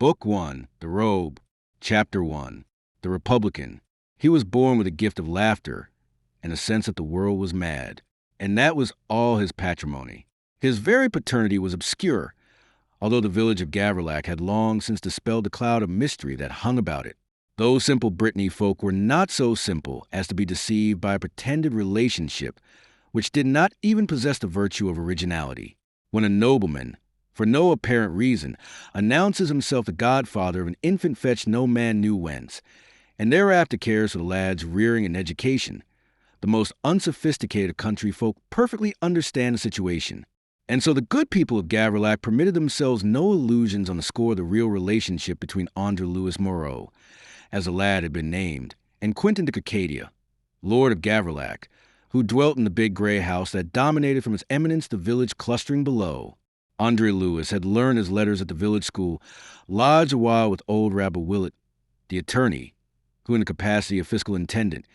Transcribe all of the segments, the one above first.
Book 1, The Robe, Chapter 1, The Republican. He was born with a gift of laughter and a sense that the world was mad, and that was all his patrimony. His very paternity was obscure, although the village of Gavrilac had long since dispelled the cloud of mystery that hung about it. Those simple Brittany folk were not so simple as to be deceived by a pretended relationship which did not even possess the virtue of originality. When a nobleman, for no apparent reason, announces himself the godfather of an infant fetched no man knew whence, and thereafter cares for the lad's rearing and education, the most unsophisticated country folk perfectly understand the situation. And so the good people of Gavrilac permitted themselves no illusions on the score of the real relationship between André-Louis Moreau, as the lad had been named, and Quentin de Circadia, lord of Gavrilac, who dwelt in the big gray house that dominated from its eminence the village clustering below. André-Louis had learned his letters at the village school, lodged a while with old Rabbi Willett, the attorney, who in the capacity of fiscal intendant,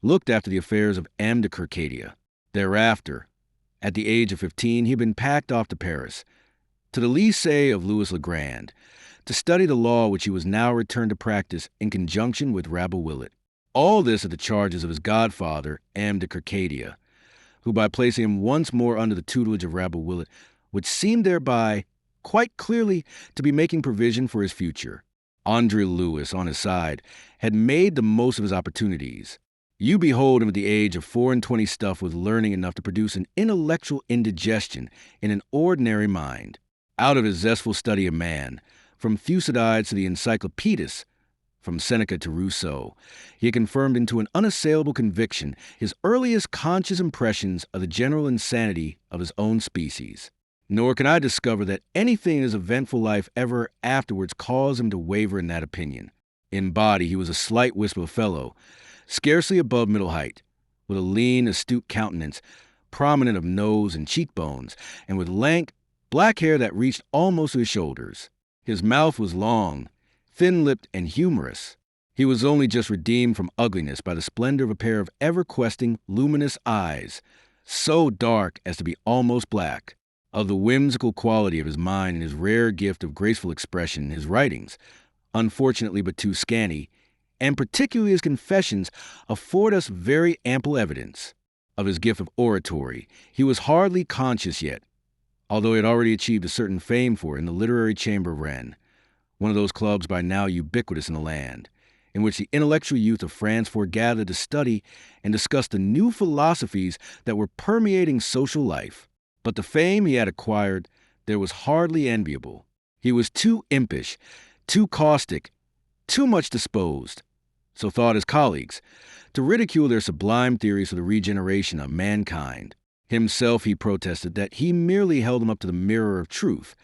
looked after the affairs of M. de Circadia. Thereafter, at the age of 15, he had been packed off to Paris, to the Lycée of Louis le Grand, to study the law which he was now returned to practice in conjunction with Rabbi Willett. All this at the charges of his godfather, M. de Circadia, who by placing him once more under the tutelage of Rabbi Willett would seem thereby, quite clearly, to be making provision for his future. André-Louis, on his side, had made the most of his opportunities. You behold him at the age of 24 stuffed with learning enough to produce an intellectual indigestion in an ordinary mind. Out of his zestful study of man, from Thucydides to the Encyclopedists, from Seneca to Rousseau, he had confirmed into an unassailable conviction his earliest conscious impressions of the general insanity of his own species. Nor can I discover that anything in his eventful life ever afterwards caused him to waver in that opinion. In body, he was a slight wisp of a fellow, scarcely above middle height, with a lean, astute countenance, prominent of nose and cheekbones, and with lank, black hair that reached almost to his shoulders. His mouth was long, thin-lipped, and humorous. He was only just redeemed from ugliness by the splendor of a pair of ever-questing, luminous eyes, so dark as to be almost black. Of the whimsical quality of his mind and his rare gift of graceful expression, his writings, unfortunately but too scanty, and particularly his confessions, afford us very ample evidence. Of his gift of oratory, he was hardly conscious yet, although he had already achieved a certain fame for it in the literary chamber of Rennes, one of those clubs by now ubiquitous in the land, in which the intellectual youth of France foregathered to study and discuss the new philosophies that were permeating social life. But the fame he had acquired there was hardly enviable. He was too impish, too caustic, too much disposed, so thought his colleagues, to ridicule their sublime theories for the regeneration of mankind. Himself, he protested that he merely held them up to the mirror of truth,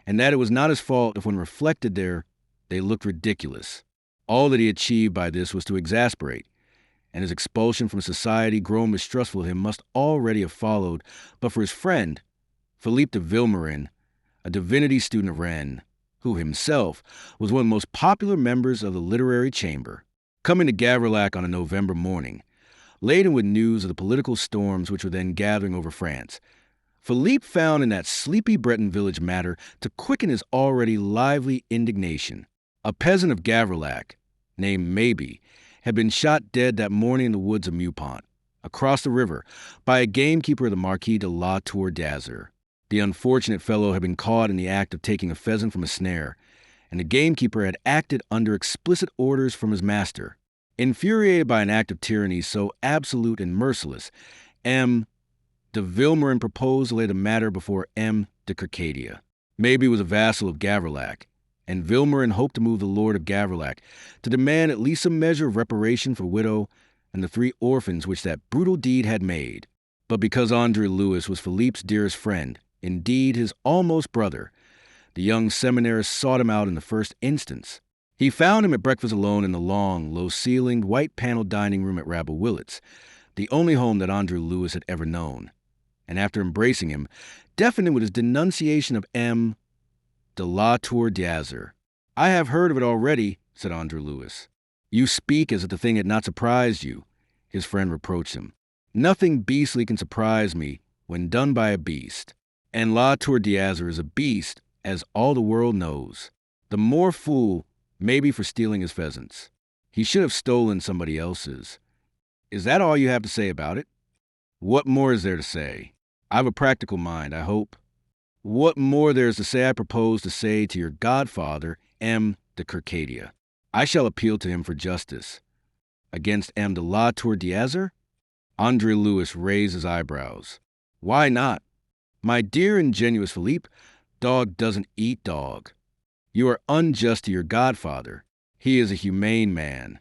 and that it was not his fault if when reflected there, they looked ridiculous. All that he achieved by this was to exasperate, and his expulsion from society grown mistrustful of him must already have followed, but for his friend, Philippe de Vilmorin, a divinity student of Rennes, who himself was one of the most popular members of the literary chamber. Coming to Gavrilac on a November morning, laden with news of the political storms which were then gathering over France, Philippe found in that sleepy Breton village matter to quicken his already lively indignation. A peasant of Gavrilac, named Maybe, had been shot dead that morning in the woods of Meupont, across the river, by a gamekeeper of the Marquis de La Tour d'Azur. The unfortunate fellow had been caught in the act of taking a pheasant from a snare, and the gamekeeper had acted under explicit orders from his master. Infuriated by an act of tyranny so absolute and merciless, M. de Vilmorin proposed to lay the matter before M. de Circadia. Maybe was a vassal of Gavrilac, and Vilmorin hoped to move the lord of Gavrilac to demand at least some measure of reparation for widow and the 3 orphans which that brutal deed had made. But because André-Louis was Philippe's dearest friend, indeed his almost brother, the young seminarist sought him out in the first instance. He found him at breakfast alone in the long, low-ceilinged, white-paneled dining room at Rabbi Willett's, the only home that André-Louis had ever known, and after embracing him, deafened him with his denunciation of M. de La Tour d'Azur. "I have heard of it already," said André-Louis. "You speak as if the thing had not surprised you," his friend reproached him. "Nothing beastly can surprise me when done by a beast, and La Tour d'Azur is a beast, as all the world knows." The more fool, maybe for stealing his pheasants. He should have stolen somebody else's. Is that all you have to say about it? What more is there to say? I have a practical mind, I hope. What more there is to say I propose to say to your godfather, M. de Circadia. I shall appeal to him for justice. Against M. de la Tour d'Azyr? André-Louis raised his eyebrows. Why not? My dear ingenuous Philippe, dog doesn't eat dog. You are unjust to your godfather. He is a humane man.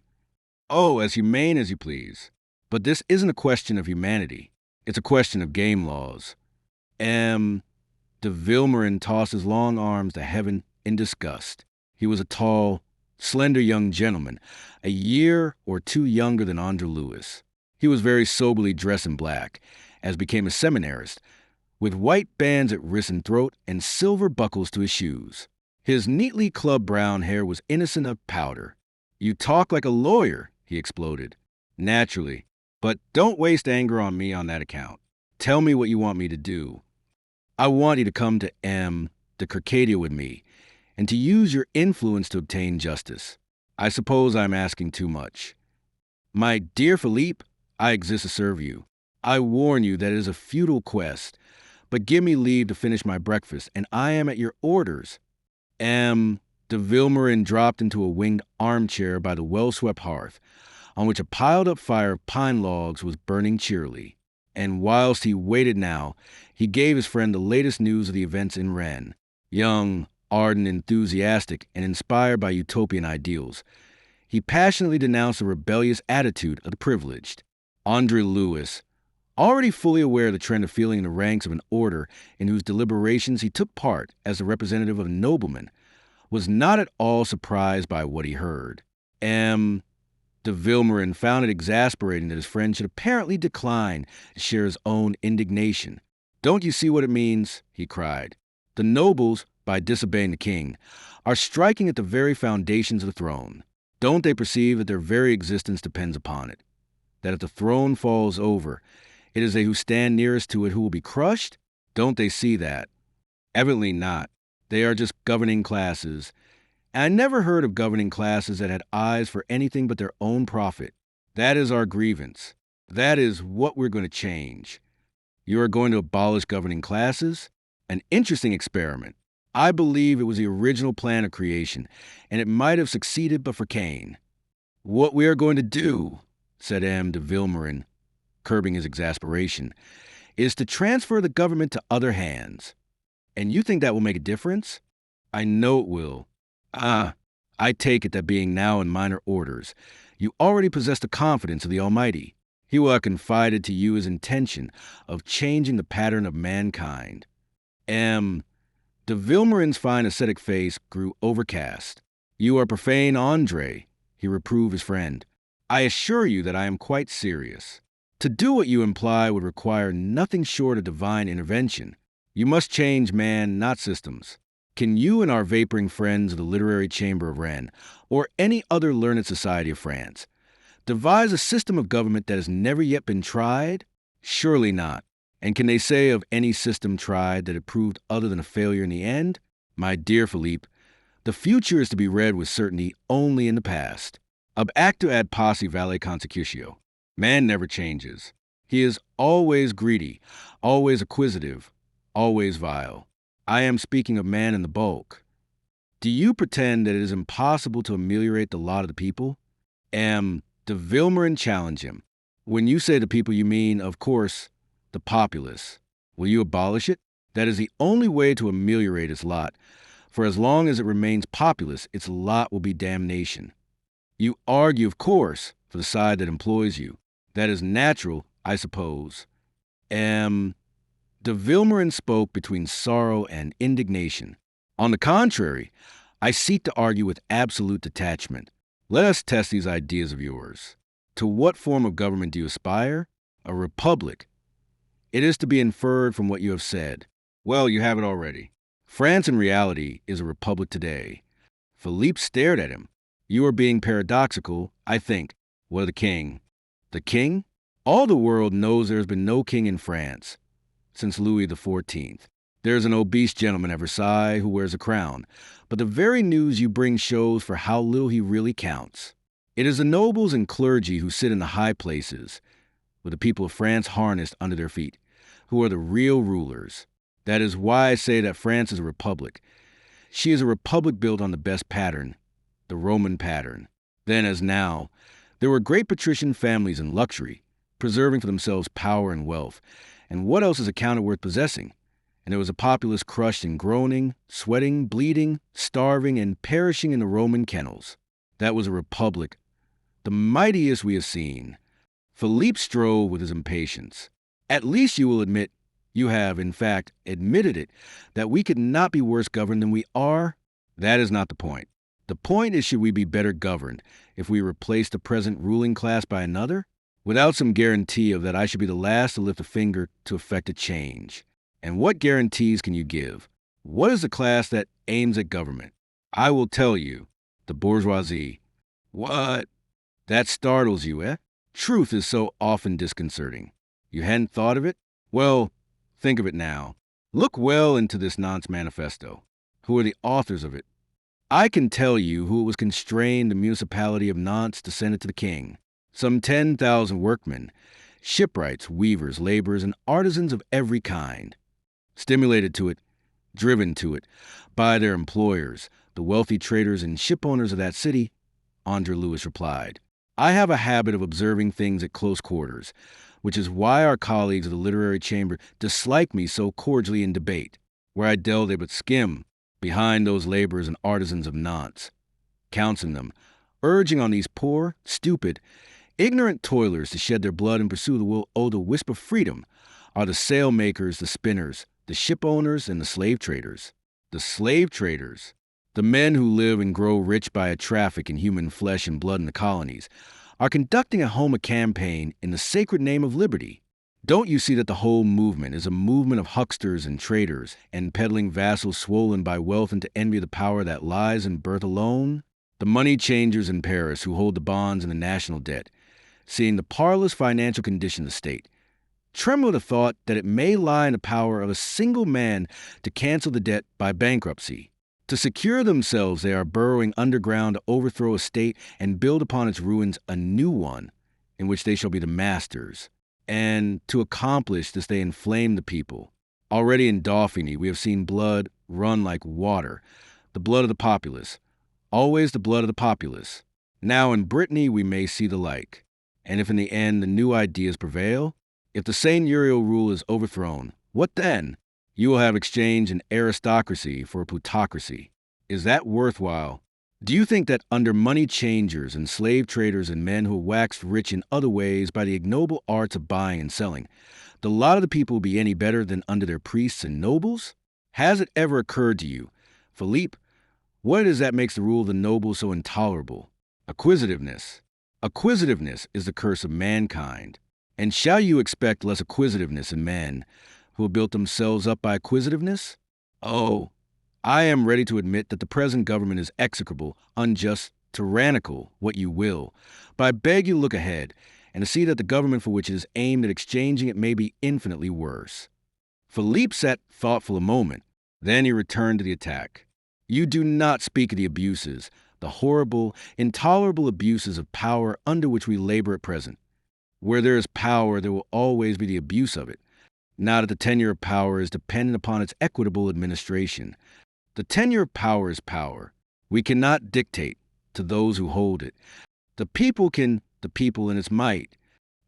Oh, as humane as you please. But this isn't a question of humanity. It's a question of game laws. M. de Vilmorin tossed his long arms to heaven in disgust. He was a tall, slender young gentleman, a year or two younger than André-Louis. He was very soberly dressed in black, as became a seminarist, with white bands at wrist and throat and silver buckles to his shoes. His neatly clubbed brown hair was innocent of powder. You talk like a lawyer, he exploded. Naturally, but don't waste anger on me on that account. Tell me what you want me to do. I want you to come to M. de Circadia with me, and to use your influence to obtain justice. I suppose I'm asking too much. My dear Philippe, I exist to serve you. I warn you that it is a futile quest, but give me leave to finish my breakfast, and I am at your orders. M. de Vilmorin dropped into a winged armchair by the well-swept hearth, on which a piled-up fire of pine logs was burning cheerily. And whilst he waited now, he gave his friend the latest news of the events in Rennes. Young, ardent, enthusiastic, and inspired by utopian ideals, he passionately denounced the rebellious attitude of the privileged. André-Louis, already fully aware of the trend of feeling in the ranks of an order in whose deliberations he took part as the representative of a nobleman, was not at all surprised by what he heard. M. de Vilmorin found it exasperating that his friend should apparently decline to share his own indignation. Don't you see what it means? He cried. The nobles, by disobeying the king, are striking at the very foundations of the throne. Don't they perceive that their very existence depends upon it? That if the throne falls over, it is they who stand nearest to it who will be crushed? Don't they see that? Evidently not. They are just governing classes. And I never heard of governing classes that had eyes for anything but their own profit. That is our grievance. That is what we're going to change. You are going to abolish governing classes? An interesting experiment. I believe it was the original plan of creation, and it might have succeeded but for Cain. What we are going to do, said M. de Vilmorin, curbing his exasperation, is to transfer the government to other hands. And you think that will make a difference? I know it will. I take it that being now in minor orders, you already possess the confidence of the Almighty. He will have confided to you his intention of changing the pattern of mankind. M. de Vilmorin's fine ascetic face grew overcast. You are profane, André, he reproved his friend. I assure you that I am quite serious. To do what you imply would require nothing short of divine intervention. You must change man, not systems. Can you and our vaporing friends of the Literary Chamber of Rennes, or any other learned society of France, devise a system of government that has never yet been tried? Surely not. And can they say of any system tried that it proved other than a failure in the end? My dear Philippe, the future is to be read with certainty only in the past. Ab actu ad posse vale consecutio. Man never changes. He is always greedy, always acquisitive, always vile. I am speaking of man in the bulk. Do you pretend that it is impossible to ameliorate the lot of the people? M. de Vilmorin challenged him. When you say the people, you mean, of course, the populace. Will you abolish it? That is the only way to ameliorate its lot, for as long as it remains populous, its lot will be damnation. You argue, of course, for the side that employs you. That is natural, I suppose. M. de Vilmorin spoke between sorrow and indignation. On the contrary, I seek to argue with absolute detachment. Let us test these ideas of yours. To what form of government do you aspire? A republic. It is to be inferred from what you have said. Well, you have it already. France in reality is a republic today. Philippe stared at him. You are being paradoxical, I think. What of the king? The king? All the world knows there has been no king in France since Louis XIV. There's an obese gentleman at Versailles who wears a crown, but the very news you bring shows for how little he really counts. It is the nobles and clergy who sit in the high places, with the people of France harnessed under their feet, who are the real rulers. That is why I say that France is a republic. She is a republic built on the best pattern, the Roman pattern. Then, as now, there were great patrician families in luxury, preserving for themselves power and wealth, and what else is accounted worth possessing? And there was a populace crushed and groaning, sweating, bleeding, starving, and perishing in the Roman kennels. That was a republic, the mightiest we have seen. Philippe strove with his impatience. At least you will admit, you have, in fact, admitted it, that we could not be worse governed than we are. That is not the point. The point is, should we be better governed if we replace the present ruling class by another? Without some guarantee of that I should be the last to lift a finger to effect a change. And what guarantees can you give? What is the class that aims at government? I will tell you, the bourgeoisie. What? That startles you, eh? Truth is so often disconcerting. You hadn't thought of it? Well, think of it now. Look well into this Nantes manifesto. Who are the authors of it? I can tell you who it was constrained the municipality of Nantes to send it to the king. Some 10,000 workmen, shipwrights, weavers, laborers, and artisans of every kind. Stimulated to it, driven to it, by their employers, the wealthy traders and shipowners of that city, André-Louis replied. I have a habit of observing things at close quarters, which is why our colleagues of the literary chamber dislike me so cordially in debate, where I delve they but skim behind those laborers and artisans of Nantes, counseling them, urging on these poor, stupid, ignorant toilers to shed their blood and pursue the will owe the wisp of freedom, are the sail makers, the spinners, the ship owners, and the slave traders. The slave traders, the men who live and grow rich by a traffic in human flesh and blood in the colonies, are conducting at home a campaign in the sacred name of liberty. Don't you see that the whole movement is a movement of hucksters and traders, and peddling vassals swollen by wealth into envy of the power that lies in birth alone? The money changers in Paris who hold the bonds and the national debt, seeing the parlous financial condition of the state, tremble at the thought that it may lie in the power of a single man to cancel the debt by bankruptcy. To secure themselves, they are burrowing underground to overthrow a state and build upon its ruins a new one, in which they shall be the masters. And to accomplish this, they inflame the people. Already in Dauphiny, we have seen blood run like water, the blood of the populace, always the blood of the populace. Now in Brittany, we may see the like. And if in the end the new ideas prevail, if the seigneurial rule is overthrown, what then? You will have exchanged an aristocracy for a plutocracy. Is that worthwhile? Do you think that under money changers and slave traders and men who waxed rich in other ways by the ignoble arts of buying and selling, the lot of the people will be any better than under their priests and nobles? Has it ever occurred to you, Philippe, what is that makes the rule of the nobles so intolerable? Acquisitiveness. Acquisitiveness is the curse of mankind. And shall you expect less acquisitiveness in men who have built themselves up by acquisitiveness? Oh, I am ready to admit that the present government is execrable, unjust, tyrannical, what you will. But I beg you to look ahead and to see that the government for which it is aimed at exchanging it may be infinitely worse. Philippe sat thoughtful a moment. Then he returned to the attack. You do not speak of the abuses, the horrible, intolerable abuses of power under which we labor at present. Where there is power, there will always be the abuse of it. Now that the tenure of power is dependent upon its equitable administration. The tenure of power is power. We cannot dictate to those who hold it. The people can, the people in its might.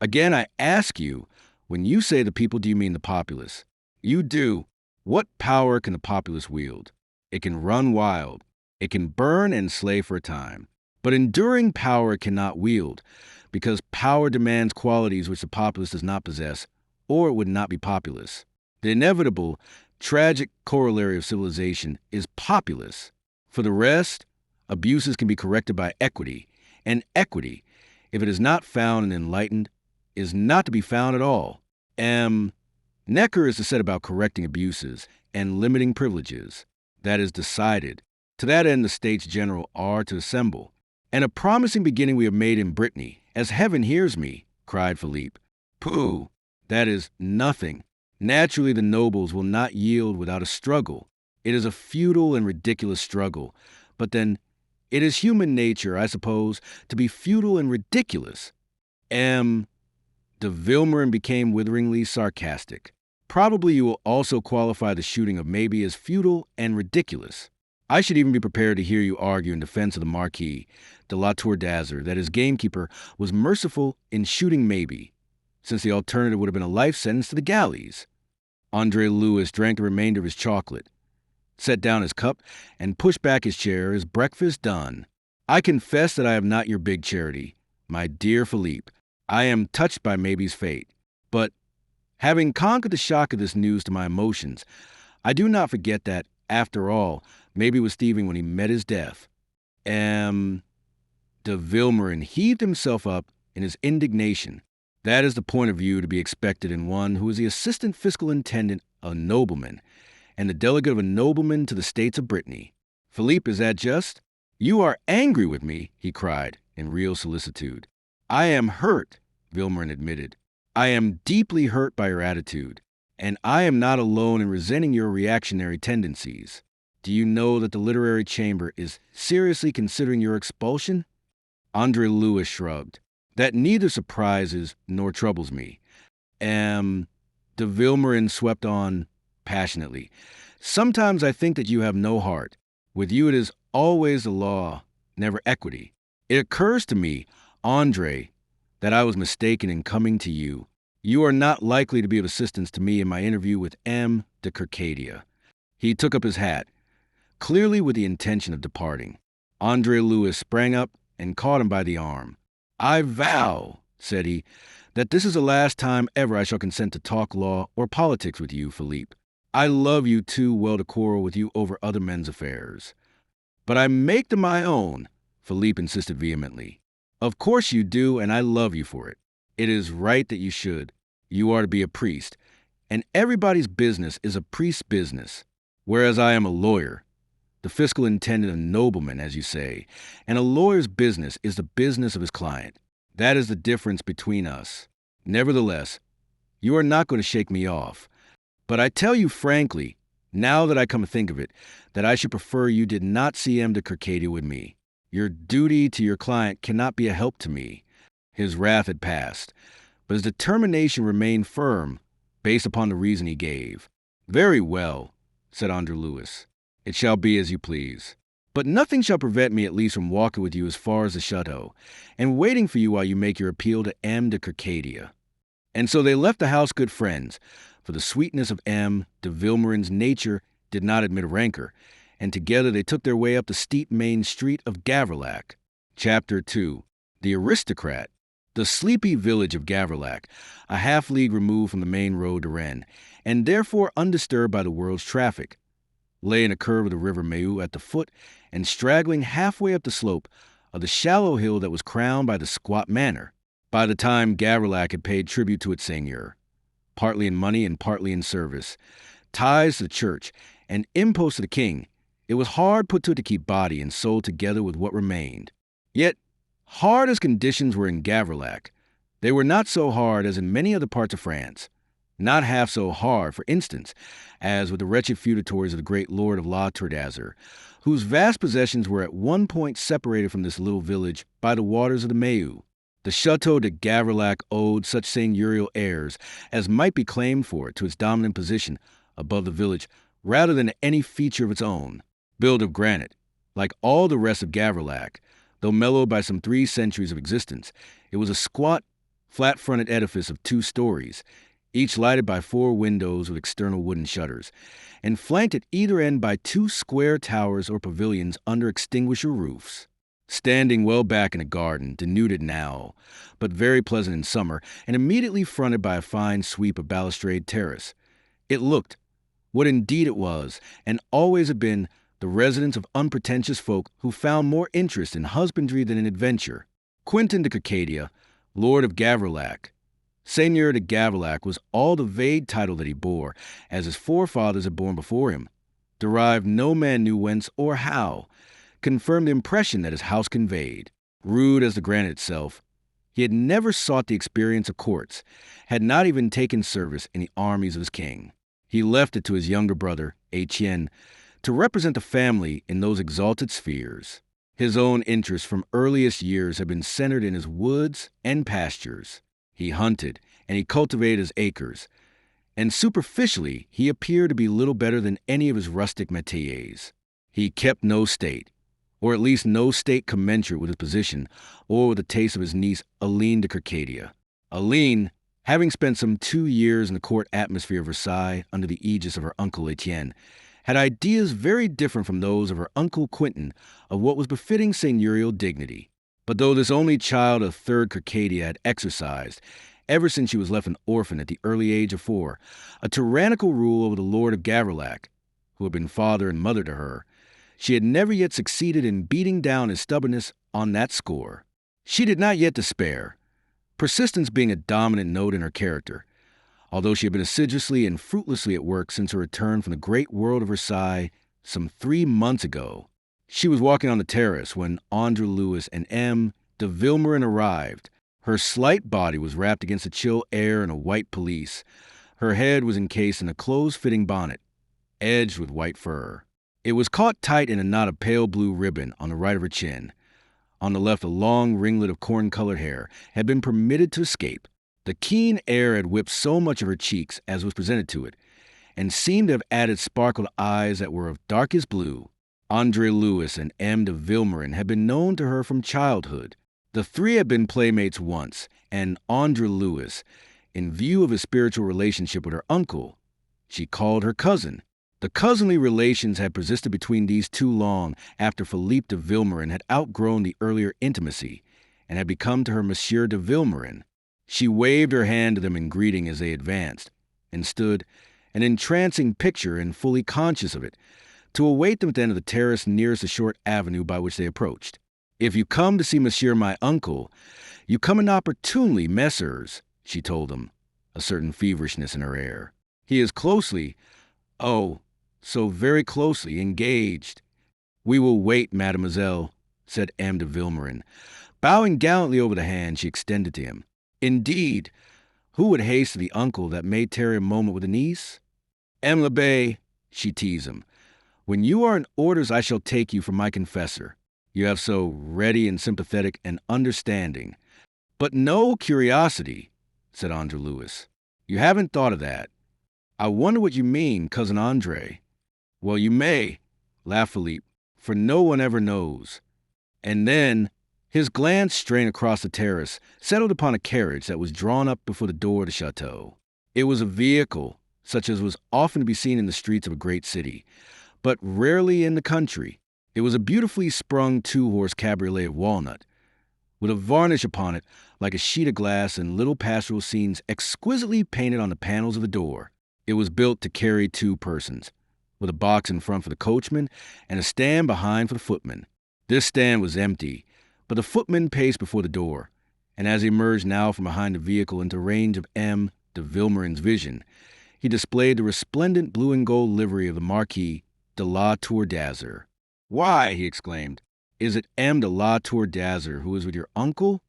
Again, I ask you, when you say the people, do you mean the populace? You do. What power can the populace wield? It can run wild. It can burn and slay for a time. But enduring power it cannot wield, because power demands qualities which the populace does not possess, or it would not be populous. The inevitable, tragic corollary of civilization is populace. For the rest, abuses can be corrected by equity, and equity, if it is not found and enlightened, is not to be found at all. Necker is to set about correcting abuses and limiting privileges. That is decided. To that end, the States General are to assemble. And a promising beginning we have made in Brittany, as heaven hears me, cried Philippe. Pooh! That is nothing. Naturally, the nobles will not yield without a struggle. It is a futile and ridiculous struggle. But then, it is human nature, I suppose, to be futile and ridiculous. De Vilmorin became witheringly sarcastic. Probably you will also qualify the shooting of Maybe as futile and ridiculous. I should even be prepared to hear you argue in defense of the Marquis de la Tour d'Azur that his gamekeeper was merciful in shooting Maybe, since the alternative would have been a life sentence to the galleys. André-Louis drank the remainder of his chocolate, set down his cup, and pushed back his chair, his breakfast done. I confess that I have not your big charity, my dear Philippe. I am touched by Maybe's fate. But, having conquered the shock of this news to my emotions, I do not forget that, after all, Maybe was thieving when he met his death. De Vilmorin heaved himself up in his indignation. That is the point of view to be expected in one who is the assistant fiscal intendant of a nobleman, and the delegate of a nobleman to the States of Brittany. Philippe, is that just? You are angry with me, he cried, in real solicitude. I am hurt, Vilmorin admitted. I am deeply hurt by your attitude, and I am not alone in resenting your reactionary tendencies. Do you know that the literary chamber is seriously considering your expulsion? André-Louis shrugged. That neither surprises nor troubles me. De Vilmorin swept on passionately. Sometimes I think that you have no heart. With you it is always the law, never equity. It occurs to me, André, that I was mistaken in coming to you. You are not likely to be of assistance to me in my interview with M. de Circadia. He took up his hat, clearly with the intention of departing. André-Louis sprang up and caught him by the arm. I vow, said he, that this is the last time ever I shall consent to talk law or politics with you, Philippe. I love you too well to quarrel with you over other men's affairs. But I make them my own, Philippe insisted vehemently. Of course you do, and I love you for it. It is right that you should. You are to be a priest, and everybody's business is a priest's business, whereas I am a lawyer, the fiscal intendant of noblemen, as you say, and a lawyer's business is the business of his client. That is the difference between us. Nevertheless, you are not going to shake me off. But I tell you frankly, now that I come to think of it, that I should prefer you did not see M. de Circadia with me. Your duty to your client cannot be a help to me. His wrath had passed, but his determination remained firm, based upon the reason he gave. Very well, said André-Louis. It shall be as you please. But nothing shall prevent me at least from walking with you as far as the chateau, and waiting for you while you make your appeal to M. de Circadia. And so they left the house good friends, for the sweetness of M. de Vilmorin's nature did not admit rancor, and together they took their way up the steep main street of Gavrillac. Chapter 2. The Aristocrat. The sleepy village of Gavrillac, a half-league removed from the main road to Rennes, and therefore undisturbed by the world's traffic, lay in a curve of the river Meu at the foot and straggling halfway up the slope of the shallow hill that was crowned by the squat manor. By the time Gavrillac had paid tribute to its seigneur, partly in money and partly in service, tithes to the church, and imposts to the king, it was hard put to it to keep body and soul together with what remained. Yet, hard as conditions were in Gavrillac, they were not so hard as in many other parts of France. Not half so hard, for instance, as with the wretched feudatories of the great lord of La Tour d'Azur, whose vast possessions were at one point separated from this little village by the waters of the Meu. The Château de Gavrillac owed such seigneurial airs as might be claimed for it to its dominant position above the village rather than any feature of its own. Built of granite, like all the rest of Gavrillac, though mellowed by some 3 centuries of existence, it was a squat, flat-fronted edifice of 2 stories, each lighted by 4 windows with external wooden shutters, and flanked at either end by 2 square towers or pavilions under extinguisher roofs. Standing well back in a garden, denuded now, but very pleasant in summer, and immediately fronted by a fine sweep of balustrade terrace, it looked, what indeed it was, and always had been, the residence of unpretentious folk who found more interest in husbandry than in adventure. Quentin de Circadia, Lord of Gavrillac, Seigneur de Gavrillac, was all the vague title that he bore, as his forefathers had borne before him, derived no man knew whence or how, confirmed the impression that his house conveyed. Rude as the granite itself, He had never sought the experience of courts, had not even taken service in the armies of his king. He left it to his younger brother, Etienne, to represent the family in those exalted spheres. His own interests from earliest years had been centered in his woods and pastures. He hunted, and he cultivated his acres, and superficially he appeared to be little better than any of his rustic métayers. He kept no state, or at least no state commensurate with his position or with the taste of his niece Aline de Circadia. Aline, having spent some 2 years in the court atmosphere of Versailles under the aegis of her uncle Etienne, had ideas very different from those of her uncle Quentin of what was befitting seigneurial dignity. But though this only child of third Circadia had exercised, ever since she was left an orphan at the early age of 4, a tyrannical rule over the Lord of Gavrillac, who had been father and mother to her, she had never yet succeeded in beating down his stubbornness on that score. She did not yet despair, persistence being a dominant note in her character, although she had been assiduously and fruitlessly at work since her return from the great world of Versailles some 3 months ago. She was walking on the terrace when André-Louis and M. de Vilmorin arrived. Her slight body was wrapped against the chill air in a white pelisse. Her head was encased in a close-fitting bonnet, edged with white fur. It was caught tight in a knot of pale blue ribbon on the right of her chin. On the left, a long ringlet of corn-colored hair had been permitted to escape. The keen air had whipped so much of her cheeks as was presented to it, and seemed to have added sparkle to eyes that were of darkest blue. André-Louis and M. de Vilmorin had been known to her from childhood. The three had been playmates once, and André-Louis, in view of his spiritual relationship with her uncle, she called her cousin. The cousinly relations had persisted between these two long after Philippe de Vilmorin had outgrown the earlier intimacy and had become to her Monsieur de Vilmorin. She waved her hand to them in greeting as they advanced, and stood, an entrancing picture and fully conscious of it, to await them at the end of the terrace nearest the short avenue by which they approached. "If you come to see Monsieur my uncle, you come inopportunely, messieurs," she told them, a certain feverishness in her air. "He is closely, oh, so very closely engaged." "We will wait, mademoiselle," said M. de Vilmorin, bowing gallantly over the hand she extended to him. Indeed, who would haste to the uncle that may tarry a moment with a niece? "M. l'Abbé," she teased him, "when you are in orders I shall take you for my confessor. You have so ready and sympathetic an understanding." "But no curiosity," said André-Louis. "You haven't thought of that. I wonder what you mean, Cousin André." "Well, you may," laughed Philippe, "for no one ever knows." And then his glance, straying across the terrace, settled upon a carriage that was drawn up before the door of the chateau. It was a vehicle, such as was often to be seen in the streets of a great city, but rarely in the country. It was a beautifully sprung 2-horse cabriolet of walnut, with a varnish upon it like a sheet of glass and little pastoral scenes exquisitely painted on the panels of the door. It was built to carry 2 persons, with a box in front for the coachman and a stand behind for the footman. This stand was empty, but the footman paced before the door, and as he emerged now from behind the vehicle into range of M. de Vilmorin's vision, he displayed the resplendent blue and gold livery of the Marquis de la Tour d'Azur. "Why," he exclaimed, "is it M. de la Tour d'Azur who is with your uncle?"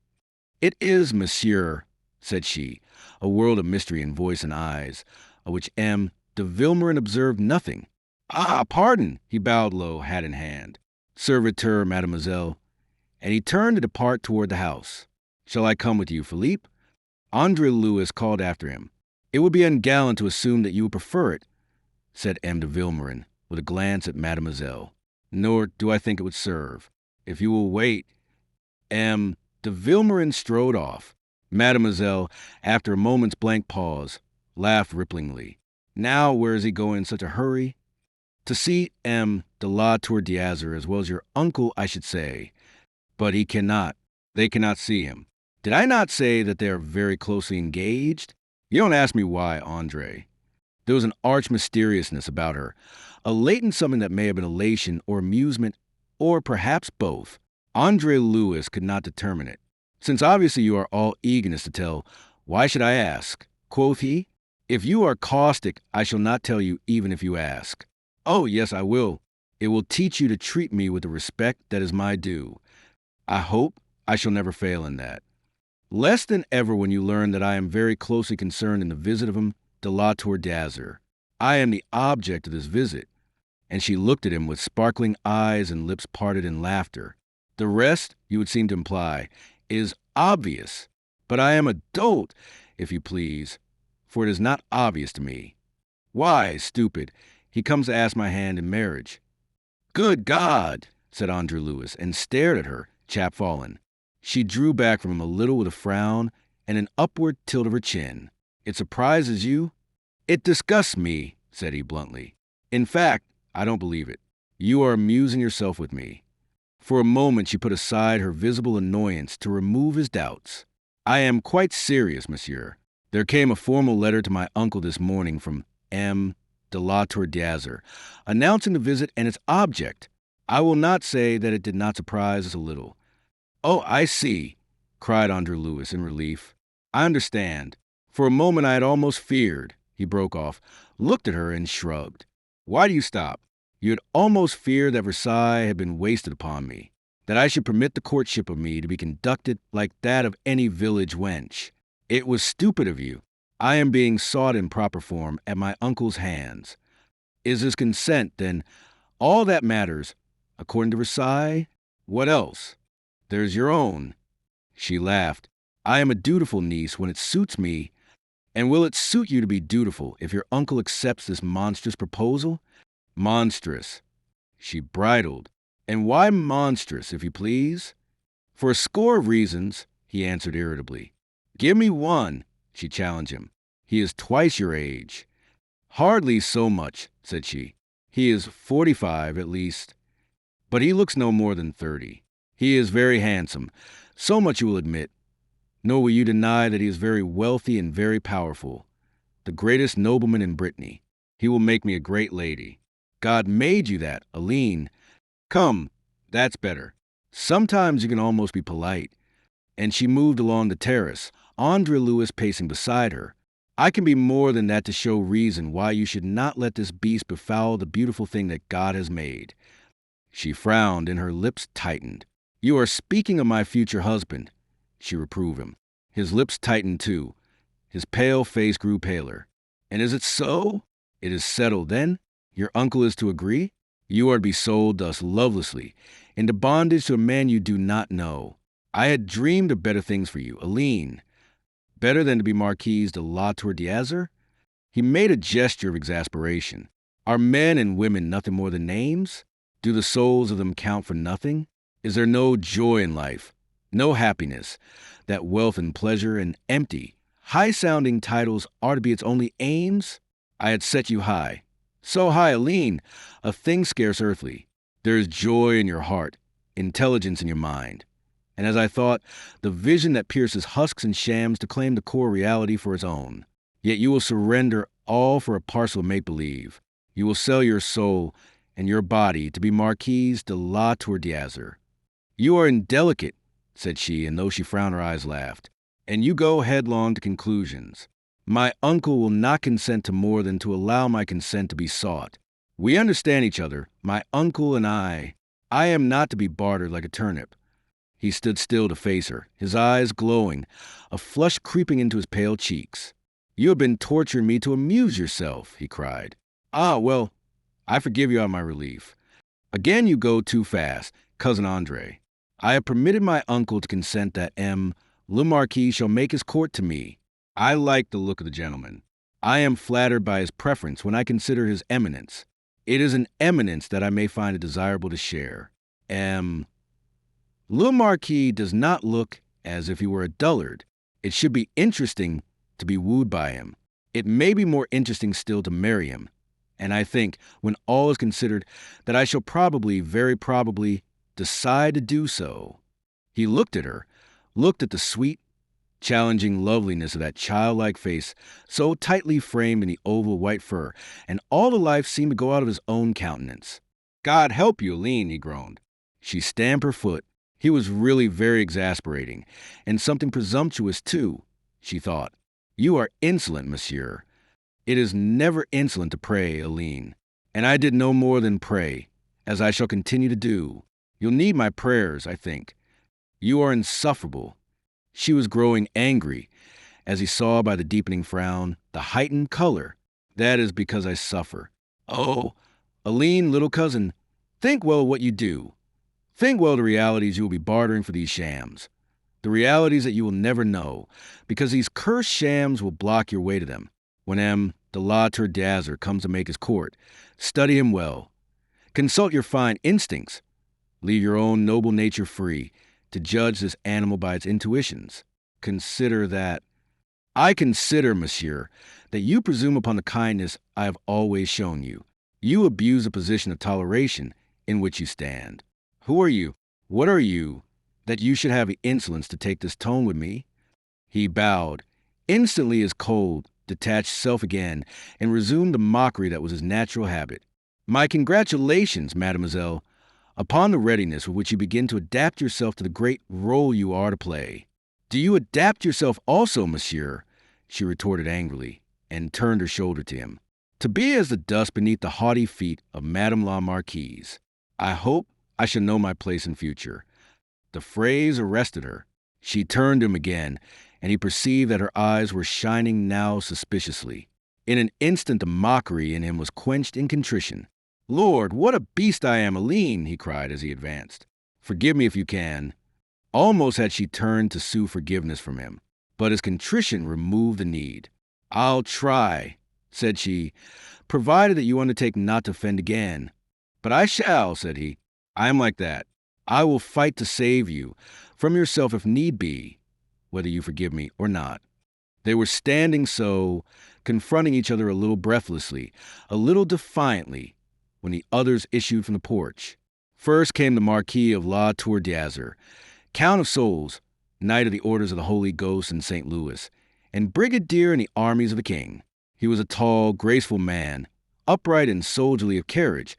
"It is, monsieur," said she, a world of mystery in voice and eyes, of which M. de Vilmorin observed nothing. "Ah, pardon," he bowed low, hat in hand. "Serviteur, mademoiselle," and he turned to depart toward the house. "Shall I come with you, Philippe?" André-Louis called after him. "It would be ungallant to assume that you would prefer it," said M. de Vilmorin, with a glance at mademoiselle. "Nor do I think it would serve. If you will wait—" M. de Vilmorin strode off. Mademoiselle, after a moment's blank pause, laughed ripplingly. "Now where is he going in such a hurry?" "To see M. de la Tour d'Azur as well as your uncle, I should say. But he cannot. They cannot see him. Did I not say that they are very closely engaged? You don't ask me why, André." There was an arch mysteriousness about her, a latent something that may have been elation or amusement, or perhaps both. André-Louis could not determine it. "Since obviously you are all eagerness to tell, why should I ask?" quoth he. "If you are caustic, I shall not tell you even if you ask." "Oh, yes, I will. It will teach you to treat me with the respect that is my due. I hope I shall never fail in that." Less than ever when you learn that I am very closely concerned in the visit of M. de la Tour d'Azur. I am the object of this visit. And she looked at him with sparkling eyes and lips parted in laughter. The rest, you would seem to imply, is obvious. But I am a dolt, if you please, for it is not obvious to me. Why, stupid, he comes to ask my hand in marriage. Good God, said André-Louis, and stared at her, chapfallen. She drew back from him a little with a frown and an upward tilt of her chin. It surprises you? It disgusts me, said he bluntly. In fact, I don't believe it. You are amusing yourself with me. For a moment she put aside her visible annoyance to remove his doubts. I am quite serious, monsieur. There came a formal letter to my uncle this morning from M. de la Tour d'Azur, announcing the visit and its object. I will not say that it did not surprise us a little. Oh, I see, cried André-Louis in relief. I understand. For a moment I had almost feared, he broke off, looked at her and shrugged. Why do you stop? You had almost feared that Versailles had been wasted upon me, that I should permit the courtship of me to be conducted like that of any village wench. It was stupid of you. I am being sought in proper form at my uncle's hands. Is his consent, then, all that matters, according to Versailles? What else? There's your own. She laughed. I am a dutiful niece when it suits me. And will it suit you to be dutiful if your uncle accepts this monstrous proposal? Monstrous. She bridled. And why monstrous, if you please? For a score of reasons, he answered irritably. Give me one, she challenged him. He is twice your age. Hardly so much, said she. He is 45 at least. But he looks no more than 30. He is very handsome. So much you will admit. Nor will you deny that he is very wealthy and very powerful. The greatest nobleman in Brittany. He will make me a great lady. God made you that, Aline. Come, that's better. Sometimes you can almost be polite. And she moved along the terrace, André-Louis pacing beside her. I can be more than that to show reason why you should not let this beast befoul the beautiful thing that God has made. She frowned and her lips tightened. You are speaking of my future husband, she reproved him. His lips tightened too. His pale face grew paler. And is it so? It is settled then? Your uncle is to agree? You are to be sold thus lovelessly, into bondage to a man you do not know. I had dreamed of better things for you, Aline. Better than to be Marquise de la Tour d'Azur? He made a gesture of exasperation. Are men and women nothing more than names? Do the souls of them count for nothing? Is there no joy in life, no happiness, that wealth and pleasure and empty, high-sounding titles are to be its only aims? I had set you high. So high, Aline, a thing scarce earthly. There is joy in your heart, intelligence in your mind. And as I thought, the vision that pierces husks and shams to claim the core reality for its own. Yet you will surrender all for a parcel of make-believe. You will sell your soul and your body to be Marquise de la Tour d'Azur. You are indelicate, said she, and though she frowned, her eyes laughed. And you go headlong to conclusions. My uncle will not consent to more than to allow my consent to be sought. We understand each other, my uncle and I. I am not to be bartered like a turnip. He stood still to face her, his eyes glowing, a flush creeping into his pale cheeks. You have been torturing me to amuse yourself, he cried. Ah, well, I forgive you of my relief. Again you go too fast, Cousin André. I have permitted my uncle to consent that M. le Marquis shall make his court to me. I like the look of the gentleman. I am flattered by his preference when I consider his eminence. It is an eminence that I may find it desirable to share. Le Marquis does not look as if he were a dullard. It should be interesting to be wooed by him. It may be more interesting still to marry him. And I think, when all is considered, that I shall probably, very probably, decide to do so. He looked at her, looked at the sweet, challenging loveliness of that childlike face, so tightly framed in the oval white fur, and all the life seemed to go out of his own countenance. God help you, Aline, he groaned. She stamped her foot. He was really very exasperating, and something presumptuous, too, she thought. You are insolent, monsieur. It is never insolent to pray, Aline. And I did no more than pray, as I shall continue to do. You'll need my prayers, I think. You are insufferable. She was growing angry, as he saw by the deepening frown, the heightened color. That is because I suffer. Oh, Aline, little cousin, think well of what you do. Think well of the realities you will be bartering for these shams. The realities that you will never know, because these cursed shams will block your way to them. When the La Tour d'Azur comes to make his court, study him well. Consult your fine instincts. Leave your own noble nature free to judge this animal by its intuitions. Consider that. I consider, monsieur, that you presume upon the kindness I have always shown you. You abuse the position of toleration in which you stand. Who are you? What are you, that you should have the insolence to take this tone with me? He bowed. Instantly his cold, detached self again, and resumed the mockery that was his natural habit. My congratulations, mademoiselle, upon the readiness with which you begin to adapt yourself to the great role you are to play. Do you adapt yourself also, monsieur? She retorted angrily, and turned her shoulder to him. To be as the dust beneath the haughty feet of Madame la Marquise. I hope I shall know my place in future. The phrase arrested her. She turned to him again, and he perceived that her eyes were shining now suspiciously. In an instant the mockery in him was quenched in contrition. Lord, what a beast I am, Aline, he cried as he advanced. Forgive me if you can. Almost had she turned to sue forgiveness from him, but his contrition removed the need. I'll try, said she, provided that you undertake not to offend again. But I shall, said he. I am like that. I will fight to save you from yourself if need be, whether you forgive me or not. They were standing so, confronting each other a little breathlessly, a little defiantly, when the others issued from the porch. First came the Marquis of La Tour d'Azur, Count of Souls, Knight of the Orders of the Holy Ghost in St. Louis, and Brigadier in the armies of the King. He was a tall, graceful man, upright and soldierly of carriage,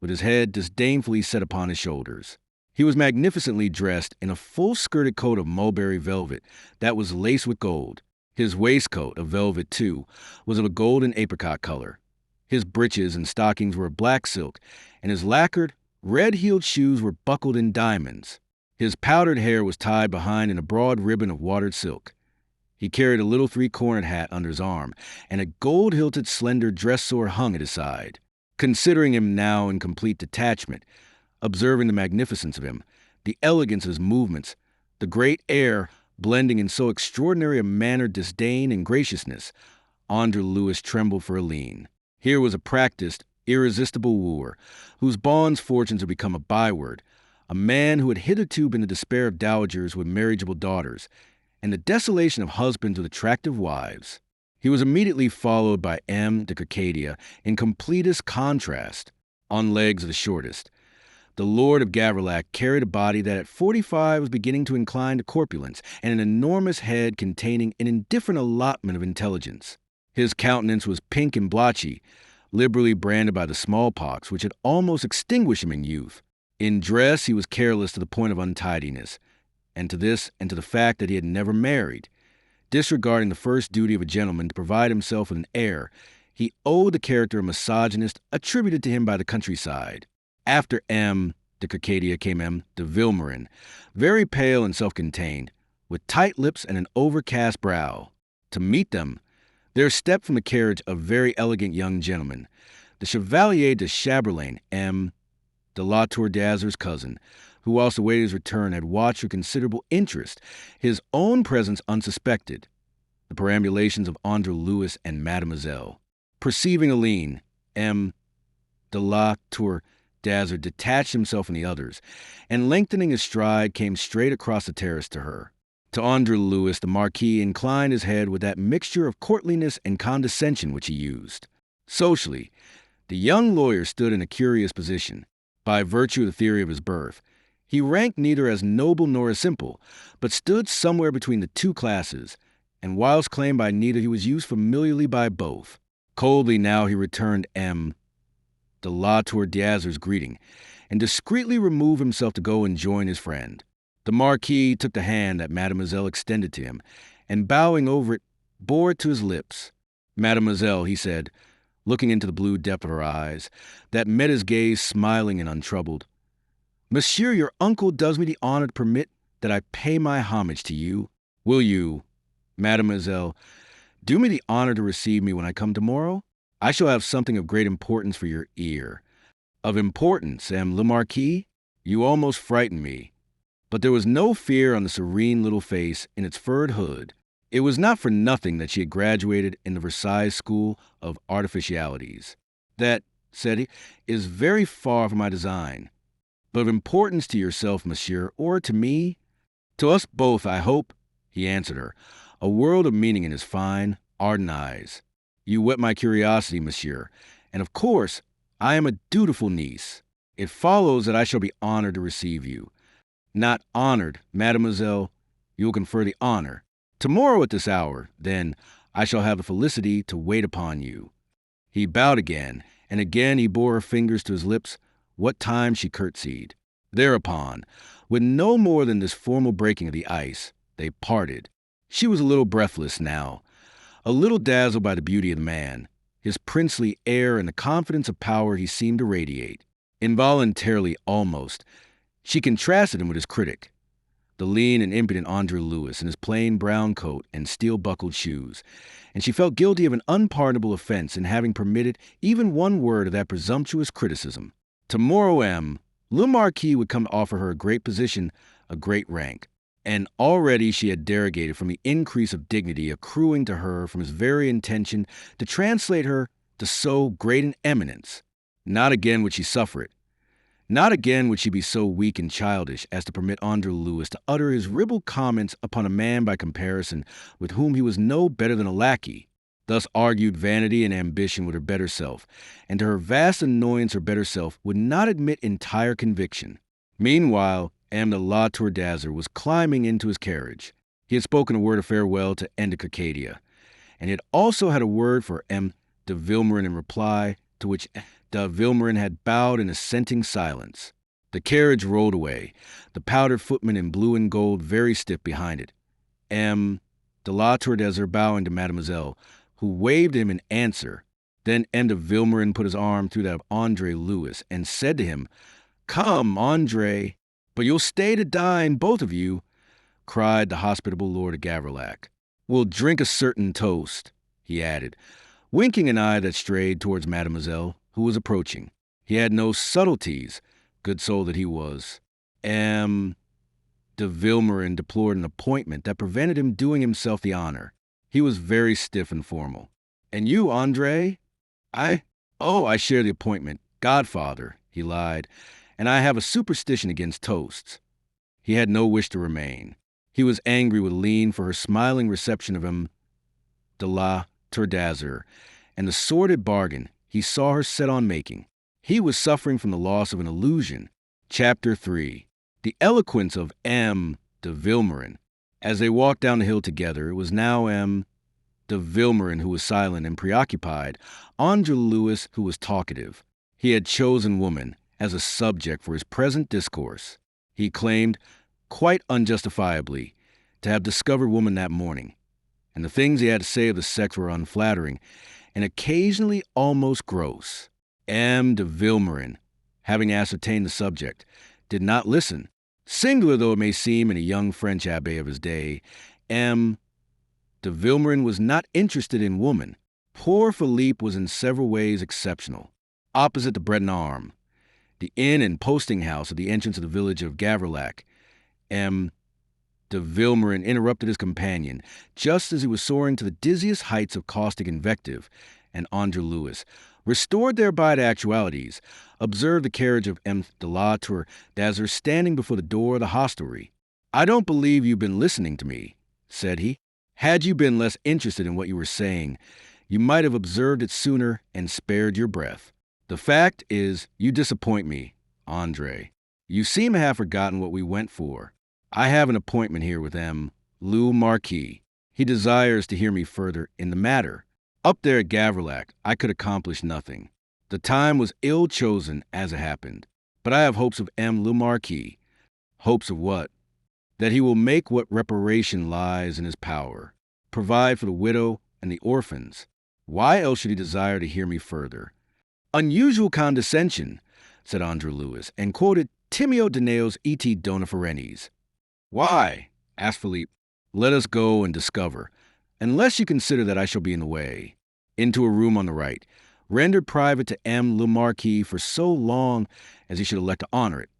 with his head disdainfully set upon his shoulders. He was magnificently dressed in a full-skirted coat of mulberry velvet that was laced with gold. His waistcoat, of velvet too, was of a golden apricot color. His breeches and stockings were of black silk, and his lacquered, red-heeled shoes were buckled in diamonds. His powdered hair was tied behind in a broad ribbon of watered silk. He carried a little three-cornered hat under his arm, and a gold-hilted slender dress sword hung at his side. Considering him now in complete detachment, observing the magnificence of him, the elegance of his movements, the great air blending in so extraordinary a manner disdain and graciousness, André-Louis trembled for Aline. Here was a practiced, irresistible wooer, whose bonds fortunes had become a byword, a man who had hitherto been the despair of dowagers with marriageable daughters, and the desolation of husbands with attractive wives. He was immediately followed by M. de Circadia in completest contrast, on legs of the shortest. The Lord of Gavrillac carried a body that at 45 was beginning to incline to corpulence, and an enormous head containing an indifferent allotment of intelligence. His countenance was pink and blotchy, liberally branded by the smallpox, which had almost extinguished him in youth. In dress he was careless to the point of untidiness, and to this and to the fact that he had never married. Disregarding the first duty of a gentleman to provide himself with an heir, he owed the character of misogynist attributed to him by the countryside. After M. de Circadia came M. de Vilmorin, very pale and self-contained, with tight lips and an overcast brow. To meet them, there stepped from the carriage a very elegant young gentleman, the Chevalier de Chaberlain, M. de La Tour d'Azur's cousin, who, whilst awaiting his return, had watched with considerable interest, his own presence unsuspected, the perambulations of André-Louis and Mademoiselle. Perceiving Aline, M. de La Tour d'Azur detached himself from the others, and lengthening his stride, came straight across the terrace to her. To André-Louis, the Marquis inclined his head with that mixture of courtliness and condescension which he used. Socially, the young lawyer stood in a curious position. By virtue of the theory of his birth, he ranked neither as noble nor as simple, but stood somewhere between the two classes, and whilst claimed by neither, he was used familiarly by both. Coldly now he returned M. de La Tour d'Azur's greeting, and discreetly removed himself to go and join his friend. The Marquis took the hand that Mademoiselle extended to him, and bowing over it, bore it to his lips. Mademoiselle, he said, looking into the blue depth of her eyes, that met his gaze smiling and untroubled. Monsieur, your uncle does me the honor to permit that I pay my homage to you. Will you, mademoiselle, do me the honor to receive me when I come tomorrow? I shall have something of great importance for your ear. Of importance, le Marquis? You almost frightened me. But there was no fear on the serene little face in its furred hood. It was not for nothing that she had graduated in the Versailles School of Artificialities. That, said he, is very far from my design. But of importance to yourself, monsieur, or to me? To us both, I hope, he answered her, a world of meaning in his fine, ardent eyes. You whet my curiosity, monsieur, and of course, I am a dutiful niece. It follows that I shall be honored to receive you. Not honored, mademoiselle. You will confer the honor. Tomorrow at this hour, then, I shall have the felicity to wait upon you. He bowed again, and again he bore her fingers to his lips, what time she curtsied. Thereupon, with no more than this formal breaking of the ice, they parted. She was a little breathless now, a little dazzled by the beauty of the man, his princely air and the confidence of power he seemed to radiate. Involuntarily, almost, she contrasted him with his critic, the lean and impudent André-Louis in his plain brown coat and steel-buckled shoes, and she felt guilty of an unpardonable offense in having permitted even one word of that presumptuous criticism. Tomorrow, le Marquis would come to offer her a great position, a great rank, and already she had derogated from the increase of dignity accruing to her from his very intention to translate her to so great an eminence. Not again would she suffer it. Not again would she be so weak and childish as to permit André-Louis to utter his ribald comments upon a man by comparison with whom he was no better than a lackey. Thus argued vanity and ambition with her better self, and to her vast annoyance her better self would not admit entire conviction. Meanwhile, de la Tour d'Azur was climbing into his carriage. He had spoken a word of farewell to Arcadia, and he had also had a word for de Vilmorin in reply, to which de Vilmorin had bowed in assenting silence. The carriage rolled away, the powdered footman in blue and gold very stiff behind it. De la Tour d'Azur bowing to mademoiselle, who waved him in answer. Then de Vilmorin put his arm through that of André-Louis and said to him, "Come, André, but you'll stay to dine, both of you," cried the hospitable Lord of Gavrillac. "We'll drink a certain toast," he added, winking an eye that strayed towards mademoiselle, who was approaching. He had no subtleties, good soul that he was. De Vilmorin deplored an appointment that prevented him doing himself the honor. He was very stiff and formal. "And you, André?" I share the appointment. Godfather," he lied, "and I have a superstition against toasts." He had no wish to remain. He was angry with Lean for her smiling reception of him, de la Tour d'Azur, and the sordid bargain he saw her set on making. He was suffering from the loss of an illusion. Chapter 3. The eloquence of de Vilmorin. As they walked down the hill together, it was now de Vilmorin who was silent and preoccupied, André-Louis who was talkative. He had chosen woman as a subject for his present discourse. He claimed, quite unjustifiably, to have discovered woman that morning, and the things he had to say of the sex were unflattering and occasionally almost gross. De Vilmorin, having ascertained the subject, did not listen. Singular though it may seem in a young French abbé of his day, de Vilmorin was not interested in woman. Poor Philippe was in several ways exceptional. Opposite the Breton Arme, the inn and posting house at the entrance of the village of Gavrillac, de Vilmorin interrupted his companion just as he was soaring to the dizziest heights of caustic invective, and André-Louis, restored thereby to actualities, observed the carriage of de la Tour d'Azur standing before the door of the hostelry. "I don't believe you've been listening to me," said he. "Had you been less interested in what you were saying, you might have observed it sooner and spared your breath. The fact is, you disappoint me, André. You seem to have forgotten what we went for. I have an appointment here with le Marquis. He desires to hear me further in the matter. Up there at Gavrillac, I could accomplish nothing. The time was ill chosen, as it happened. But I have hopes of le Marquis. Hopes of what? That he will make what reparation lies in his power. Provide for the widow and the orphans. Why else should he desire to hear me further?" "Unusual condescension," said André-Louis, and quoted Timeo Daneo's Et Dona Ferenis. "Why?" asked Philippe, Let us go and discover, unless you consider that I shall be in the way, into a room on the right, rendered private to M. le Marquis for so long as he should elect to honor it.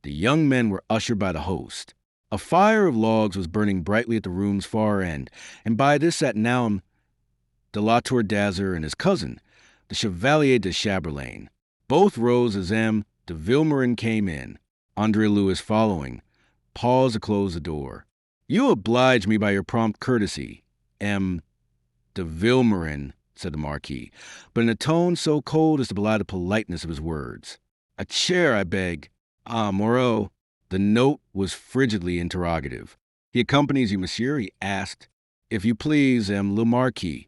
The young men were ushered by the host. A fire of logs was burning brightly at the room's far end, and by this sat Naum de la Tour d'Azur and his cousin, the Chevalier de Chamberlain. Both rose as M. de Vilmorin came in, André-Louis following, paused to close the door. You oblige me by your prompt courtesy, M. de Vilmorin, said the Marquis, but in a tone so cold as to belie the politeness of his words. A chair, I beg. Ah, Moreau. The note was frigidly interrogative. He accompanies you, monsieur, he asked. If you please, M. le Marquis.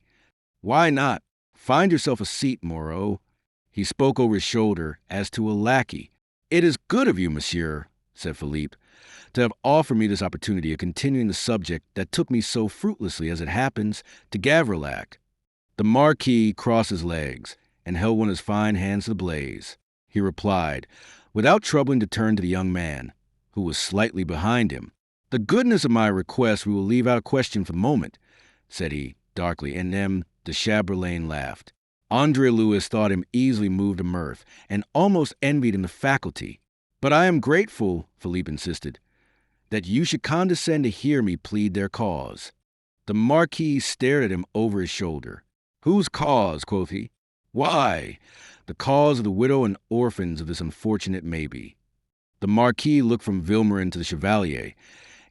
Why not? Find yourself a seat, Moreau. He spoke over his shoulder as to a lackey. It is good of you, monsieur, said Philippe, to have offered me this opportunity of continuing the subject that took me so fruitlessly, as it happens, to Gavrillac. The Marquis crossed his legs and held one of his fine hands to the blaze. He replied, without troubling to turn to the young man, who was slightly behind him. The goodness of my request we will leave out of question for the moment, said he, darkly, and M. de Chamberlain laughed. André-Louis thought him easily moved to mirth, and almost envied him the faculty. But I am grateful, Philippe insisted, that you should condescend to hear me plead their cause. The Marquis stared at him over his shoulder. Whose cause, quoth he. Why, the cause of the widow and orphans of this unfortunate Maybe. The Marquis looked from Vilmorin to the Chevalier,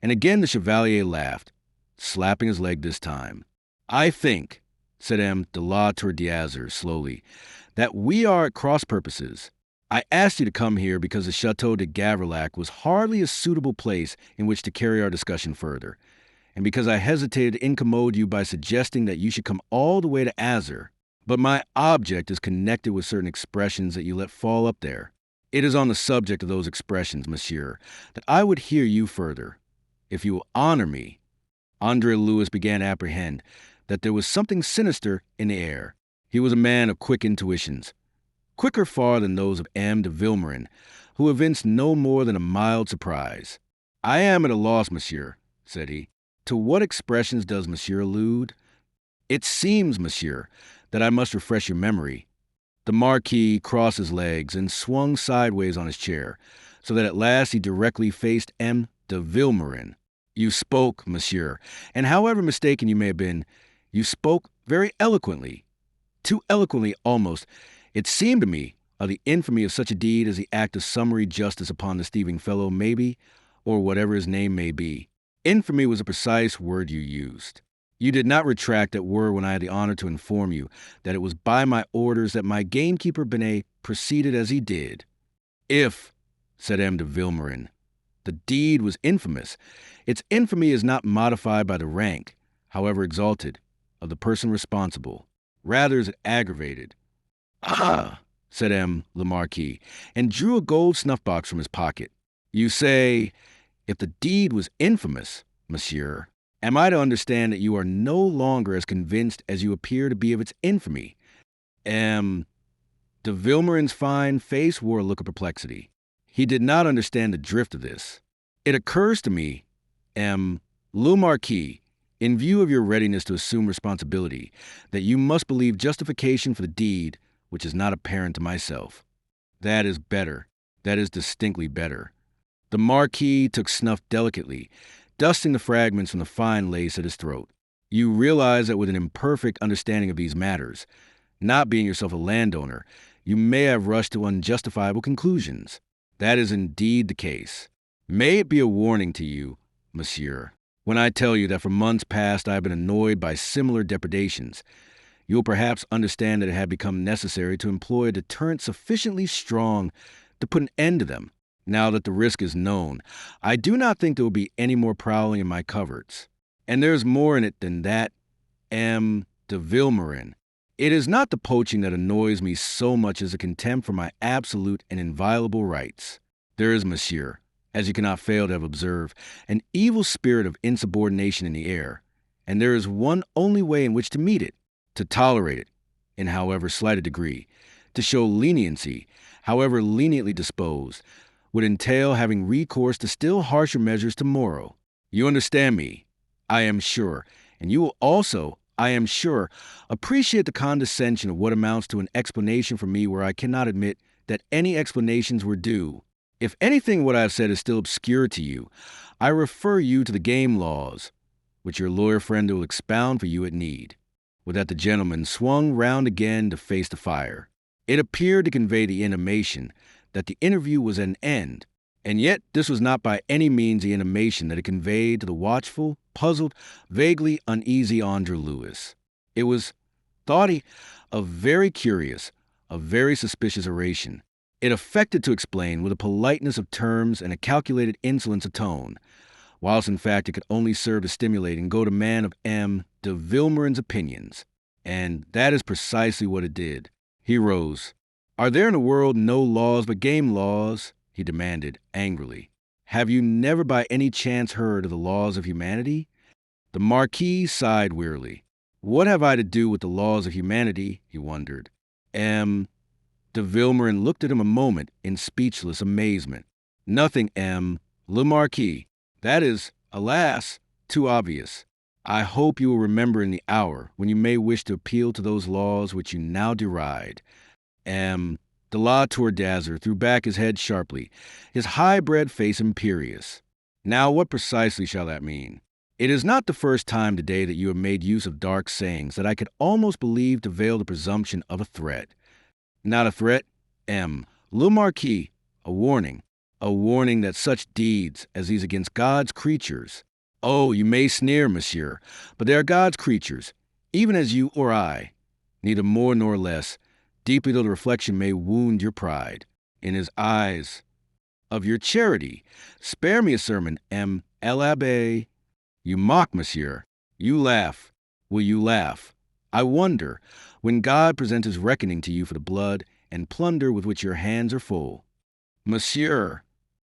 and again the Chevalier laughed, slapping his leg this time. I think, said M. de la Tour d'Azur slowly, that we are at cross purposes. I asked you to come here because the Chateau de Gavrillac was hardly a suitable place in which to carry our discussion further, and because I hesitated to incommode you by suggesting that you should come all the way to Azur. But my object is connected with certain expressions that you let fall up there. It is on the subject of those expressions, monsieur, that I would hear you further. If you will honor me. André-Louis began to apprehend that there was something sinister in the air. He was a man of quick intuitions, quicker far than those of M. de Vilmorin, who evinced no more than a mild surprise. I am at a loss, monsieur, said he. To what expressions does monsieur allude? It seems, monsieur, that I must refresh your memory. The Marquis crossed his legs and swung sideways on his chair, so that at last he directly faced M. de Vilmorin. You spoke, monsieur, and however mistaken you may have been, you spoke very eloquently. Too eloquently, almost. It seemed to me of the infamy of such a deed as the act of summary justice upon the thieving fellow, maybe, or whatever his name may be. Infamy was a precise word you used. You did not retract that word when I had the honor to inform you that it was by my orders that my gamekeeper Benet proceeded as he did. If, said M. de Vilmorin, the deed was infamous, its infamy is not modified by the rank, however exalted, of the person responsible. Rather is it aggravated. Ah, said M. le Marquis, and drew a gold snuff-box from his pocket. You say, if the deed was infamous, monsieur, am I to understand that you are no longer as convinced as you appear to be of its infamy? M. de Vilmorin's fine face wore a look of perplexity. He did not understand the drift of this. It occurs to me, M. le Marquis, in view of your readiness to assume responsibility, that you must believe justification for the deed which is not apparent to myself. That is better. That is distinctly better. The Marquis took snuff delicately, dusting the fragments from the fine lace at his throat. You realize that with an imperfect understanding of these matters, not being yourself a landowner, you may have rushed to unjustifiable conclusions. That is indeed the case. May it be a warning to you, monsieur, when I tell you that for months past I have been annoyed by similar depredations. You will perhaps understand that it had become necessary to employ a deterrent sufficiently strong to put an end to them. Now that the risk is known, I do not think there will be any more prowling in my coverts. And there's more in it than that, M. de Vilmorin. It is not the poaching that annoys me so much as a contempt for my absolute and inviolable rights. There is, monsieur, as you cannot fail to have observed, an evil spirit of insubordination in the air, and there is one only way in which to meet it, to tolerate it, in however slight a degree, to show leniency, however leniently disposed, would entail having recourse to still harsher measures tomorrow. You understand me, I am sure. And you will also, I am sure, appreciate the condescension of what amounts to an explanation from me where I cannot admit that any explanations were due. If anything what I have said is still obscure to you, I refer you to the game laws, which your lawyer friend will expound for you at need. With that, the gentleman swung round again to face the fire. It appeared to convey the intimation that the interview was at an end, and yet this was not by any means the intimation that it conveyed to the watchful, puzzled, vaguely uneasy André-Louis. It was, thought he, a very curious, a very suspicious oration. It affected to explain with a politeness of terms and a calculated insolence of tone, whilst in fact it could only serve to stimulate and goad a man of M. de Vilmorin's opinions. And that is precisely what it did. He rose. "Are there in the world no laws but game laws?" he demanded, angrily. "Have you never by any chance heard of the laws of humanity?" The Marquis sighed wearily. "What have I to do with the laws of humanity?" he wondered. De Vilmorin looked at him a moment in speechless amazement. "Nothing, Le Marquis. That is, alas, too obvious. I hope you will remember in the hour when you may wish to appeal to those laws which you now deride." De la Tour d'Azur threw back his head sharply, his high-bred face imperious. "Now what precisely shall that mean? It is not the first time today that you have made use of dark sayings that I could almost believe to veil the presumption of a threat." "Not a threat, Le Marquis, a warning that such deeds as these against God's creatures—" "Oh, you may sneer, monsieur, but they are God's creatures, even as you or I, neither more nor less, deeply though the reflection may wound your pride. In his eyes, of your charity. Spare me a sermon, l'Abbé. You mock, monsieur. You laugh. Will you laugh? I wonder, when God presents his reckoning to you for the blood and plunder with which your hands are full." "Monsieur."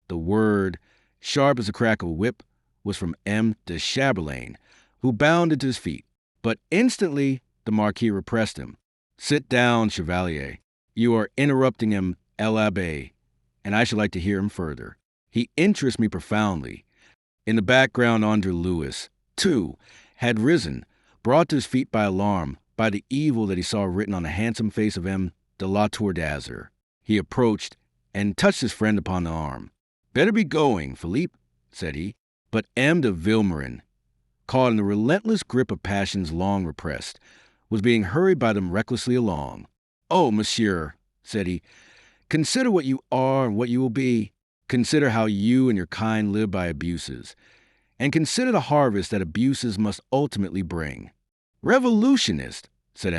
The word, sharp as the crack of a whip, was from M. de Chaberlain, who bounded to his feet. But instantly the Marquis repressed him. "Sit down, Chevalier. You are interrupting him, l'Abbé, and I should like to hear him further. He interests me profoundly." In the background, André-Louis, too, had risen, brought to his feet by alarm, by the evil that he saw written on the handsome face of M. de la Tour d'Azur. He approached and touched his friend upon the arm. "Better be going, Philippe," said he. But M. de Vilmorin, caught in the relentless grip of passions long repressed, was being hurried by them recklessly along. "Oh, monsieur," said he, "consider what you are and what you will be. Consider how you and your kind live by abuses. And consider the harvest that abuses must ultimately bring." "Revolutionist," said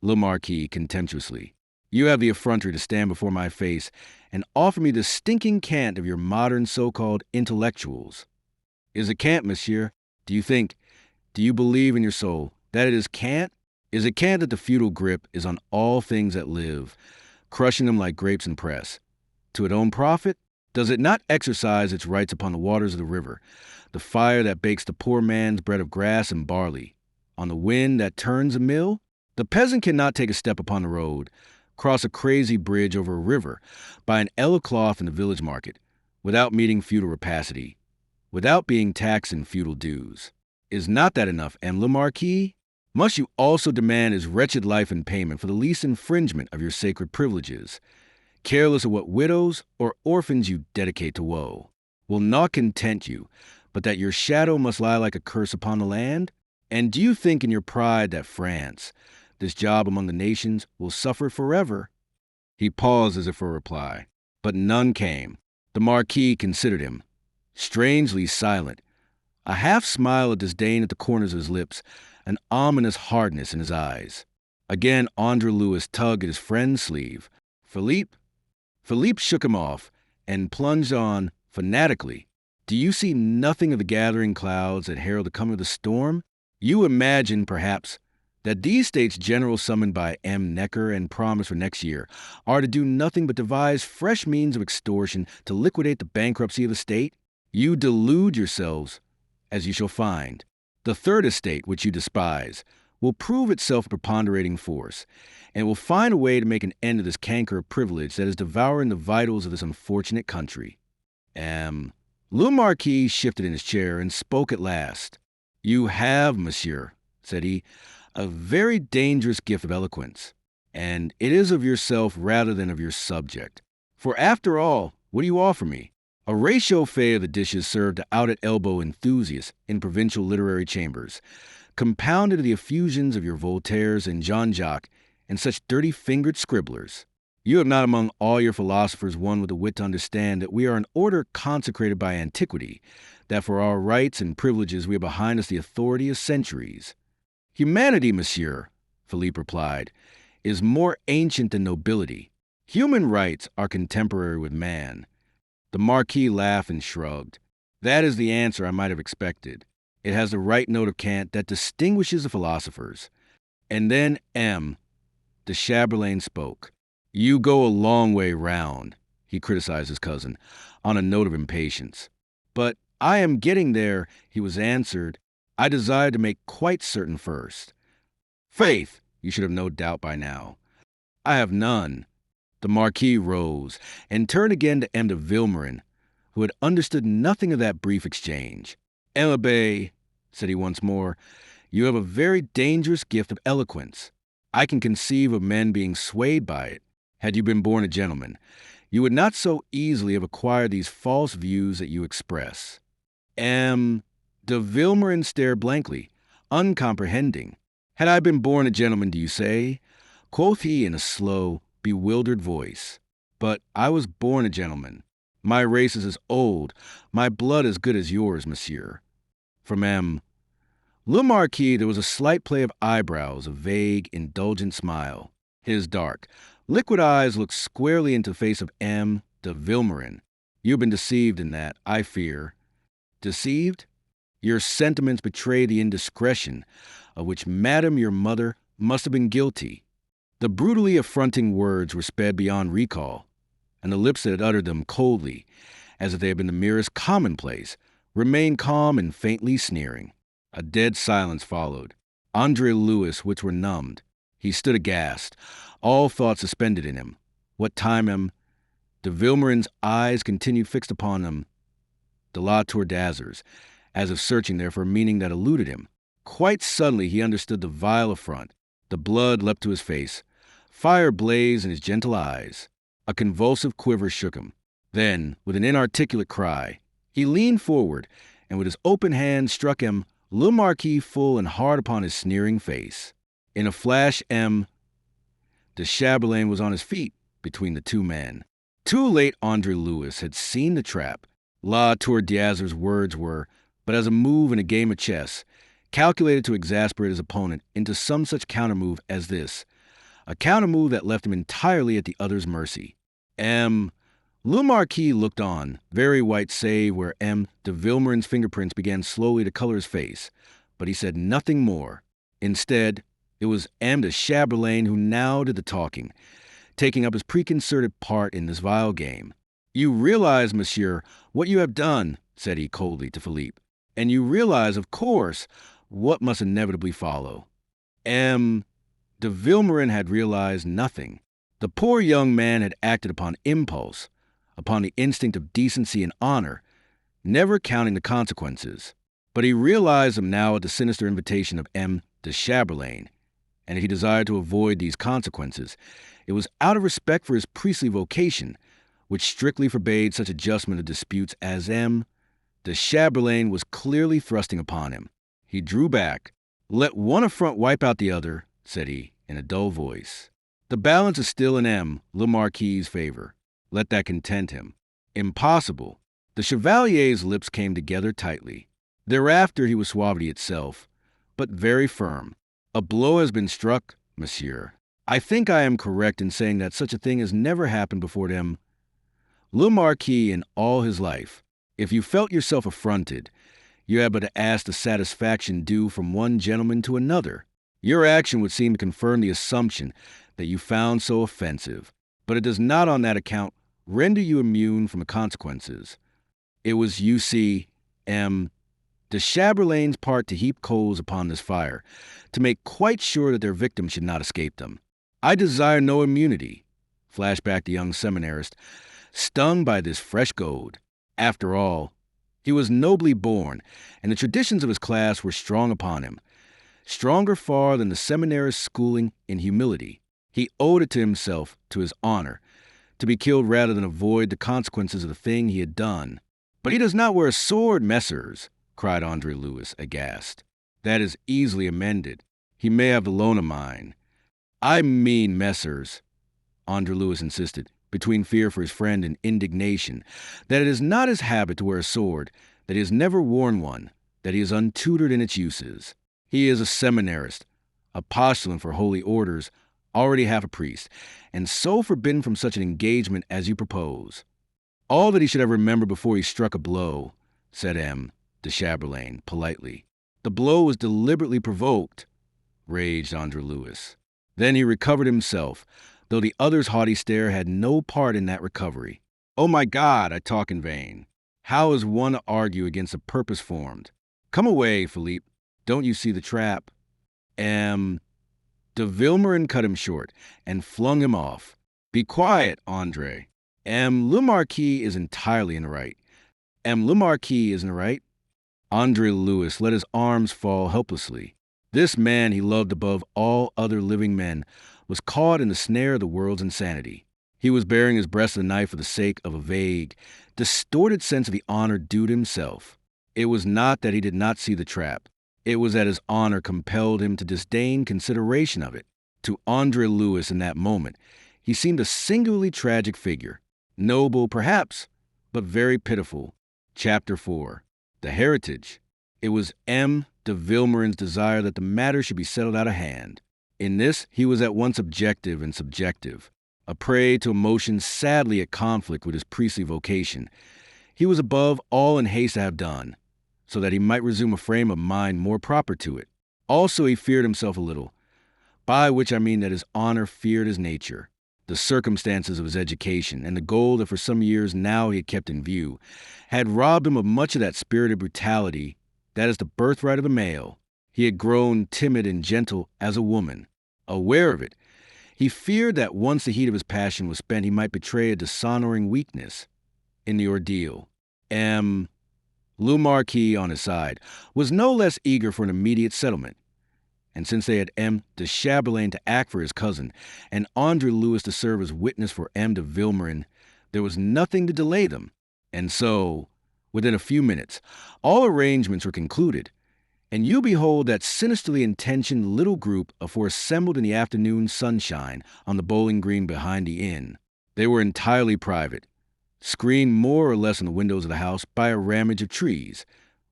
Le Marquis contemptuously. "You have the effrontery to stand before my face and offer me the stinking cant of your modern so-called intellectuals. Is it cant, monsieur? Do you believe in your soul that it is cant? Is it cant that the feudal grip is on all things that live, crushing them like grapes in press? To its own profit? Does it not exercise its rights upon the waters of the river, the fire that bakes the poor man's bread of grass and barley, on the wind that turns a mill? The peasant cannot take a step upon the road, cross a crazy bridge over a river, buy an ell of cloth in the village market, without meeting feudal rapacity, without being taxed in feudal dues. Is not that enough, Le Marquis? Must you also demand his wretched life in payment for the least infringement of your sacred privileges, careless of what widows or orphans you dedicate to woe? Will naught content you, but that your shadow must lie like a curse upon the land? And do you think in your pride that France, this job among the nations, will suffer forever?" He paused as if for a reply, but none came. The Marquis considered him, strangely silent, a half-smile of disdain at the corners of his lips, an ominous hardness in his eyes. Again André-Louis tugged at his friend's sleeve. Philippe shook him off and plunged on fanatically. "Do you see nothing of the gathering clouds that herald the coming of the storm? You imagine, perhaps, that these States General summoned by M. Necker and promised for next year are to do nothing but devise fresh means of extortion to liquidate the bankruptcy of the state? You delude yourselves, as you shall find. The third estate, which you despise, will prove itself a preponderating force, and will find a way to make an end of this canker of privilege that is devouring the vitals of this unfortunate country." Le Marquis shifted in his chair and spoke at last. You have, monsieur, said he, a very dangerous gift of eloquence, and it is of yourself rather than of your subject. For after all, what do you offer me? A réchauffé of the dishes served to out-at-elbow enthusiasts in provincial literary chambers, compounded of the effusions of your Voltaires and Jean-Jacques and such dirty-fingered scribblers. You have not among all your philosophers one with the wit to understand that we are an order consecrated by antiquity, that for our rights and privileges we have behind us the authority of centuries. Humanity, monsieur, Philippe replied, is more ancient than nobility. Human rights are contemporary with man. The Marquis laughed and shrugged. That is the answer I might have expected. It has the right note of cant that distinguishes the philosophers. And then M. de Chamberlain spoke. You go a long way round, he criticized his cousin, on a note of impatience. But I am getting there, he was answered. I desire to make quite certain first. Faith, you should have no doubt by now. I have none. The Marquis rose and turned again to M. de Vilmorin, who had understood nothing of that brief exchange. L'Abbé, said he once more, you have a very dangerous gift of eloquence. I can conceive of men being swayed by it. Had you been born a gentleman, you would not so easily have acquired these false views that you express. M. de Vilmorin stared blankly, uncomprehending. Had I been born a gentleman, do you say? Quoth he in a slow, bewildered voice. But I was born a gentleman. My race is as old, my blood as good as yours, monsieur. From M. Le Marquis there was a slight play of eyebrows, a vague, indulgent smile. His dark, liquid eyes looked squarely into the face of M. de Vilmorin. You've been deceived in that, I fear. Deceived? Your sentiments betray the indiscretion of which Madame your mother must have been guilty. The brutally affronting words were sped beyond recall, and the lips that had uttered them coldly, as if they had been the merest commonplace, remained calm and faintly sneering. A dead silence followed. André-Louis' wits were numbed. He stood aghast, all thought suspended in him. What time M. de Vilmorin's eyes continued fixed upon him, de la Tour d'Azur's, as if searching there for a meaning that eluded him. Quite suddenly he understood the vile affront. The blood leapt to his face. Fire blazed in his gentle eyes. A convulsive quiver shook him. Then, with an inarticulate cry, he leaned forward, and with his open hand struck M. Le Marquis full and hard upon his sneering face. In a flash, M. de Chamberlain was on his feet between the two men. Too late André-Louis had seen the trap. La Tour d'Azur's words were but as a move in a game of chess, calculated to exasperate his opponent into some such countermove as this, a countermove that left him entirely at the other's mercy. M. Le Marquis looked on, very white save where M. de Vilmorin's fingerprints began slowly to color his face, but he said nothing more. Instead, it was M. de Chamberlain who now did the talking, taking up his preconcerted part in this vile game. You realize, monsieur, what you have done, said he coldly to Philippe, and you realize, of course, what must inevitably follow. M. de Vilmorin had realized nothing. The poor young man had acted upon impulse, upon the instinct of decency and honor, never counting the consequences. But he realized them now at the sinister invitation of M. de Chamberlain, and if he desired to avoid these consequences, it was out of respect for his priestly vocation, which strictly forbade such adjustment of disputes as M. de Chamberlain was clearly thrusting upon him. He drew back. Let one affront wipe out the other, said he, in a dull voice. The balance is still in M. Le Marquis' favor. Let that content him. Impossible. The Chevalier's lips came together tightly. Thereafter he was suavity itself, but very firm. A blow has been struck, monsieur. I think I am correct in saying that such a thing has never happened before M. Le Marquis in all his life. If you felt yourself affronted, you had but to ask the satisfaction due from one gentleman to another. Your action would seem to confirm the assumption that you found so offensive, but it does not on that account render you immune from the consequences. It was, you see, M. de Chamberlain's part to heap coals upon this fire, to make quite sure that their victim should not escape them. I desire no immunity, flashed back the young seminarist, stung by this fresh goad. After all, He was nobly born, and the traditions of his class were strong upon him, stronger far than the seminarist's schooling in humility. He owed it to himself, to his honor, to be killed rather than avoid the consequences of the thing he had done. "But he does not wear a sword, messrs," cried André-Louis, aghast. "That is easily amended. He may have the loan of mine." "I mean, messrs," André-Louis insisted, between fear for his friend and indignation, "that it is not his habit to wear a sword, that he has never worn one, that he is untutored in its uses. He is a seminarist, a postulant for holy orders, already half a priest, and so forbidden from such an engagement as you propose." "All that he should have remembered before he struck a blow," said M. de Chamberlain, politely. "The blow was deliberately provoked," raged André-Louis. Then he recovered himself, though the other's haughty stare had no part in that recovery. "Oh my God, I talk in vain. How is one to argue against a purpose formed? Come away, Philippe. Don't you see the trap?" De Vilmorin cut him short and flung him off. "Be quiet, André. Le Marquis is entirely in the right. Le Marquis is in the right." André-Louis let his arms fall helplessly. This man he loved above all other living men was caught in the snare of the world's insanity. He was bearing his breast a knife for the sake of a vague, distorted sense of the honor due to himself. It was not that he did not see the trap. It was that his honor compelled him to disdain consideration of it. To André-Louis in that moment, he seemed a singularly tragic figure. Noble, perhaps, but very pitiful. Chapter 4. The Heritage. It was M. de Vilmorin's desire that the matter should be settled out of hand. In this, he was at once objective and subjective, a prey to emotions sadly at conflict with his priestly vocation. He was above all in haste to have done, so that he might resume a frame of mind more proper to it. Also he feared himself a little, by which I mean that his honor feared his nature. The circumstances of his education, and the goal that for some years now he had kept in view, had robbed him of much of that spirited brutality that is the birthright of the male. He had grown timid and gentle as a woman. Aware of it, he feared that once the heat of his passion was spent, he might betray a dishonoring weakness in the ordeal. Le Marquis, on his side, was no less eager for an immediate settlement. And since they had M. de Chamberlain to act for his cousin, and André-Louis to serve as witness for M. de Vilmorin, there was nothing to delay them. And so, within a few minutes, all arrangements were concluded, and you behold that sinisterly intentioned little group assembled in the afternoon sunshine on the bowling green behind the inn. They were entirely private, screened more or less on the windows of the house by a ramage of trees,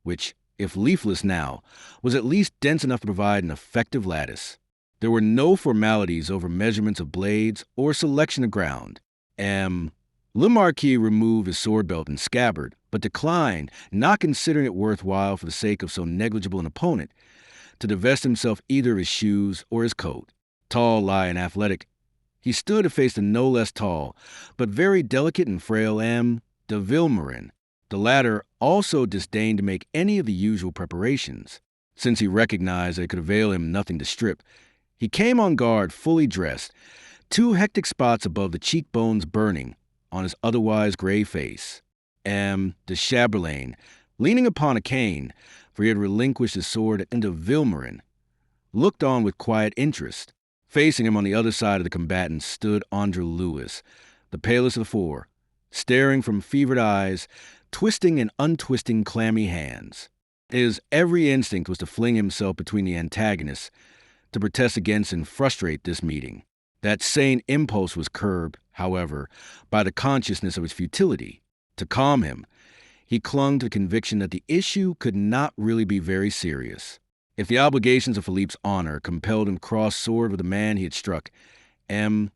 which, if leafless now, was at least dense enough to provide an effective lattice. There were no formalities over measurements of blades or selection of ground. Le Marquis removed his sword belt and scabbard, but declined, not considering it worthwhile for the sake of so negligible an opponent, to divest himself either of his shoes or his coat. Tall, lithe, and athletic, he stood to face the no less tall, but very delicate and frail M. de Vilmorin. The latter also disdained to make any of the usual preparations. Since he recognized that it could avail him nothing to strip, he came on guard fully dressed, 2 hectic spots above the cheekbones burning on his otherwise gray face. M. de Chamberlain, leaning upon a cane, for he had relinquished his sword into Vilmorin, looked on with quiet interest. Facing him on the other side of the combatants stood André-Louis, the palest of the 4, staring from fevered eyes, twisting and untwisting clammy hands. His every instinct was to fling himself between the antagonists, to protest against and frustrate this meeting. That sane impulse was curbed, however, by the consciousness of its futility. To calm him, he clung to the conviction that the issue could not really be very serious. If the obligations of Philippe's honor compelled him to cross sword with the man he had struck, M.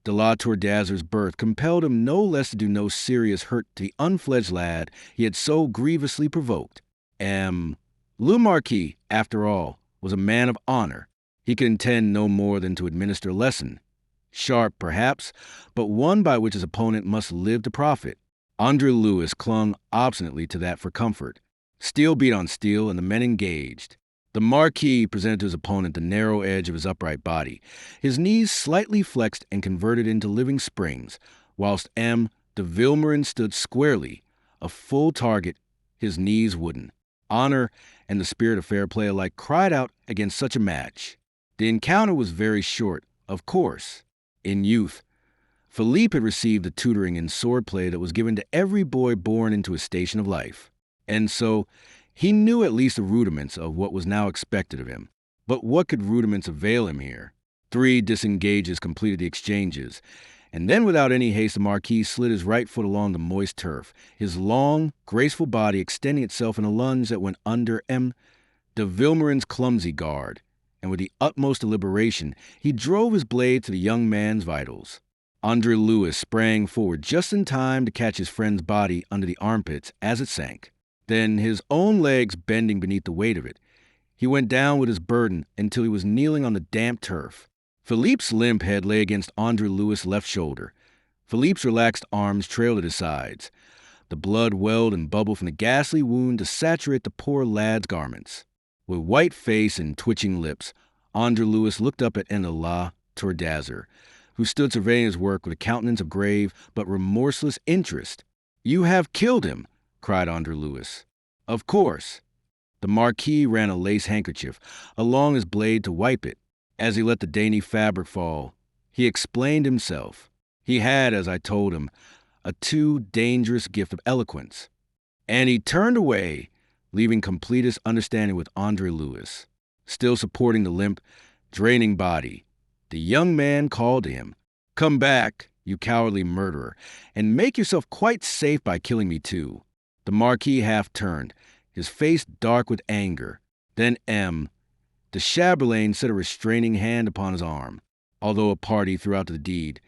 de la Tour d'Azur's birth compelled him no less to do no serious hurt to the unfledged lad he had so grievously provoked. Le Marquis, after all, was a man of honor. He could intend no more than to administer a lesson, sharp perhaps, but one by which his opponent must live to profit. André-Louis clung obstinately to that for comfort. Steel beat on steel, and the men engaged. The Marquis presented to his opponent the narrow edge of his upright body, his knees slightly flexed and converted into living springs, whilst M. de Vilmorin stood squarely, a full target, His knees wouldn't. Honor and the spirit of fair play alike cried out against such a match. The encounter was very short, of course. In youth, Philippe had received the tutoring in swordplay that was given to every boy born into a station of life. And so, he knew at least the rudiments of what was now expected of him. But what could rudiments avail him here? 3 disengages completed the exchanges, and then without any haste the Marquis slid his right foot along the moist turf, his long, graceful body extending itself in a lunge that went under M. de Vilmorin's clumsy guard, and with the utmost deliberation he drove his blade to the young man's vitals. André-Louis sprang forward just in time to catch his friend's body under the armpits as it sank. Then, his own legs bending beneath the weight of it, he went down with his burden until he was kneeling on the damp turf. Philippe's limp head lay against André-Louis' left shoulder. Philippe's relaxed arms trailed at his sides. The blood welled and bubbled from the ghastly wound to saturate the poor lad's garments. With white face and twitching lips, André-Louis looked up at la Tourdazer, who stood surveying his work with a countenance of grave but remorseless interest. "You have killed him!" cried André-Louis. "Of course." The Marquis ran a lace handkerchief along his blade to wipe it. As he let the dainty fabric fall, he explained himself. He had, as I told him, a too dangerous gift of eloquence. And he turned away, leaving completest understanding with André-Louis. Still supporting the limp, draining body, the young man called to him, "Come back, you cowardly murderer, and make yourself quite safe by killing me too." The Marquis half turned, his face dark with anger. Then de Chamberlain set a restraining hand upon his arm. Although a party throughout the deed,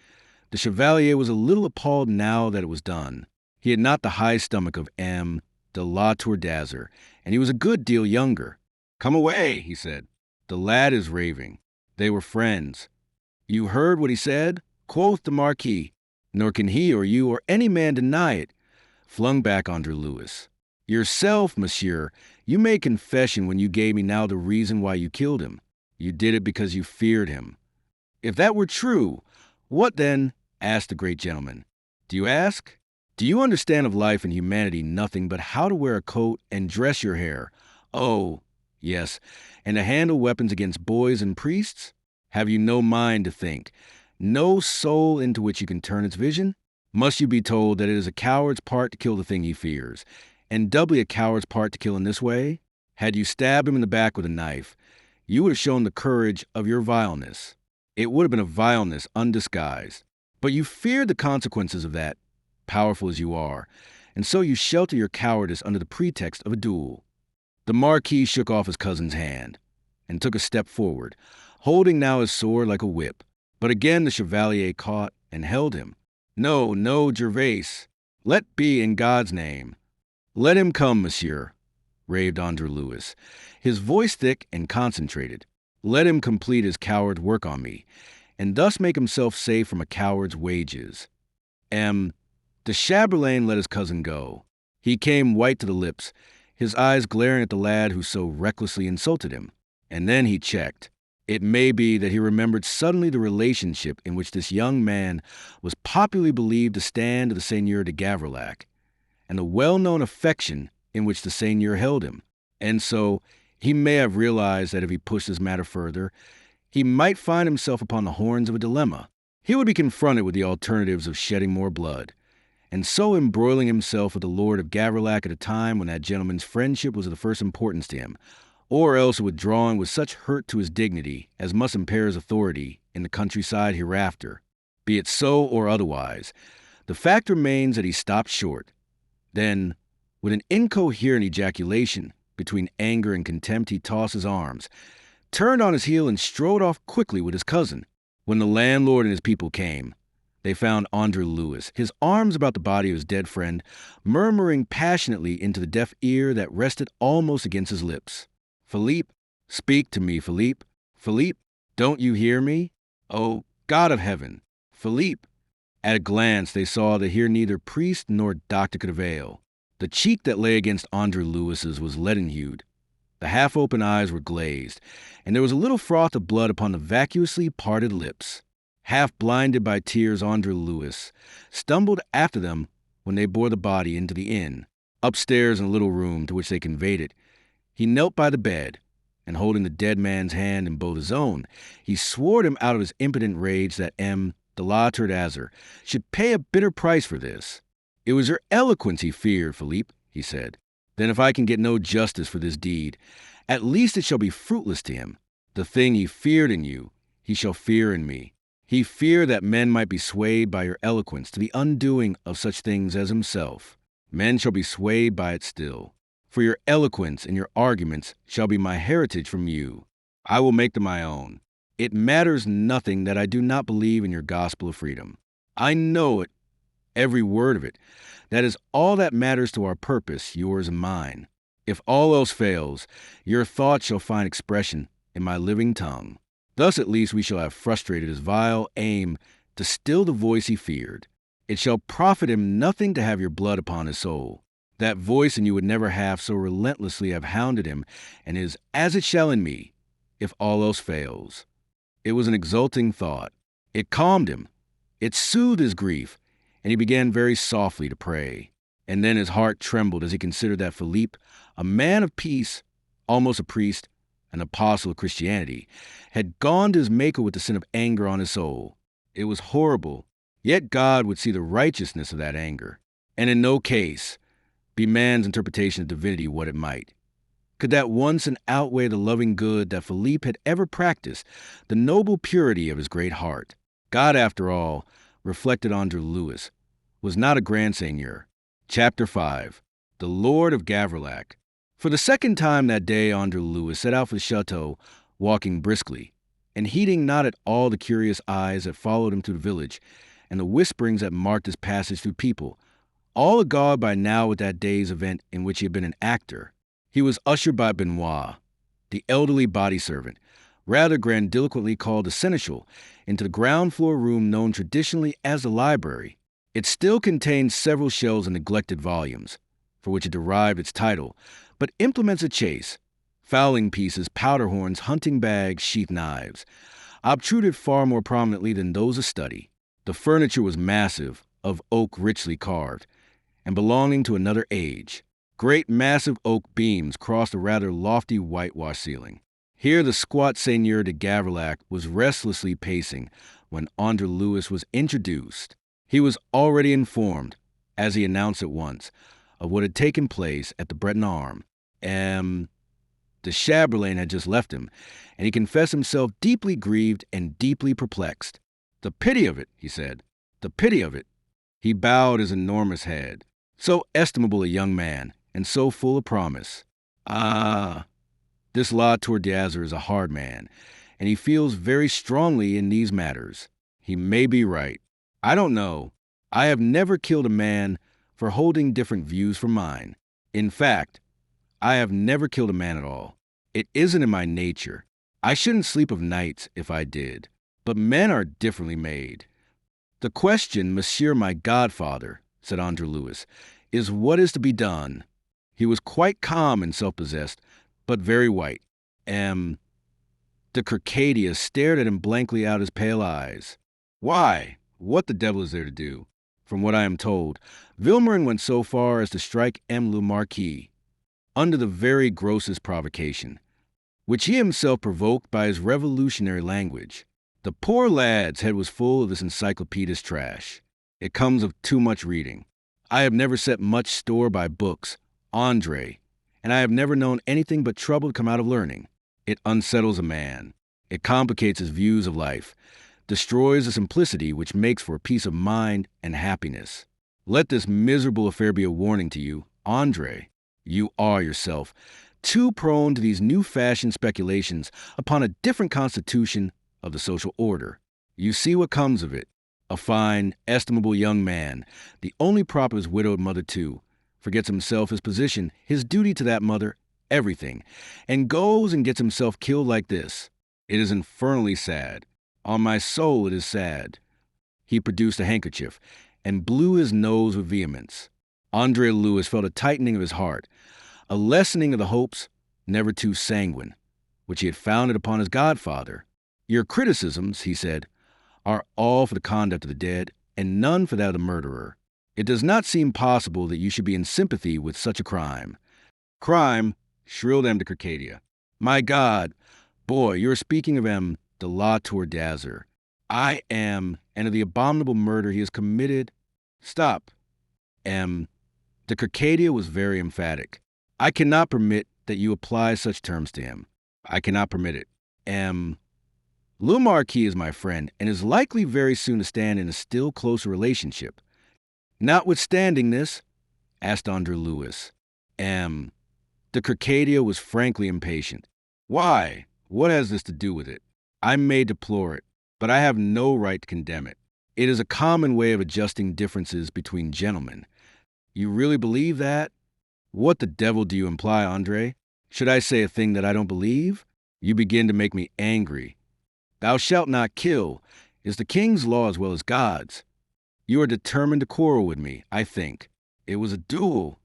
the Chevalier was a little appalled now that it was done. He had not the high stomach of de la Tourdazer, and he was a good deal younger. "Come away," he said. "The lad is raving." They were friends. "You heard what he said?" quoth the Marquis. "Nor can he or you or any man deny it," flung back André-Louis. "Yourself, monsieur, you made confession when you gave me now the reason why you killed him. You did it because you feared him." "If that were true, what then?" asked the great gentleman. "Do you ask? Do you understand of life and humanity nothing but how to wear a coat and dress your hair? Oh, yes, and to handle weapons against boys and priests? Have you no mind to think, no soul into which you can turn its vision? Must you be told that it is a coward's part to kill the thing he fears, and doubly a coward's part to kill in this way? Had you stabbed him in the back with a knife, you would have shown the courage of your vileness. It would have been a vileness undisguised. But you feared the consequences of that, powerful as you are, and so you shelter your cowardice under the pretext of a duel." The Marquis shook off his cousin's hand, and took a step forward, holding now his sword like a whip. But again the Chevalier caught and held him. "No, no, Gervais. Let be in God's name." "Let him come, monsieur," raved André-Louis, his voice thick and concentrated. "Let him complete his coward's work on me, and thus make himself safe from a coward's wages." De Chamberlain let his cousin go. He came white to the lips, his eyes glaring at the lad who so recklessly insulted him. And then he checked. It may be that he remembered suddenly the relationship in which this young man was popularly believed to stand to the Seigneur de Gavrillac, and the well-known affection in which the Seigneur held him. And so, he may have realized that if he pushed this matter further, he might find himself upon the horns of a dilemma. He would be confronted with the alternatives of shedding more blood, and so embroiling himself with the Lord of Gavrillac at a time when that gentleman's friendship was of the first importance to him, or else withdrawing with such hurt to his dignity as must impair his authority in the countryside hereafter. Be it so or otherwise, the fact remains that he stopped short. Then, with an incoherent ejaculation, between anger and contempt, he tossed his arms, turned on his heel, and strode off quickly with his cousin. When the landlord and his people came, they found André-Louis, his arms about the body of his dead friend, murmuring passionately into the deaf ear that rested almost against his lips. "Philippe, speak to me, Philippe. Philippe, don't you hear me? Oh, God of heaven, Philippe." At a glance, they saw that here neither priest nor doctor could avail. The cheek that lay against André-Louis's was leaden-hued. The half-open eyes were glazed, and there was a little froth of blood upon the vacuously parted lips. Half blinded by tears, André-Louis stumbled after them when they bore the body into the inn. Upstairs in a little room to which they conveyed it, he knelt by the bed, and holding the dead man's hand in both his own, he swore him out of his impotent rage that de la Tourdazer, should pay a bitter price for this. It was your eloquence he feared, Philippe, he said. Then if I can get no justice for this deed, at least it shall be fruitless to him. The thing he feared in you, he shall fear in me. He feared that men might be swayed by your eloquence to the undoing of such things as himself. Men shall be swayed by it still. For your eloquence and your arguments shall be my heritage from you. I will make them my own. It matters nothing that I do not believe in your gospel of freedom. I know it, every word of it. That is all that matters to our purpose, yours and mine. If all else fails, your thoughts shall find expression in my living tongue. Thus at least we shall have frustrated his vile aim to still the voice he feared. It shall profit him nothing to have your blood upon his soul. That voice in you would never half so relentlessly have hounded him, and is as it shall in me, if all else fails. It was an exulting thought. It calmed him. It soothed his grief, and he began very softly to pray. And then his heart trembled as he considered that Philippe, a man of peace, almost a priest, an apostle of Christianity, had gone to his Maker with the sin of anger on his soul. It was horrible, yet God would see the righteousness of that anger, and in no case, be man's interpretation of divinity what it might. Could that one sin outweigh the loving good that Philippe had ever practiced, the noble purity of his great heart? God, after all, reflected André-Louis, was not a grand seigneur. Chapter 5. The Lord of Gavrillac. For the second time that day André-Louis set out for the chateau, walking briskly, and heeding not at all the curious eyes that followed him to the village, and the whisperings that marked his passage through people, all agog by now with that day's event in which he had been an actor. He was ushered by Benoit, the elderly body servant, rather grandiloquently called the seneschal, into the ground floor room known traditionally as the library. It still contained several shelves of neglected volumes, for which it derived its title, but implements of chase, fowling pieces, powder horns, hunting bags, sheath knives, obtruded far more prominently than those of study. The furniture was massive, of oak richly carved, and belonging to another age. Great massive oak beams crossed a rather lofty whitewashed ceiling. Here the squat Seigneur de Gavrillac was restlessly pacing when André-Louis was introduced. He was already informed, as he announced at once, of what had taken place at the Breton Arme. The Chamberlain had just left him, and he confessed himself deeply grieved and deeply perplexed. The pity of it, he said, the pity of it. He bowed his enormous head. So estimable a young man, and so full of promise. This La Tourdazer is a hard man, and he feels very strongly in these matters. He may be right. I don't know. I have never killed a man for holding different views from mine. In fact, I have never killed a man at all. It isn't in my nature. I shouldn't sleep of nights if I did. But men are differently made. The question, Monsieur my godfather, said André-Louis, is what is to be done? He was quite calm and self-possessed, but very white. De Circadia stared at him blankly out his pale eyes. Why? What the devil is there to do? From what I am told, Vilmorin went so far as to strike le Marquis, under the very grossest provocation, which he himself provoked by his revolutionary language. The poor lad's head was full of this encyclopedic trash. It comes of too much reading. I have never set much store by books, André, and I have never known anything but trouble to come out of learning. It unsettles a man. It complicates his views of life, destroys the simplicity which makes for peace of mind and happiness. Let this miserable affair be a warning to you, André. You are yourself too prone to these new-fashioned speculations upon a different constitution of the social order. You see what comes of it. A fine, estimable young man, the only prop of his widowed mother too, forgets himself, his position, his duty to that mother, everything, and goes and gets himself killed like this. It is infernally sad. On my soul, it is sad. He produced a handkerchief and blew his nose with vehemence. André-Louis felt a tightening of his heart, a lessening of the hopes, never too sanguine, which he had founded upon his godfather. Your criticisms, he said, are all for the conduct of the dead, and none for that of the murderer. It does not seem possible that you should be in sympathy with such a crime. Crime, shrilled M. de Circadia. My God, boy, you are speaking of M. de la Tour d'Azur. I am, and of the abominable murder he has committed. Stop. M. de Circadia was very emphatic. I cannot permit that you apply such terms to him. I cannot permit it. M. Le Marquis is my friend, and is likely very soon to stand in a still closer relationship. Notwithstanding this, asked André-Louis. M. de Circadia was frankly impatient. Why? What has this to do with it? I may deplore it, but I have no right to condemn it. It is a common way of adjusting differences between gentlemen. You really believe that? What the devil do you imply, André? Should I say a thing that I don't believe? You begin to make me angry. Thou shalt not kill is the king's law as well as God's. You are determined to quarrel with me, I think. It was a duel.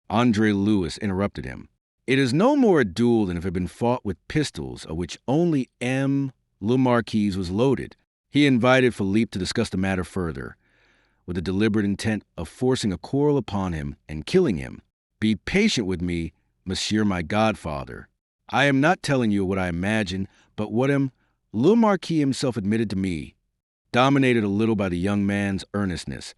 André-Louis interrupted him. It is no more a duel than if it had been fought with pistols, of which only M. le Marquis was loaded. He invited Philippe to discuss the matter further, with the deliberate intent of forcing a quarrel upon him and killing him. Be patient with me, monsieur my godfather. I am not telling you what I imagine, but what M. le Marquis himself admitted to me, dominated a little by the young man's earnestness.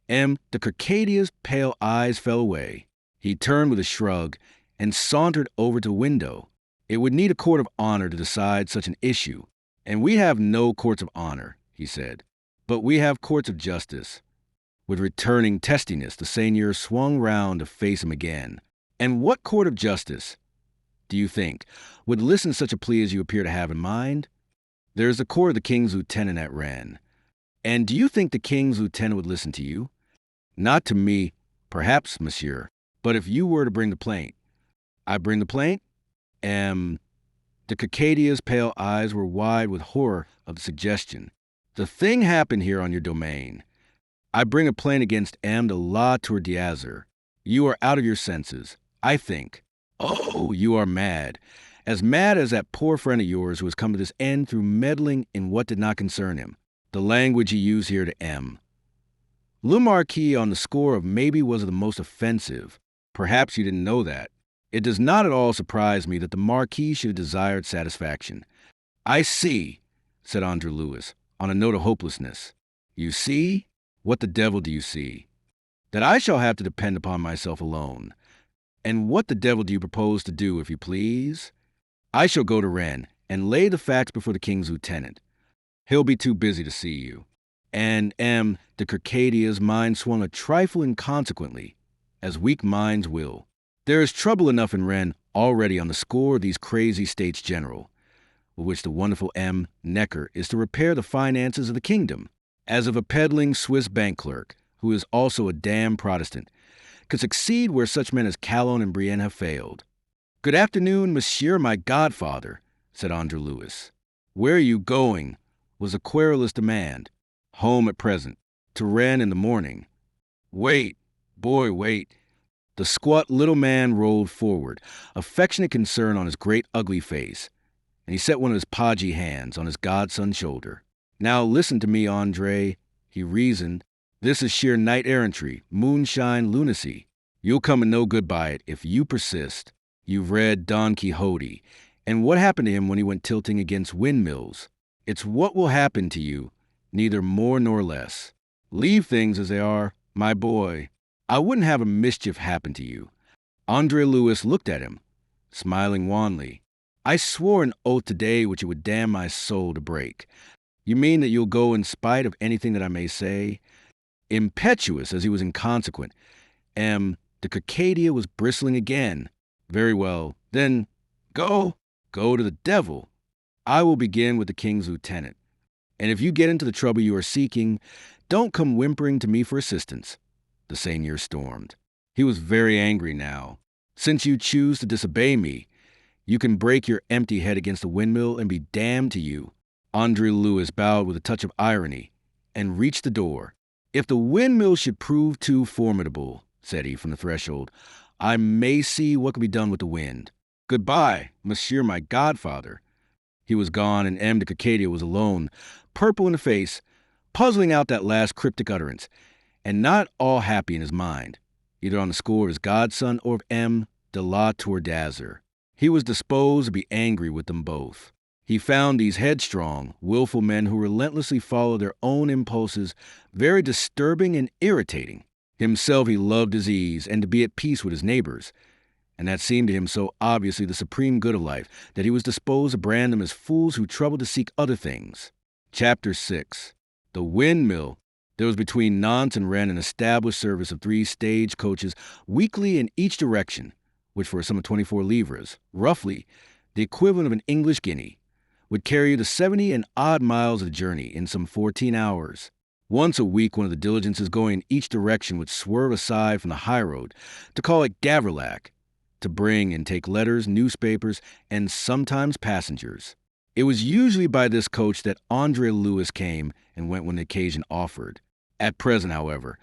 M. de Circadia's pale eyes fell away. He turned with a shrug and sauntered over to the window. It would need a court of honor to decide such an issue, and we have no courts of honor, he said, but we have courts of justice. With returning testiness, the seigneur swung round to face him again. And what court of justice, do you think, would listen to such a plea as you appear to have in mind? There is the court of the king's lieutenant at Rennes. And do you think the king's lieutenant would listen to you? Not to me, perhaps, monsieur, but if you were to bring the plaint. I bring the plaint? M. de Circadia's pale eyes were wide with horror of the suggestion. The thing happened here on your domain. I bring a plaint against M. de la Tour d'Azur. You are out of your senses, I think. Oh, you are mad. As mad as that poor friend of yours who has come to this end through meddling in what did not concern him. The language you use here to M. Le Marquis on the score of maybe was the most offensive. Perhaps you didn't know that. It does not at all surprise me that the Marquis should have desired satisfaction. I see, said André-Louis, on a note of hopelessness. You see? What the devil do you see? That I shall have to depend upon myself alone. And what the devil do you propose to do, if you please? I shall go to Rennes and lay the facts before the king's lieutenant. He'll be too busy to see you. And M. de Circadia's mind swung a trifle inconsequently, as weak minds will. There is trouble enough in Rennes already on the score of these crazy States General, with which the wonderful M. Necker is to repair the finances of the kingdom, as if a peddling Swiss bank clerk, who is also a damned Protestant, could succeed where such men as Calonne and Brienne have failed. Good afternoon, monsieur my godfather, said André-Louis. Where are you going? Was a querulous demand. Home at present. To Rennes in the morning. Wait, boy, wait. The squat little man rolled forward, affectionate concern on his great ugly face, and he set one of his podgy hands on his godson's shoulder. Now listen to me, André, he reasoned. This is sheer knight-errantry, moonshine lunacy. You'll come and no good by it if you persist. You've read Don Quixote, and what happened to him when he went tilting against windmills? It's what will happen to you, neither more nor less. Leave things as they are, my boy. I wouldn't have a mischief happen to you. André-Louis looked at him, smiling wanly. I swore an oath today which it would damn my soul to break. You mean that you'll go in spite of anything that I may say? Impetuous as he was inconsequent, M. de Circadia was bristling again. Very well, then go to the devil. I will begin with the king's lieutenant. And if you get into the trouble you are seeking, don't come whimpering to me for assistance. The seigneur stormed. He was very angry now. Since you choose to disobey me, you can break your empty head against the windmill and be damned to you. André-Louis bowed with a touch of irony and reached the door. If the windmill should prove too formidable, said he from the threshold, I may see what can be done with the wind. Goodbye, monsieur my godfather. He was gone, and M. de Circadia was alone, purple in the face, puzzling out that last cryptic utterance, and not all happy in his mind, either on the score of his godson or of M. de la Tour-d'Azur. He was disposed to be angry with them both. He found these headstrong, willful men who relentlessly follow their own impulses very disturbing and irritating. Himself he loved his ease and to be at peace with his neighbors, and that seemed to him so obviously the supreme good of life that he was disposed to brand them as fools who troubled to seek other things. Chapter 6. The Windmill. There was between Nantes and Rennes an established service of 3 stage coaches weekly in each direction, which for a sum of 24 livres, roughly the equivalent of an English guinea, would carry you the 70 and odd miles of the journey in some 14 hours. Once a week, one of the diligences going in each direction would swerve aside from the highroad to call at Gavrillac, to bring and take letters, newspapers, and sometimes passengers. It was usually by this coach that André-Louis came and went when the occasion offered. At present, however,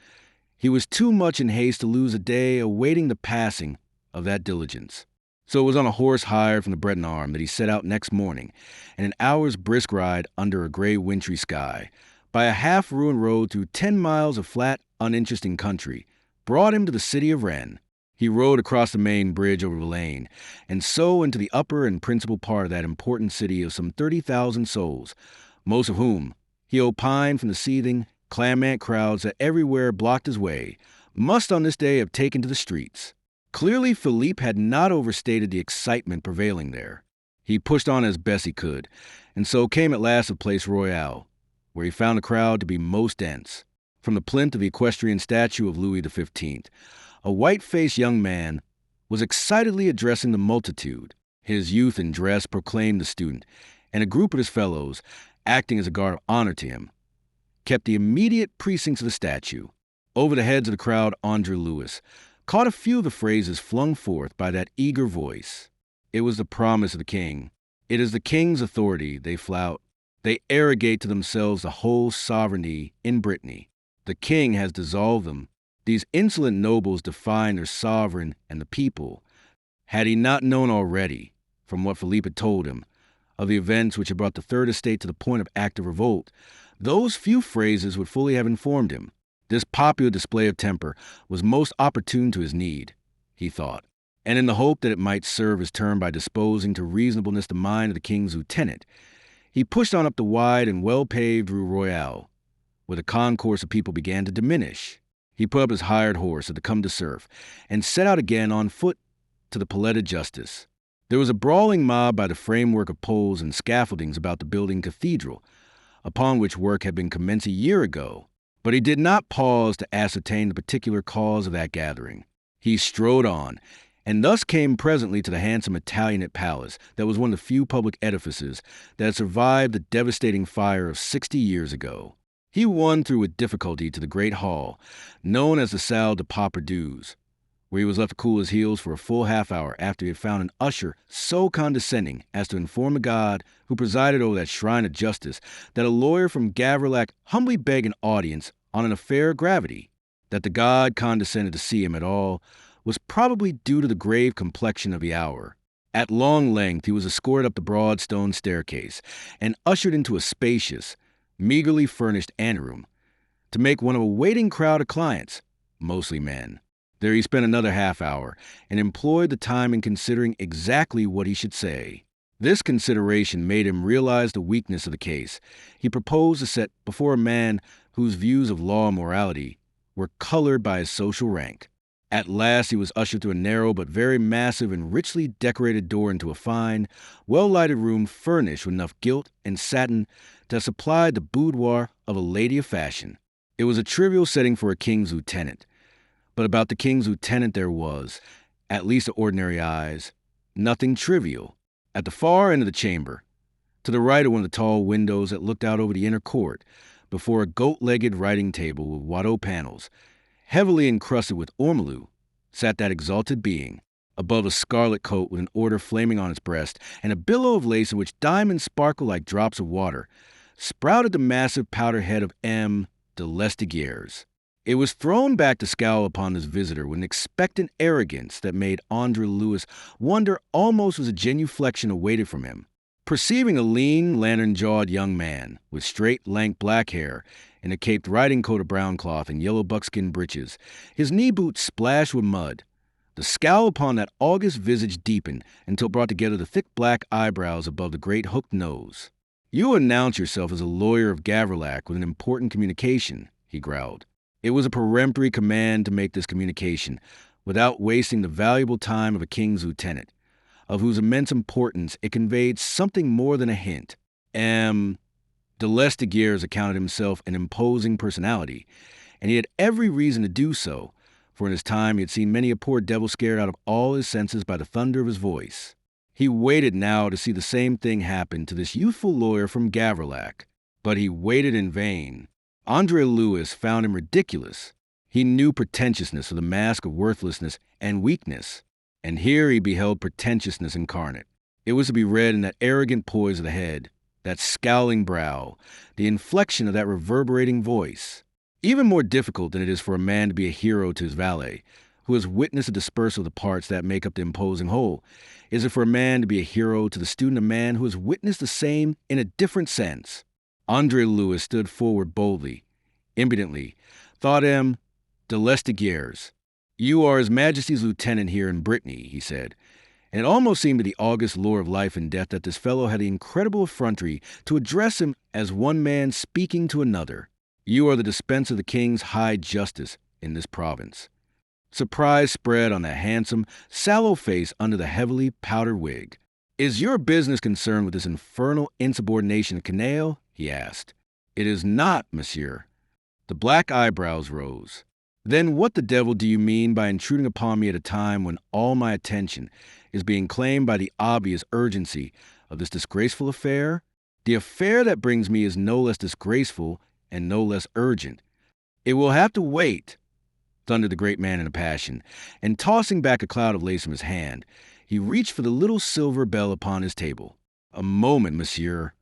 he was too much in haste to lose a day awaiting the passing of that diligence. So it was on a horse hired from the Breton Arme that he set out next morning, and an hour's brisk ride under a gray wintry sky, by a half-ruined road through 10 miles of flat, uninteresting country, brought him to the city of Rennes. He rode across the main bridge over the Vilaine, and so into the upper and principal part of that important city of some 30,000 souls, most of whom, he opined from the seething, clamant crowds that everywhere blocked his way, must on this day have taken to the streets. Clearly, Philippe had not overstated the excitement prevailing there. He pushed on as best he could, and so came at last to Place Royale, where he found the crowd to be most dense. From the plinth of the equestrian statue of Louis XV, a white-faced young man was excitedly addressing the multitude. His youth and dress proclaimed the student, and a group of his fellows, acting as a guard of honor to him, kept the immediate precincts of the statue. Over the heads of the crowd, André-Louis caught a few of the phrases flung forth by that eager voice. It was the promise of the king. It is the king's authority they flout. They arrogate to themselves the whole sovereignty in Brittany. The king has dissolved them. These insolent nobles define their sovereign and the people. Had he not known already, from what Philippe had told him, of the events which had brought the Third Estate to the point of active revolt, those few phrases would fully have informed him. This popular display of temper was most opportune to his need, he thought, and in the hope that it might serve his turn by disposing to reasonableness the mind of the king's lieutenant, he pushed on up the wide and well-paved Rue Royale, where the concourse of people began to diminish. He put up his hired horse at the Come de Cerf and set out again on foot to the Palais de Justice. There was a brawling mob by the framework of poles and scaffoldings about the building cathedral, upon which work had been commenced a year ago. But he did not pause to ascertain the particular cause of that gathering. He strode on, and thus came presently to the handsome Italianate palace that was one of the few public edifices that had survived the devastating fire of 60 years ago. He won through with difficulty to the great hall, known as the Salle de Pas Perdus, where he was left to cool his heels for a full half-hour after he had found an usher so condescending as to inform the god who presided over that shrine of justice that a lawyer from Gavrillac humbly begged an audience on an affair of gravity. That the god condescended to see him at all was probably due to the grave complexion of the hour. At long length he was escorted up the broad stone staircase and ushered into a spacious, meagerly furnished anteroom to make one of a waiting crowd of clients, mostly men. There he spent another half-hour and employed the time in considering exactly what he should say. This consideration made him realize the weakness of the case. He proposed to set before a man whose views of law and morality were colored by his social rank. At last he was ushered through a narrow but very massive and richly decorated door into a fine, well-lighted room furnished with enough gilt and satin to have supplied the boudoir of a lady of fashion. It was a trivial setting for a king's lieutenant, but about the king's lieutenant there was, at least to ordinary eyes, nothing trivial. At the far end of the chamber, to the right of one of the tall windows that looked out over the inner court, before a goat-legged writing table with Watteau panels, heavily encrusted with ormolu, sat that exalted being, above a scarlet coat with an order flaming on its breast, and a billow of lace in which diamonds sparkled like drops of water, sprouted the massive powdered head of M. de Lesdiguières. It was thrown back to scowl upon his visitor with an expectant arrogance that made André-Louis wonder almost was a genuflection awaited from him. Perceiving a lean, lantern-jawed young man with straight, lank black hair and a caped riding coat of brown cloth and yellow buckskin breeches, his knee boots splashed with mud, the scowl upon that august visage deepened until it brought together the thick black eyebrows above the great hooked nose. "You announce yourself as a lawyer of Gavrilac with an important communication," he growled. It was a peremptory command to make this communication without wasting the valuable time of a king's lieutenant, of whose immense importance it conveyed something more than a hint. De Lesdiguières accounted himself an imposing personality, and he had every reason to do so, for in his time he had seen many a poor devil scared out of all his senses by the thunder of his voice. He waited now to see the same thing happen to this youthful lawyer from Gavrilac, but he waited in vain. André-Louis found him ridiculous. He knew pretentiousness of the mask of worthlessness and weakness, and here he beheld pretentiousness incarnate. It was to be read in that arrogant poise of the head, that scowling brow, the inflection of that reverberating voice. Even more difficult than it is for a man to be a hero to his valet, who has witnessed the dispersal of the parts that make up the imposing whole, is it for a man to be a hero to the student of man who has witnessed the same in a different sense. André-Louis stood forward boldly, impudently, thought him de Lesdiguières. "You are His Majesty's lieutenant here in Brittany," he said, and it almost seemed to the august lore of life and death that this fellow had the incredible effrontery to address him as one man speaking to another. "You are the dispenser of the king's high justice in this province." Surprise spread on that handsome, sallow face under the heavily powdered wig. "Is your business concerned with this infernal insubordination of canaille?" he asked. "It is not, monsieur." The black eyebrows rose. "Then what the devil do you mean by intruding upon me at a time when all my attention is being claimed by the obvious urgency of this disgraceful affair? The affair that brings me is no less disgraceful and no less urgent." "It will have to wait," thundered the great man in a passion, and tossing back a cloud of lace from his hand, he reached for the little silver bell upon his table. "A moment, monsieur."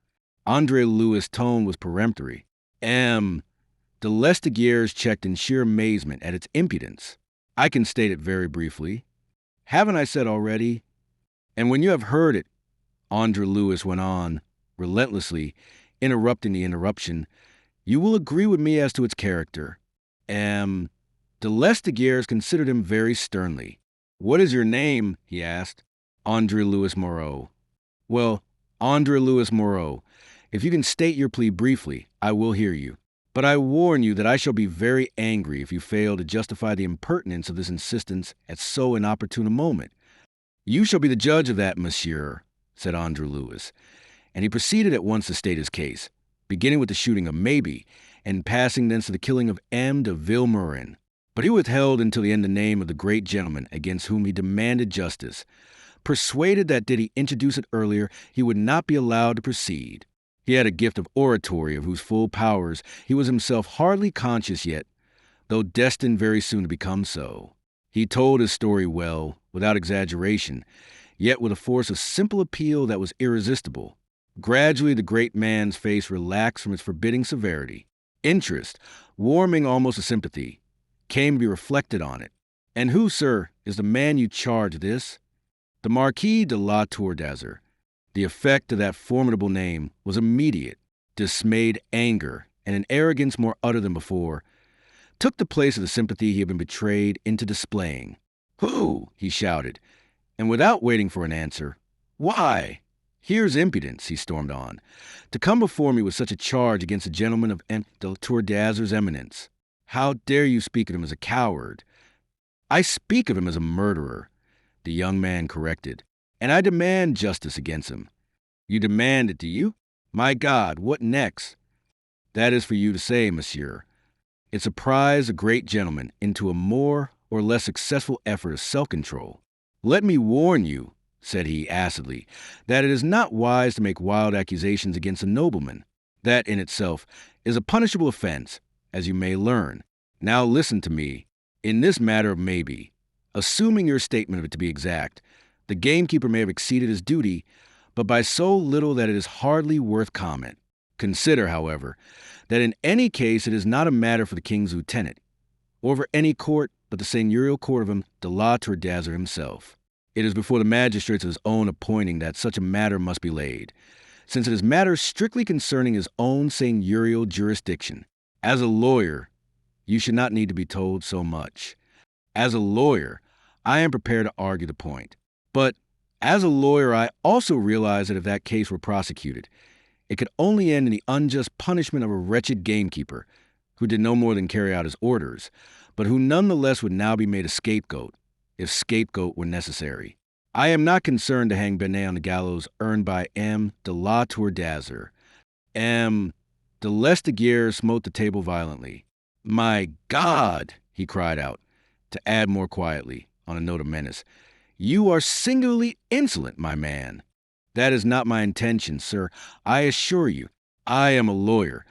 André-Louis' tone was peremptory. De Lesdiguières checked in sheer amazement at its impudence. "I can state it very briefly. Haven't I said already? And when you have heard it," André-Louis went on, relentlessly, interrupting the interruption, "you will agree with me as to its character." De Lesdiguières considered him very sternly. "What is your name?" he asked. "André-Louis Moreau." "Well, André-Louis Moreau, if you can state your plea briefly, I will hear you. But I warn you that I shall be very angry if you fail to justify the impertinence of this insistence at so inopportune a moment." "You shall be the judge of that, monsieur," said André-Louis, and he proceeded at once to state his case, beginning with the shooting of Maybe, and passing thence to the killing of M. de Vilmorin. But he withheld until the end the name of the great gentleman against whom he demanded justice, persuaded that did he introduce it earlier, he would not be allowed to proceed. He had a gift of oratory of whose full powers he was himself hardly conscious yet, though destined very soon to become so. He told his story well, without exaggeration, yet with a force of simple appeal that was irresistible. Gradually the great man's face relaxed from its forbidding severity. Interest, warming almost to sympathy, came to be reflected on it. "And who, sir, is the man you charge this?" "The Marquis de la Tour d'Azur." The effect of that formidable name was immediate. Dismayed anger, and an arrogance more utter than before, took the place of the sympathy he had been betrayed into displaying. "Who?" he shouted, and without waiting for an answer, "Why? Here's impudence," he stormed on, "to come before me with such a charge against a gentleman of M. de la Tour d'Azur's eminence. How dare you speak of him as a coward?" "I speak of him as a murderer," the young man corrected, "and I demand justice against him." "You demand it, do you? My God, what next?" "That is for you to say, monsieur. It surprised a great gentleman into a more or less successful effort of self-control. Let me warn you," said he acidly, "that it is not wise to make wild accusations against a nobleman. That in itself is a punishable offense, as you may learn. Now listen to me. In this matter of Maybe, assuming your statement of it to be exact, the gamekeeper may have exceeded his duty, but by so little that it is hardly worth comment. Consider, however, that in any case it is not a matter for the king's lieutenant, or for any court but the seigneurial court of M. de la Tour d'Azur himself. It is before the magistrates of his own appointing that such a matter must be laid, since it is matter strictly concerning his own seigneurial jurisdiction. As a lawyer, you should not need to be told so much. As a lawyer, I am prepared to argue the point. But as a lawyer, I also realize that if that case were prosecuted, it could only end in the unjust punishment of a wretched gamekeeper who did no more than carry out his orders, but who nonetheless would now be made a scapegoat, if scapegoat were necessary. I am not concerned to hang Benet on the gallows earned by M. de la Tour d'Azur. M. de Lesdiguières smote the table violently. "My God!" he cried out, to add more quietly, on a note of menace, "You are singularly insolent, my man." "That is not my intention, sir. I assure you, I am a lawyer,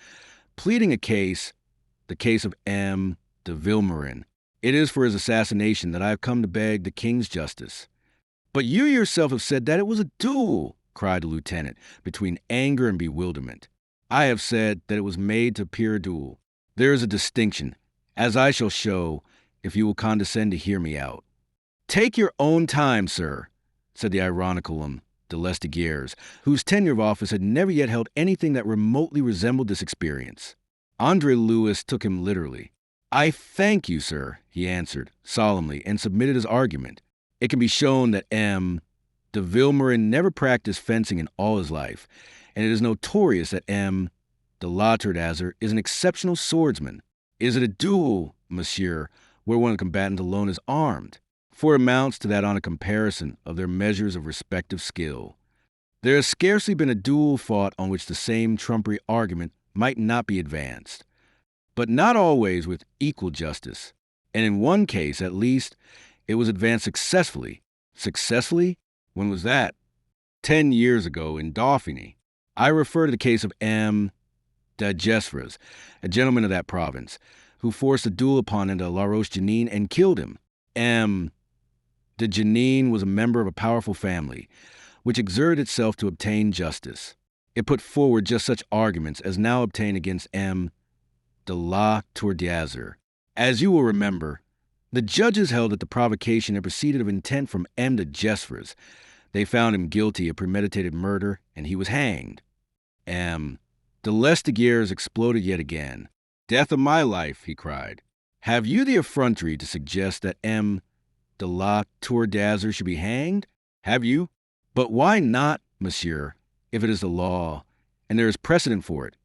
pleading a case, the case of M. de Vilmorin. It is for his assassination that I have come to beg the king's justice." "But you yourself have said that it was a duel," cried the lieutenant, between anger and bewilderment. "I have said that it was made to appear a duel. There is a distinction, as I shall show, if you will condescend to hear me out." "Take your own time, sir," said the ironical de Lesdiguières, whose tenure of office had never yet held anything that remotely resembled this experience. André-Louis took him literally. "I thank you, sir," he answered solemnly, and submitted his argument. "It can be shown that M. de Vilmorin never practiced fencing in all his life, and it is notorious that M. de la Tour d'Azur is an exceptional swordsman. Is it a duel, monsieur, where one of the combatants alone is armed? For it amounts to that on a comparison of their measures of respective skill. There has scarcely been a duel fought on which the same trumpery argument might not be advanced, but not always with equal justice, and in one case, at least, it was advanced successfully. Successfully? When was that? 10 years ago in Dauphiny. I refer to the case of M. de Gesvres, a gentleman of that province, who forced a duel upon him at La Roche-Guyon and killed him. M. de Guyon was a member of a powerful family, which exerted itself to obtain justice. It put forward just such arguments as now obtain against M. de la Tour d'Azur. As you will remember, the judges held that the provocation had proceeded of intent from M. de Gesvres. They found him guilty of premeditated murder, and he was hanged. M. de Lesdiguières exploded yet again. "Death of my life," he cried. "Have you the effrontery to suggest that M. de la Tour d'Azur should be hanged? Have you? But why not, monsieur, if it is the law, and there is precedent for it,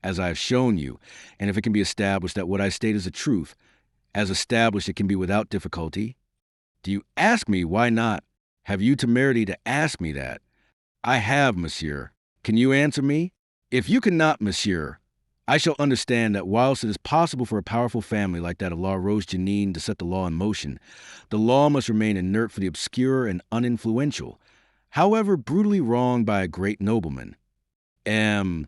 as I have shown you, and if it can be established that what I state is the truth, as established it can be without difficulty? Do you ask me why not? Have you temerity to ask me that?" "I have, monsieur. Can you answer me?" "If you cannot, monsieur, I shall understand that whilst it is possible for a powerful family like that of La Roche-Guyon to set the law in motion, the law must remain inert for the obscure and uninfluential, however brutally wronged by a great nobleman." M.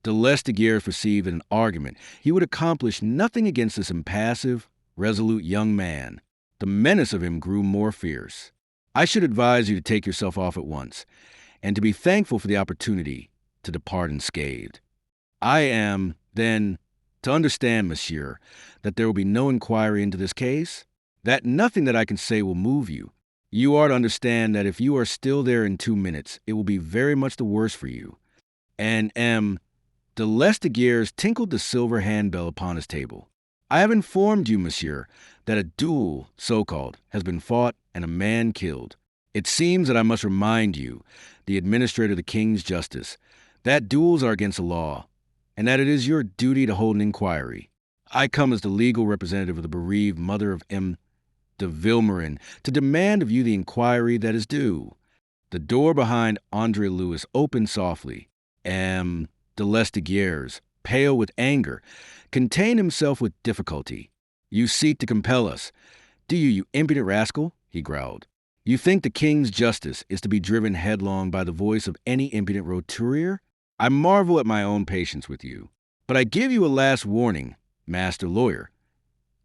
de Lesdiguières perceived in an argument he would accomplish nothing against this impassive, resolute young man. The menace of him grew more fierce. "I should advise you to take yourself off at once, and to be thankful for the opportunity to depart unscathed. I am, then, to understand, monsieur, that there will be no inquiry into this case? That nothing that I can say will move you? You are to understand that if you are still there in 2 minutes, it will be very much the worse for you." And M. de Lesdiguières tinkled the silver handbell upon his table. "I have informed you, monsieur, that a duel, so-called, has been fought and a man killed. It seems that I must remind you, the administrator of the king's justice, that duels are against the law, and that it is your duty to hold an inquiry. I come as the legal representative of the bereaved mother of M. de Vilmorin to demand of you the inquiry that is due." The door behind André-Louis opened softly. M. de Lesdiguières, pale with anger, contained himself with difficulty. "You seek to compel us. Do you, you impudent rascal?" he growled. "You think the king's justice is to be driven headlong by the voice of any impudent roturier? I marvel at my own patience with you. But I give you a last warning, master lawyer.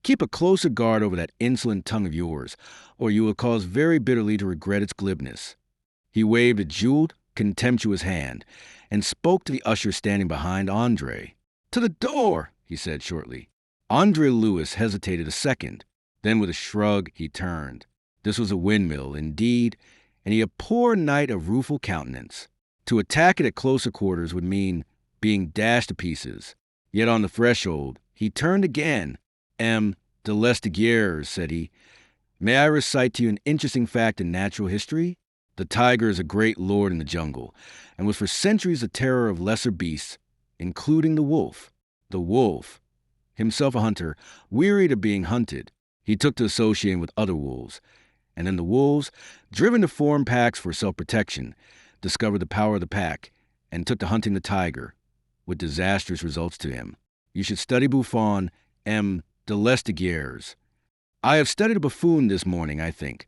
Keep a closer guard over that insolent tongue of yours, or you will cause very bitterly to regret its glibness." He waved a jeweled, contemptuous hand, and spoke to the usher standing behind André. "To the door," he said shortly. André-Louis hesitated a second. Then with a shrug he turned. This was a windmill, indeed, and he a poor knight of rueful countenance. To attack it at closer quarters would mean being dashed to pieces. Yet on the threshold, he turned again. De Lesdiguières, said he, may I recite to you an interesting fact in natural history? The tiger is a great lord in the jungle, and was for centuries the terror of lesser beasts, including the wolf. The wolf, himself a hunter, wearied of being hunted, he took to associating with other wolves. And then the wolves, driven to form packs for self-protection, discovered the power of the pack and took to hunting the tiger, with disastrous results to him. You should study Buffon, de Lesdiguières. I have studied a buffoon this morning, I think,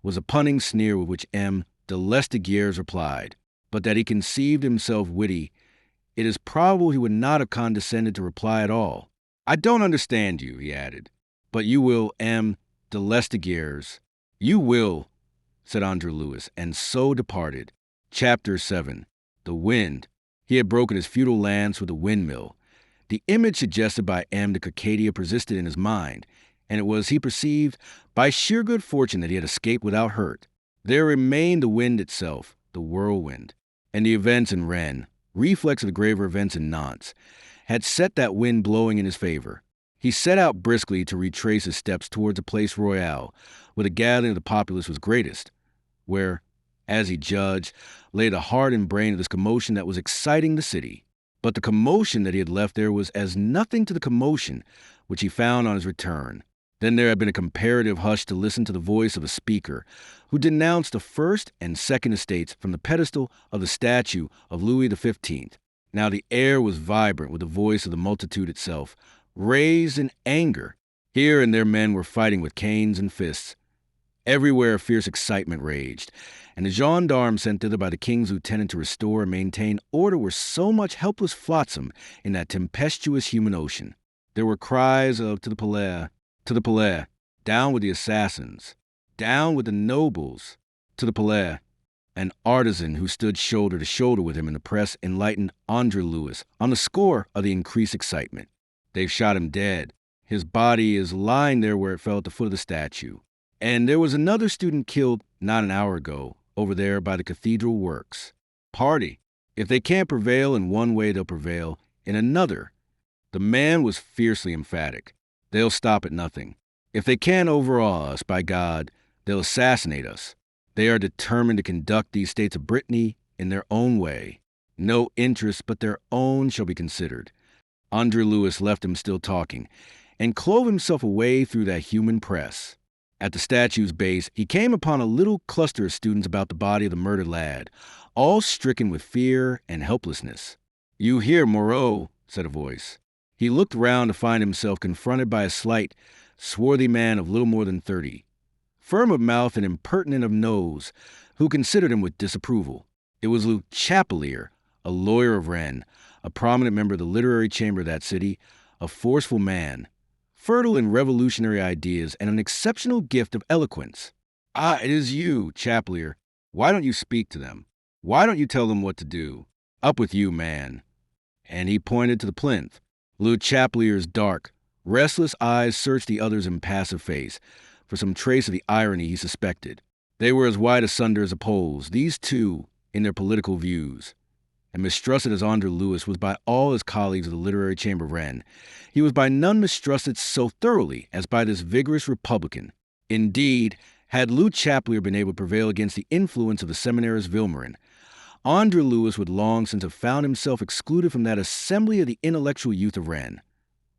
was a punning sneer with which de Lesdiguières replied. But that he conceived himself witty, it is probable he would not have condescended to reply at all. I don't understand you, he added, but you will, de Lesdiguières. You will, said André-Louis, and so departed. Chapter 7. The Wind. He had broken his feudal lance with a windmill. The image suggested by de Circadia persisted in his mind, and it was, he perceived, by sheer good fortune that he had escaped without hurt. There remained the wind itself, the whirlwind, and the events in Rennes, reflex of the graver events in Nantes, had set that wind blowing in his favor. He set out briskly to retrace his steps towards the Place Royale, where the gathering of the populace was greatest, where, as he judged, lay the heart and brain of this commotion that was exciting the city. But the commotion that he had left there was as nothing to the commotion which he found on his return. Then there had been a comparative hush to listen to the voice of a speaker who denounced the First and Second Estates from the pedestal of the statue of Louis XV. Now the air was vibrant with the voice of the multitude itself, raised in anger. Here and there men were fighting with canes and fists. Everywhere fierce excitement raged, and the gendarmes sent thither by the king's lieutenant to restore and maintain order were so much helpless flotsam in that tempestuous human ocean. There were cries of to the Palais, down with the assassins, down with the nobles, to the Palais. An artisan who stood shoulder to shoulder with him in the press enlightened André-Louis on the score of the increased excitement. They've shot him dead. His body is lying there where it fell at the foot of the statue. And there was another student killed not an hour ago, over there by the cathedral works. Party. If they can't prevail in one way, they'll prevail in another. The man was fiercely emphatic. They'll stop at nothing. If they can't overawe us, by God, they'll assassinate us. They are determined to conduct these states of Brittany in their own way. No interests but their own shall be considered. André-Louis left him still talking, and clove himself away through that human press. At the statue's base, he came upon a little cluster of students about the body of the murdered lad, all stricken with fear and helplessness. "You hear, Moreau," said a voice. He looked round to find himself confronted by a slight, swarthy man of little more than 30, firm of mouth and impertinent of nose, who considered him with disapproval. It was Le Chapelier, a lawyer of Rennes, a prominent member of the literary chamber of that city, a forceful man, fertile in revolutionary ideas and an exceptional gift of eloquence. "Ah, it is you, Chapelier. Why don't you speak to them? Why don't you tell them what to do? Up with you, man." And he pointed to the plinth. Le Chapelier's dark, restless eyes searched the other's impassive face for some trace of the irony he suspected. They were as wide asunder as the poles, these two, in their political views. And mistrusted as André-Louis was by all his colleagues of the literary chamber of Rennes, he was by none mistrusted so thoroughly as by this vigorous Republican. Indeed, had Le Chapelier been able to prevail against the influence of the seminarist Vilmorin, André-Louis would long since have found himself excluded from that assembly of the intellectual youth of Rennes,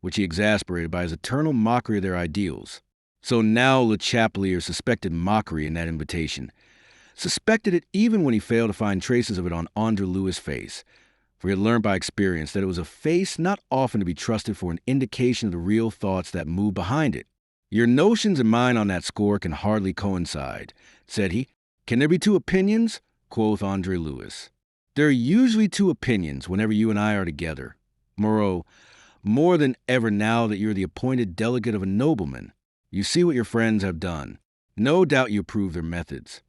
which he exasperated by his eternal mockery of their ideals. So now Le Chapelier suspected mockery in that invitation, suspected it even when he failed to find traces of it on André-Louis' face, for he had learned by experience that it was a face not often to be trusted for an indication of the real thoughts that moved behind it. "Your notions and mine on that score can hardly coincide," said he. "Can there be two opinions?" quoth André-Louis. "There are usually two opinions whenever you and I are together. Moreau, more than ever now that you're the appointed delegate of a nobleman, you see what your friends have done. No doubt you approve their methods."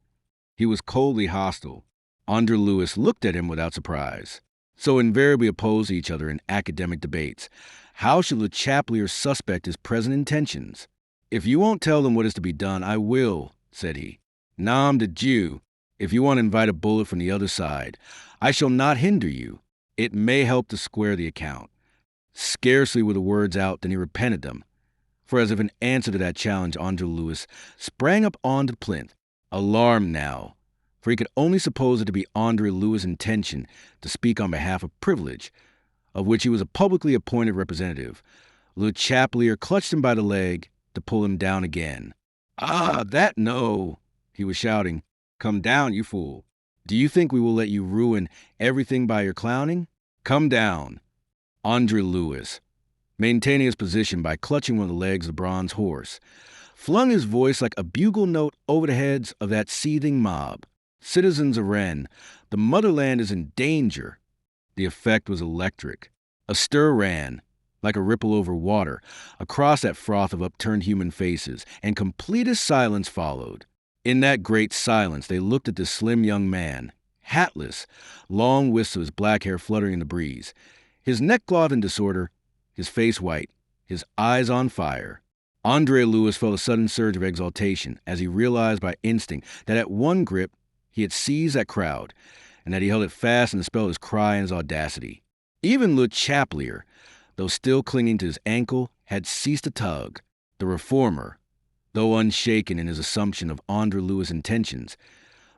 He was coldly hostile. André-Louis looked at him without surprise. So invariably opposed to each other in academic debates, how should Le Chapelier suspect his present intentions? "If you won't tell them what is to be done, I will," said he. Nom de Dieu, if you want to invite a bullet from the other side, I shall not hinder you. It may help to square the account. Scarcely were the words out than he repented them. For as if in answer to that challenge, André-Louis sprang up onto the plinth, alarmed now, for he could only suppose it to be André-Louis' intention to speak on behalf of privilege, of which he was a publicly appointed representative. Le Chapelier clutched him by the leg to pull him down again. "Ah, that no," he was shouting. "Come down, you fool. Do you think we will let you ruin everything by your clowning? Come down." André-Louis, maintaining his position by clutching one of the legs of the bronze horse, flung his voice like a bugle note over the heads of that seething mob. "Citizens of Rennes, the motherland is in danger." The effect was electric. A stir ran, like a ripple over water, across that froth of upturned human faces, and completest silence followed. In that great silence, they looked at this slim young man, hatless, long wisps of his black hair fluttering in the breeze, his neckcloth in disorder, his face white, his eyes on fire. André-Louis felt a sudden surge of exultation as he realized by instinct that at one grip he had seized that crowd, and that he held it fast in the spell of his cry and his audacity. Even Le Chapelier, though still clinging to his ankle, had ceased to tug. The reformer, though unshaken in his assumption of André-Louis' intentions,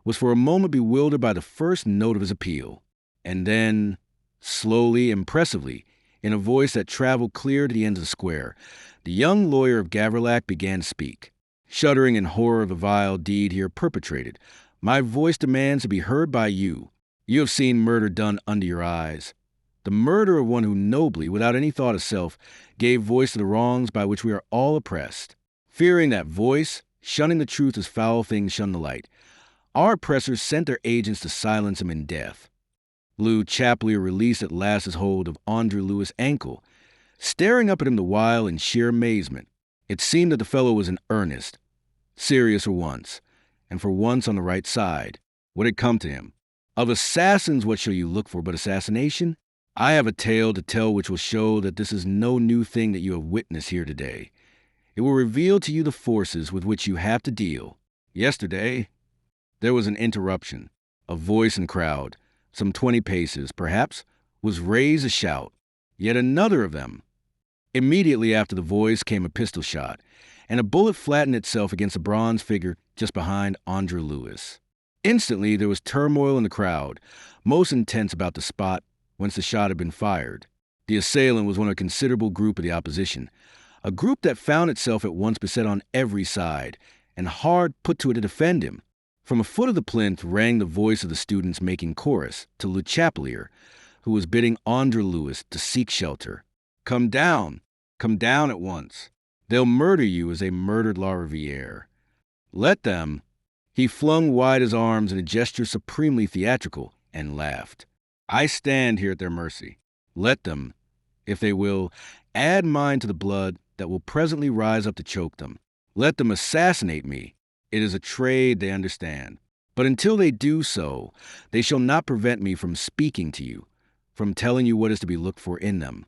was for a moment bewildered by the first note of his appeal. And then, slowly, impressively, in a voice that traveled clear to the end of the square, the young lawyer of Gavrillac began to speak. Shuddering in horror of the vile deed here perpetrated, my voice demands to be heard by you. You have seen murder done under your eyes. The murder of one who nobly, without any thought of self, gave voice to the wrongs by which we are all oppressed. Fearing that voice, shunning the truth as foul things shun the light, our oppressors sent their agents to silence him in death. Le Chapelier released at last his hold of André-Louis' ankle, staring up at him the while in sheer amazement. It seemed that the fellow was in earnest, serious for once, and for once on the right side. What had come to him? Of assassins, what shall you look for but assassination? I have a tale to tell which will show that this is no new thing that you have witnessed here today. It will reveal to you the forces with which you have to deal. Yesterday, there was an interruption. A voice in the crowd, some 20 paces, perhaps, was raised a shout. Yet another of them. Immediately after the voice came a pistol shot, and a bullet flattened itself against a bronze figure just behind André-Louis. Instantly, there was turmoil in the crowd, most intense about the spot whence the shot had been fired. The assailant was one of a considerable group of the opposition, a group that found itself at once beset on every side, and hard put to it to defend him. From a foot of the plinth rang the voice of the students making chorus to Le Chapelier, who was bidding André-Louis to seek shelter. Come down at once. They'll murder you as they murdered La Riviere. Let them. He flung wide his arms in a gesture supremely theatrical and laughed. I stand here at their mercy. Let them, if they will, add mine to the blood that will presently rise up to choke them. Let them assassinate me. It is a trade they understand. But until they do so, they shall not prevent me from speaking to you, from telling you what is to be looked for in them.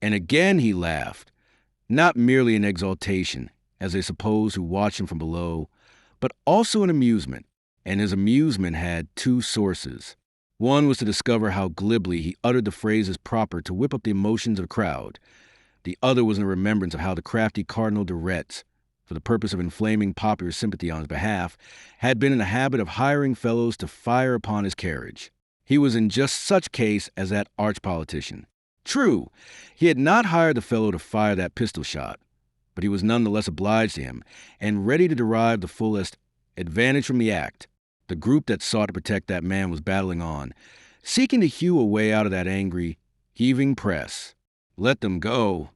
And again he laughed, not merely in exultation, as they supposed who watched him from below, but also in amusement, and his amusement had two sources. One was to discover how glibly he uttered the phrases proper to whip up the emotions of the crowd. The other was in the remembrance of how the crafty Cardinal de Retz, for the purpose of inflaming popular sympathy on his behalf, had been in the habit of hiring fellows to fire upon his carriage. He was in just such case as that arch-politician. True, he had not hired the fellow to fire that pistol shot, but he was none the less obliged to him, and ready to derive the fullest advantage from the act. The group that sought to protect that man was battling on, seeking to hew a way out of that angry, heaving press. Let them go.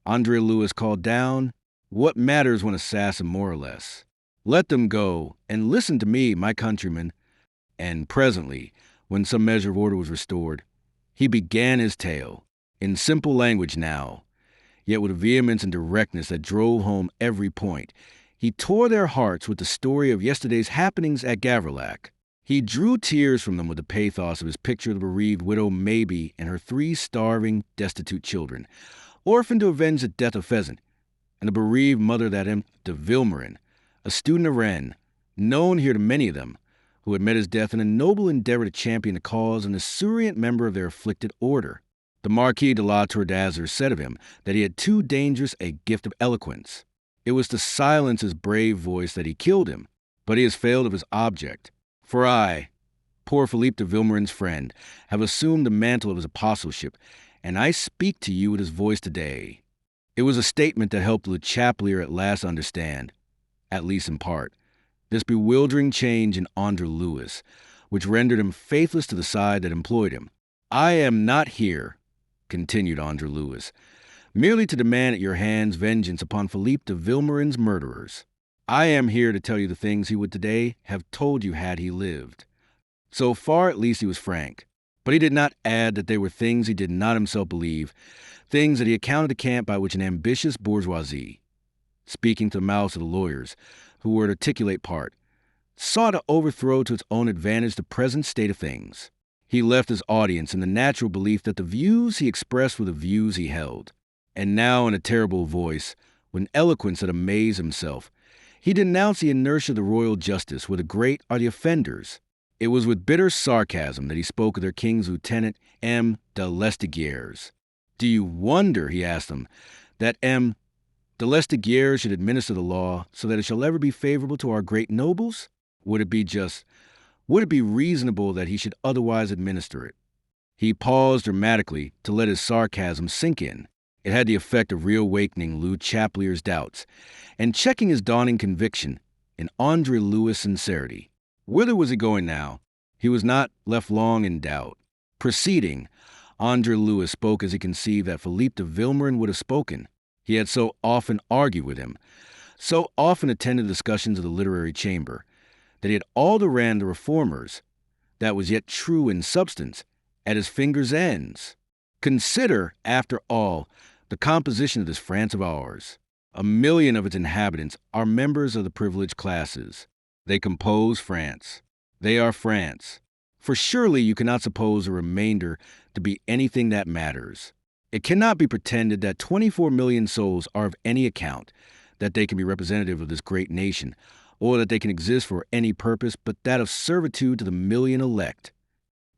André-Louis called down. What matters one assassin more or less? Let them go, and listen to me, my countrymen. And presently, when some measure of order was restored, he began his tale, in simple language now, yet with a vehemence and directness that drove home every point. He tore their hearts with the story of yesterday's happenings at Gavrillac. He drew tears from them with the pathos of his picture of the bereaved widow Maybe and her 3 starving, destitute children, orphaned to avenge the death of Pheasant, and the bereaved mother of that imp de Vilmorin, a student of Rennes, known here to many of them, who had met his death in a noble endeavor to champion the cause of an esurient member of their afflicted order. The Marquis de la Tour d'Azur said of him that he had too dangerous a gift of eloquence. It was to silence his brave voice that he killed him, but he has failed of his object. For I, poor Philippe de Vilmorin's friend, have assumed the mantle of his apostleship, and I speak to you with his voice today. It was a statement that helped Le Chapelier at last understand, at least in part, this bewildering change in André-Louis, which rendered him faithless to the side that employed him. I am not here, continued André-Louis, merely to demand at your hands vengeance upon Philippe de Vilmorin's murderers. I am here to tell you the things he would today have told you had he lived. So far, at least, he was frank. But he did not add that they were things he did not himself believe, things that he accounted a camp by which an ambitious bourgeoisie, speaking to the mouths of the lawyers, who were to articulate part, sought to overthrow to its own advantage the present state of things. He left his audience in the natural belief that the views he expressed were the views he held. And now, in a terrible voice, with an eloquence that amazed himself, he denounced the inertia of the royal justice, where the great are the offenders. It was with bitter sarcasm that he spoke of their king's lieutenant, M. de Lestiguieres. Do you wonder, he asked them, that M. de Lestiguieres should administer the law so that it shall ever be favorable to our great nobles? Would it be reasonable that he should otherwise administer it? He paused dramatically to let his sarcasm sink in. It had the effect of reawakening Le Chapelier's doubts and checking his dawning conviction in André-Louis' sincerity. Whither was he going now? He was not left long in doubt. Proceeding, André-Louis spoke as he conceived that Philippe de Vilmorin would have spoken. He had so often argued with him, so often attended discussions of the literary chamber, that he had Alderan the reformers, that was yet true in substance, at his fingers' ends. Consider, after all, the composition of this France of ours. 1 million of its inhabitants are members of the privileged classes. They compose France. They are France. For surely you cannot suppose the remainder to be anything that matters. It cannot be pretended that 24 million souls are of any account, that they can be representative of this great nation, or that they can exist for any purpose but that of servitude to the million elect.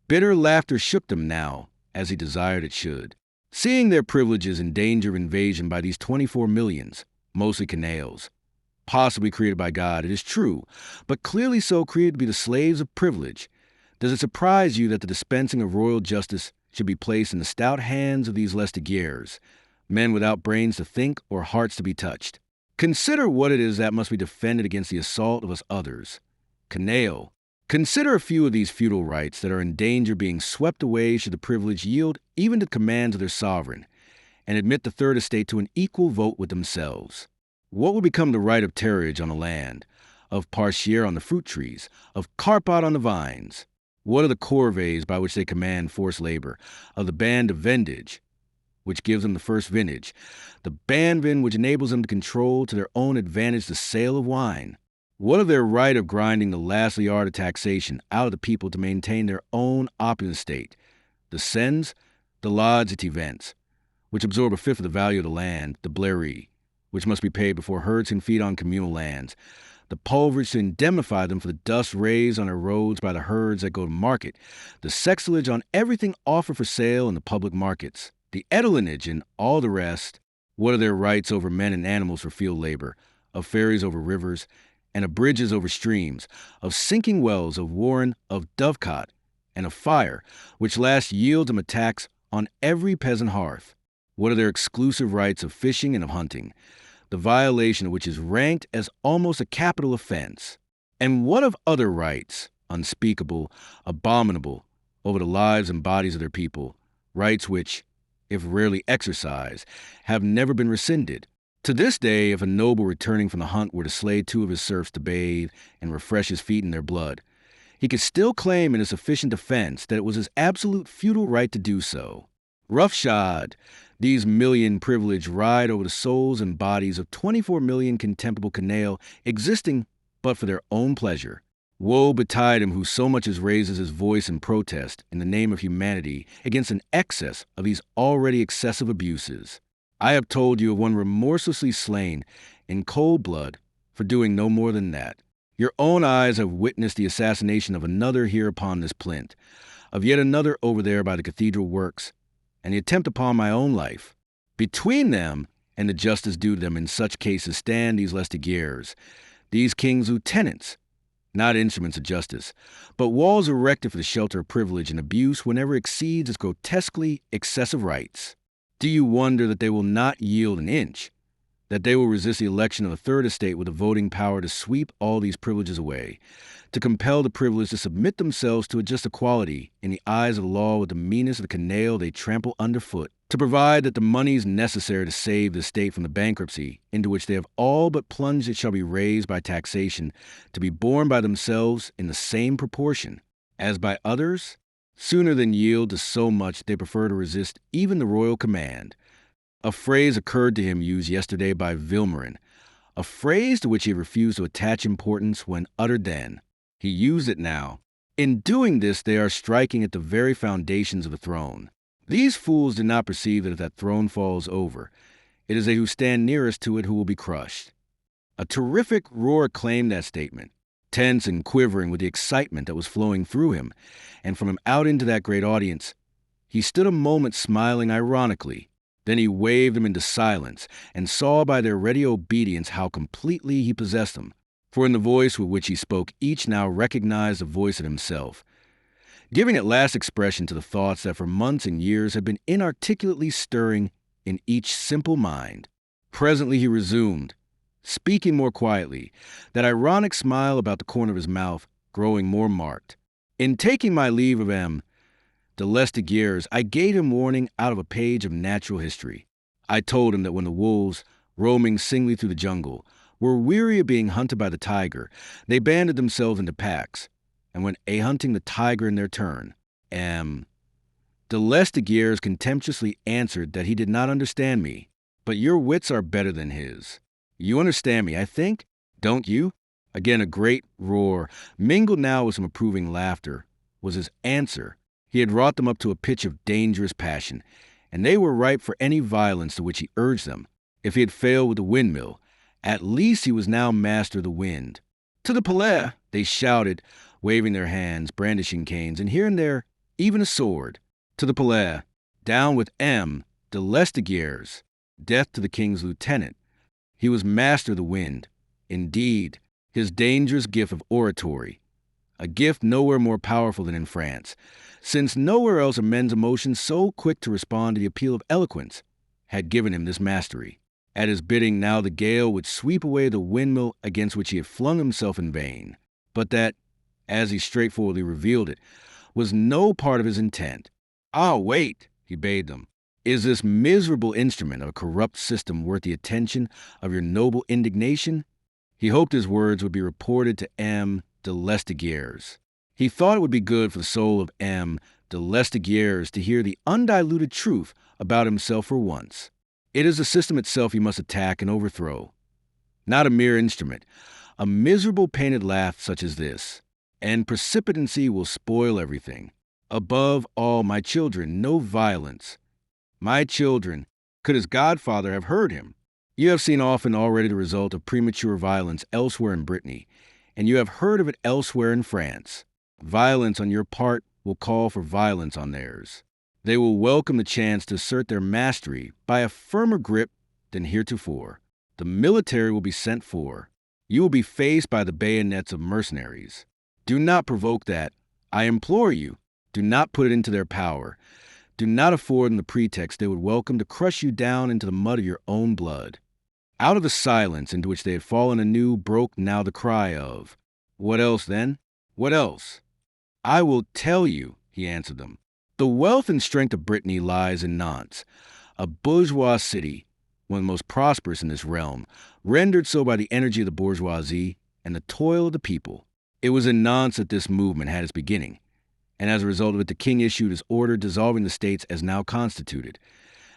Bitter laughter shook them now, as he desired it should. Seeing their privileges in danger of invasion by these 24 millions, mostly canails, possibly created by God, it is true, but clearly so created to be the slaves of privilege, does it surprise you that the dispensing of royal justice should be placed in the stout hands of these Lestiguieres, men without brains to think or hearts to be touched? Consider what it is that must be defended against the assault of us others. Canaille. Consider a few of these feudal rights that are in danger of being swept away should the privilege yield even to the commands of their sovereign, and admit the third estate to an equal vote with themselves. What would become the right of terrage on the land, of partiere on the fruit trees, of carpot on the vines? What are the corvées by which they command forced labor, of the band of vendage, which gives them the first vintage, the banvin which enables them to control to their own advantage the sale of wine? What of their right of grinding the last yard of taxation out of the people to maintain their own opulent state, the cens, the lods et events, which absorb a fifth of the value of the land, the blairie, which must be paid before herds can feed on communal lands, the pulverage to indemnify them for the dust raised on their roads by the herds that go to market, the sexillage on everything offered for sale in the public markets, the edelinage and all the rest? What are their rights over men and animals for field labor, of ferries over rivers, and of bridges over streams, of sinking wells, of warren, of dovecot, and of fire, which last yields them a tax on every peasant hearth? What are their exclusive rights of fishing and of hunting, the violation of which is ranked as almost a capital offense? And what of other rights, unspeakable, abominable, over the lives and bodies of their people, rights which, if rarely exercised, have never been rescinded? To this day, if a noble returning from the hunt were to slay 2 of his serfs to bathe and refresh his feet in their blood, he could still claim in a sufficient defense that it was his absolute feudal right to do so. Roughshod, these million privileged ride over the souls and bodies of 24 million contemptible canaille existing but for their own pleasure. Woe betide him who so much as raises his voice in protest in the name of humanity against an excess of these already excessive abuses. I have told you of one remorselessly slain in cold blood for doing no more than that. Your own eyes have witnessed the assassination of another here upon this plinth, of yet another over there by the cathedral works, and the attempt upon my own life. Between them and the justice due to them in such cases stand these Lestiguières, these king's lieutenants, not instruments of justice, but walls erected for the shelter of privilege and abuse whenever it exceeds its grotesquely excessive rights. Do you wonder that they will not yield an inch, that they will resist the election of a third estate with the voting power to sweep all these privileges away, to compel the privileged to submit themselves to a just equality in the eyes of the law with the meanness of the canaille they trample underfoot, to provide that the monies necessary to save the state from the bankruptcy into which they have all but plunged it shall be raised by taxation, to be borne by themselves in the same proportion as by others? Sooner than yield to so much, they prefer to resist even the royal command. A phrase occurred to him used yesterday by Vilmorin, a phrase to which he refused to attach importance when uttered then. He used it now. In doing this, they are striking at the very foundations of the throne. These fools do not perceive that if that throne falls over, it is they who stand nearest to it who will be crushed. A terrific roar acclaimed that statement, tense and quivering with the excitement that was flowing through him, and from him out into that great audience. He stood a moment smiling ironically. Then he waved them into silence, and saw by their ready obedience how completely he possessed them, for in the voice with which he spoke each now recognized the voice of himself, giving at last expression to the thoughts that for months and years had been inarticulately stirring in each simple mind. Presently he resumed, speaking more quietly, that ironic smile about the corner of his mouth growing more marked. In taking my leave of M. de Lestiguières, I gave him warning out of a page of natural history. I told him that when the wolves, roaming singly through the jungle, were weary of being hunted by the tiger, they banded themselves into packs, and went a-hunting the tiger in their turn. M. de Lestiguières contemptuously answered that he did not understand me, but your wits are better than his. You understand me, I think, don't you? Again a great roar, mingled now with some approving laughter, was his answer. He had wrought them up to a pitch of dangerous passion, and they were ripe for any violence to which he urged them. If he had failed with the windmill, at least he was now master of the wind. To the palais, they shouted, waving their hands, brandishing canes, and here and there even a sword. To the palais, down with M. de Lestiguières, death to the king's lieutenant. He was master of the wind. Indeed, his dangerous gift of oratory, a gift nowhere more powerful than in France, since nowhere else are men's emotions so quick to respond to the appeal of eloquence, had given him this mastery. At his bidding, now the gale would sweep away the windmill against which he had flung himself in vain, but that, as he straightforwardly revealed it, was no part of his intent. Ah, wait, he bade them. Is this miserable instrument of a corrupt system worth the attention of your noble indignation? He hoped his words would be reported to M. de Lestiguières. He thought it would be good for the soul of M. de Lestiguières to hear the undiluted truth about himself for once. It is the system itself he must attack and overthrow, not a mere instrument, a miserable painted laugh such as this, and precipitancy will spoil everything. Above all, my children, no violence. My children, could his godfather have heard him? You have seen often already the result of premature violence elsewhere in Brittany, and you have heard of it elsewhere in France. Violence on your part will call for violence on theirs. They will welcome the chance to assert their mastery by a firmer grip than heretofore. The military will be sent for. You will be faced by the bayonets of mercenaries. Do not provoke that. I implore you, do not put it into their power. Do not afford them the pretext they would welcome to crush you down into the mud of your own blood. Out of the silence into which they had fallen anew broke now the cry of, "What else, then? What else?" "I will tell you," he answered them. "The wealth and strength of Brittany lies in Nantes, a bourgeois city, one of the most prosperous in this realm, rendered so by the energy of the bourgeoisie and the toil of the people. It was in Nantes that this movement had its beginning, and as a result of it the king issued his order dissolving the states as now constituted,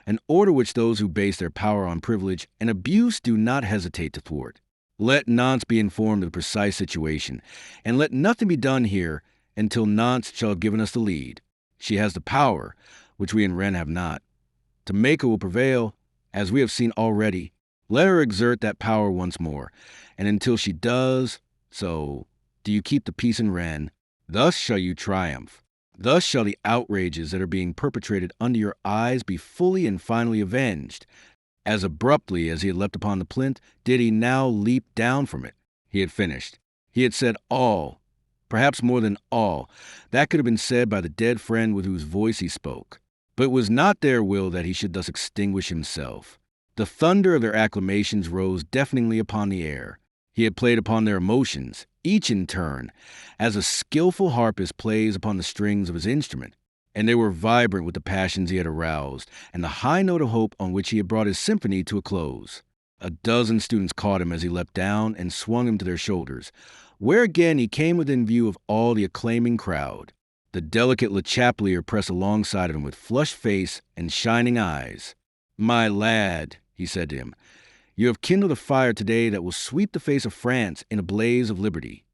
an order which those who base their power on privilege and abuse do not hesitate to thwart. Let Nantes be informed of the precise situation, and let nothing be done here until Nantes shall have given us the lead. She has the power, which we in Rennes have not. To make her will prevail, as we have seen already. Let her exert that power once more, and until she does, So, do you keep the peace in Rennes? Thus shall you triumph. Thus shall the outrages that are being perpetrated under your eyes be fully and finally avenged. As abruptly as he had leapt upon the plinth, did he now leap down from it. He had finished. He had said all, perhaps more than all, that could have been said by the dead friend with whose voice he spoke. But it was not their will that he should thus extinguish himself. The thunder of their acclamations rose deafeningly upon the air. He had played upon their emotions, each in turn, as a skillful harpist plays upon the strings of his instrument, and they were vibrant with the passions he had aroused and the high note of hope on which he had brought his symphony to a close. A dozen students caught him as he leapt down and swung him to their shoulders, where again he came within view of all the acclaiming crowd. The delicate Le Chapelier pressed alongside of him with flushed face and shining eyes. "My lad," he said to him, "you have kindled a fire today that will sweep the face of France in a blaze of liberty."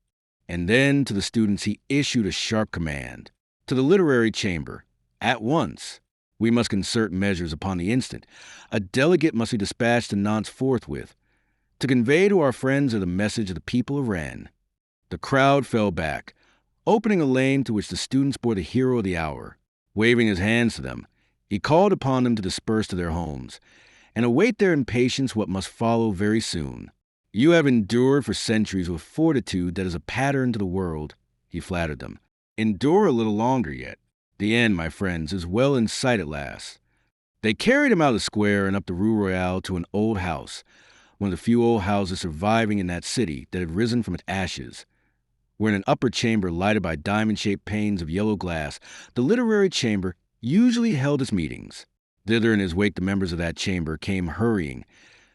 And then to the students he issued a sharp command. "To the literary chamber, at once. We must concert measures upon the instant. A delegate must be dispatched to Nantes forthwith, to convey to our friends the message of the people of Rennes." The crowd fell back, opening a lane to which the students bore the hero of the hour. Waving his hands to them, he called upon them to disperse to their homes, and await their impatience what must follow very soon. "You have endured for centuries with fortitude that is a pattern to the world," he flattered them. "Endure a little longer yet. The end, my friends, is well in sight at last." They carried him out of the square and up the Rue Royale to an old house, one of the few old houses surviving in that city that had risen from its ashes, where in an upper chamber lighted by diamond-shaped panes of yellow glass, the literary chamber usually held its meetings. Thither in his wake the members of that chamber came hurrying,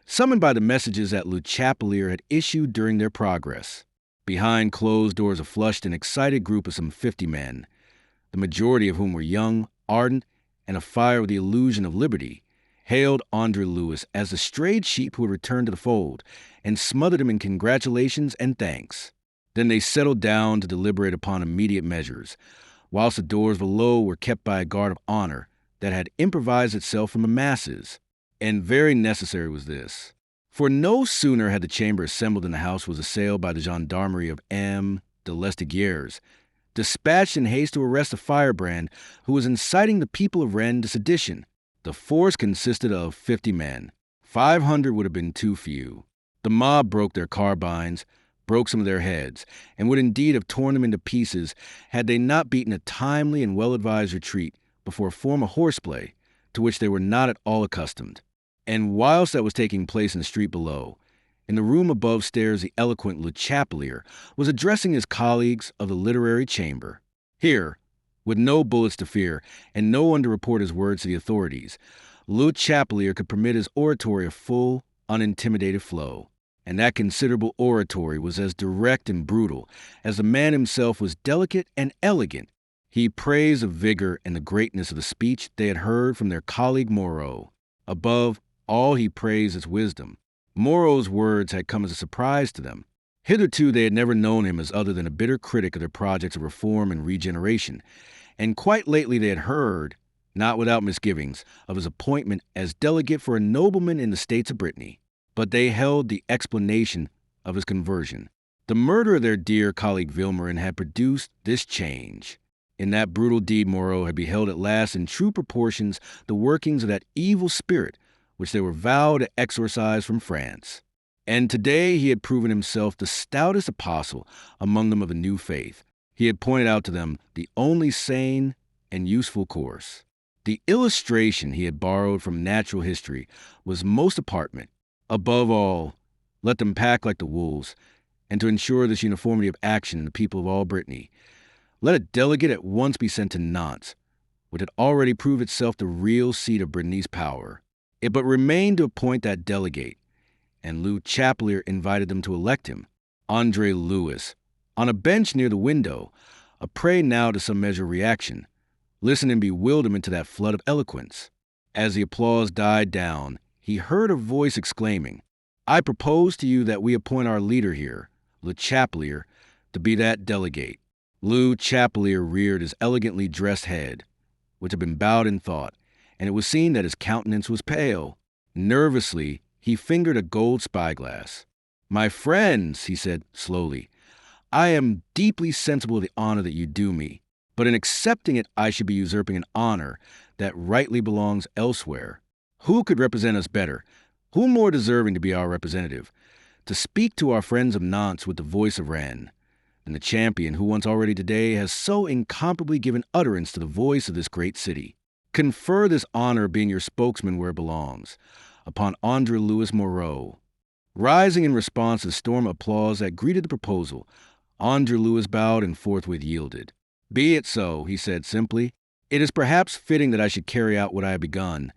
summoned by the messages that Le Chapelier had issued during their progress. Behind closed doors a flushed and excited group of some 50 men, the majority of whom were young, ardent, and afire with the illusion of liberty, hailed André-Louis as the strayed sheep who had returned to the fold, and smothered him in congratulations and thanks. Then they settled down to deliberate upon immediate measures, whilst the doors below were kept by a guard of honor that had improvised itself from the masses. And very necessary was this, for no sooner had the chamber assembled than the house was assailed by the gendarmerie of M. de Lesdiguières, dispatched in haste to arrest a firebrand who was inciting the people of Rennes to sedition. The force consisted of 50 men. 500 would have been too few. The mob broke their carbines, broke some of their heads, and would indeed have torn them into pieces had they not beaten a timely and well-advised retreat before a form of horseplay to which they were not at all accustomed. And whilst that was taking place in the street below, in the room above stairs the eloquent Le Chapelier was addressing his colleagues of the literary chamber. Here, with no bullets to fear and no one to report his words to the authorities, Le Chapelier could permit his oratory a full, unintimidated flow. And that considerable oratory was as direct and brutal as the man himself was delicate and elegant. He praised the vigor and the greatness of the speech they had heard from their colleague Moreau. Above all, he praised its wisdom. Moreau's words had come as a surprise to them. Hitherto they had never known him as other than a bitter critic of their projects of reform and regeneration, and quite lately they had heard, not without misgivings, of his appointment as delegate for a nobleman in the States of Brittany. But they held the explanation of his conversion. The murder of their dear colleague Vilmorin had produced this change. In that brutal deed Moreau had beheld at last in true proportions the workings of that evil spirit which they were vowed to exorcise from France. And today he had proven himself the stoutest apostle among them of the new faith. He had pointed out to them the only sane and useful course. The illustration he had borrowed from natural history was most apparent. Above all, let them pack like the wolves, and to ensure this uniformity of action in the people of all Brittany, let a delegate at once be sent to Nantes, which had already proved itself the real seat of Brittany's power. It but remained to appoint that delegate, and Le Chapelier invited them to elect him, André-Louis, on a bench near the window, a prey now to some measure of reaction, listened in bewilderment to that flood of eloquence. As the applause died down, he heard a voice exclaiming, "I propose to you that we appoint our leader here, Le Chapelier, to be that delegate." Le Chapelier reared his elegantly dressed head, which had been bowed in thought, and it was seen that his countenance was pale. Nervously, he fingered a gold spyglass. "My friends," he said slowly, I am deeply sensible of the honor that you do me, but in accepting it, I should be usurping an honor that rightly belongs elsewhere. Who could represent us better? Who more deserving to be our representative? To speak to our friends of Nantes with the voice of Rennes, and the champion who once already today has so incomparably given utterance to the voice of this great city. Confer this honor of being your spokesman where it belongs, upon André-Louis Moreau. Rising in response to the storm of applause that greeted the proposal, André-Louis bowed and forthwith yielded. Be it so, he said simply. It is perhaps fitting that I should carry out what I have begun,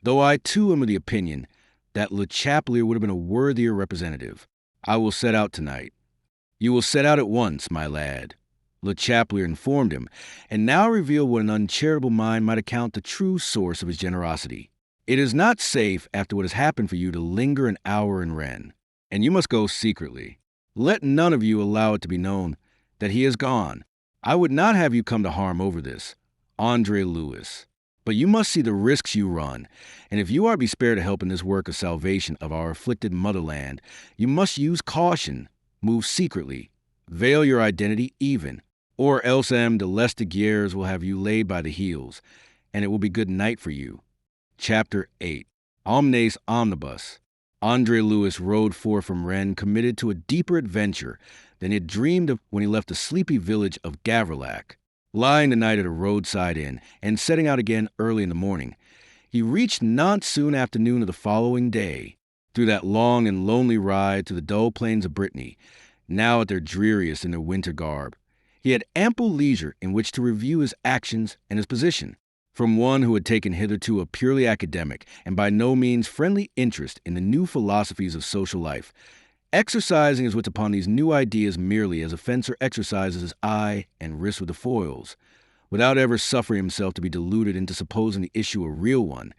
though I too am of the opinion that Le Chapelier would have been a worthier representative. I will set out tonight. You will set out at once, my lad, Le Chapelier informed him, and now revealed what an uncharitable mind might account the true source of his generosity. It is not safe, after what has happened for you, to linger an hour in Rennes, and you must go secretly. Let none of you allow it to be known that he has gone. I would not have you come to harm over this, André-Louis. But you must see the risks you run, and if you are to be spared to help in this work of salvation of our afflicted motherland, you must use caution, move secretly, veil your identity even, or else M. de Lestiguieres will have you laid by the heels, and it will be good night for you. Chapter 8. Omnes Omnibus. André-Louis rode forth from Rennes committed to a deeper adventure than he had dreamed of when he left the sleepy village of Gavrillac. Lying the night at a roadside inn and setting out again early in the morning, he reached Nantes soon after noon of the following day. Through that long and lonely ride to the dull plains of Brittany, now at their dreariest in their winter garb, he had ample leisure in which to review his actions and his position. From one who had taken hitherto a purely academic and by no means friendly interest in the new philosophies of social life, exercising his wits upon these new ideas merely as a fencer exercises his eye and wrist with the foils, without ever suffering himself to be deluded into supposing the issue a real one,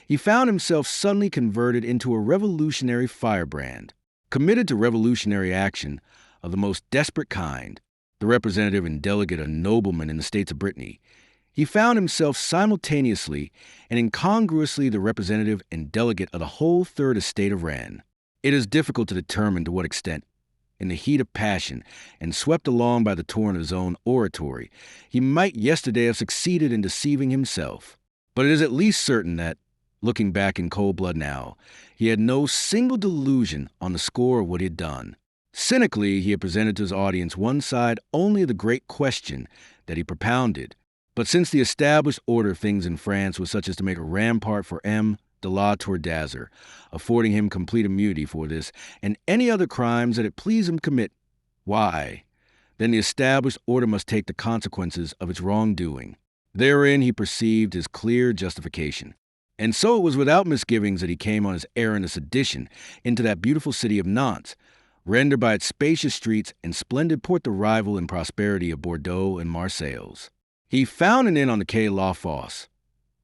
he found himself suddenly converted into a revolutionary firebrand, committed to revolutionary action of the most desperate kind, the representative and delegate of noblemen in the states of Brittany. He found himself simultaneously and incongruously the representative and delegate of the whole third estate of Rennes. It is difficult to determine to what extent, in the heat of passion and swept along by the torrent of his own oratory, he might yesterday have succeeded in deceiving himself. But it is at least certain that, looking back in cold blood now, he had no single delusion on the score of what he had done. Cynically, he had presented to his audience one side only of the great question that he propounded. But since the established order of things in France was such as to make a rampart for M. de la Tour d'Azur, affording him complete immunity for this and any other crimes that it pleased him to commit, why, then the established order must take the consequences of its wrongdoing. Therein he perceived his clear justification. And so it was without misgivings that he came on his errand of sedition into that beautiful city of Nantes, rendered by its spacious streets and splendid port the rival in prosperity of Bordeaux and Marseilles. He found an inn on the Quai La Fosse,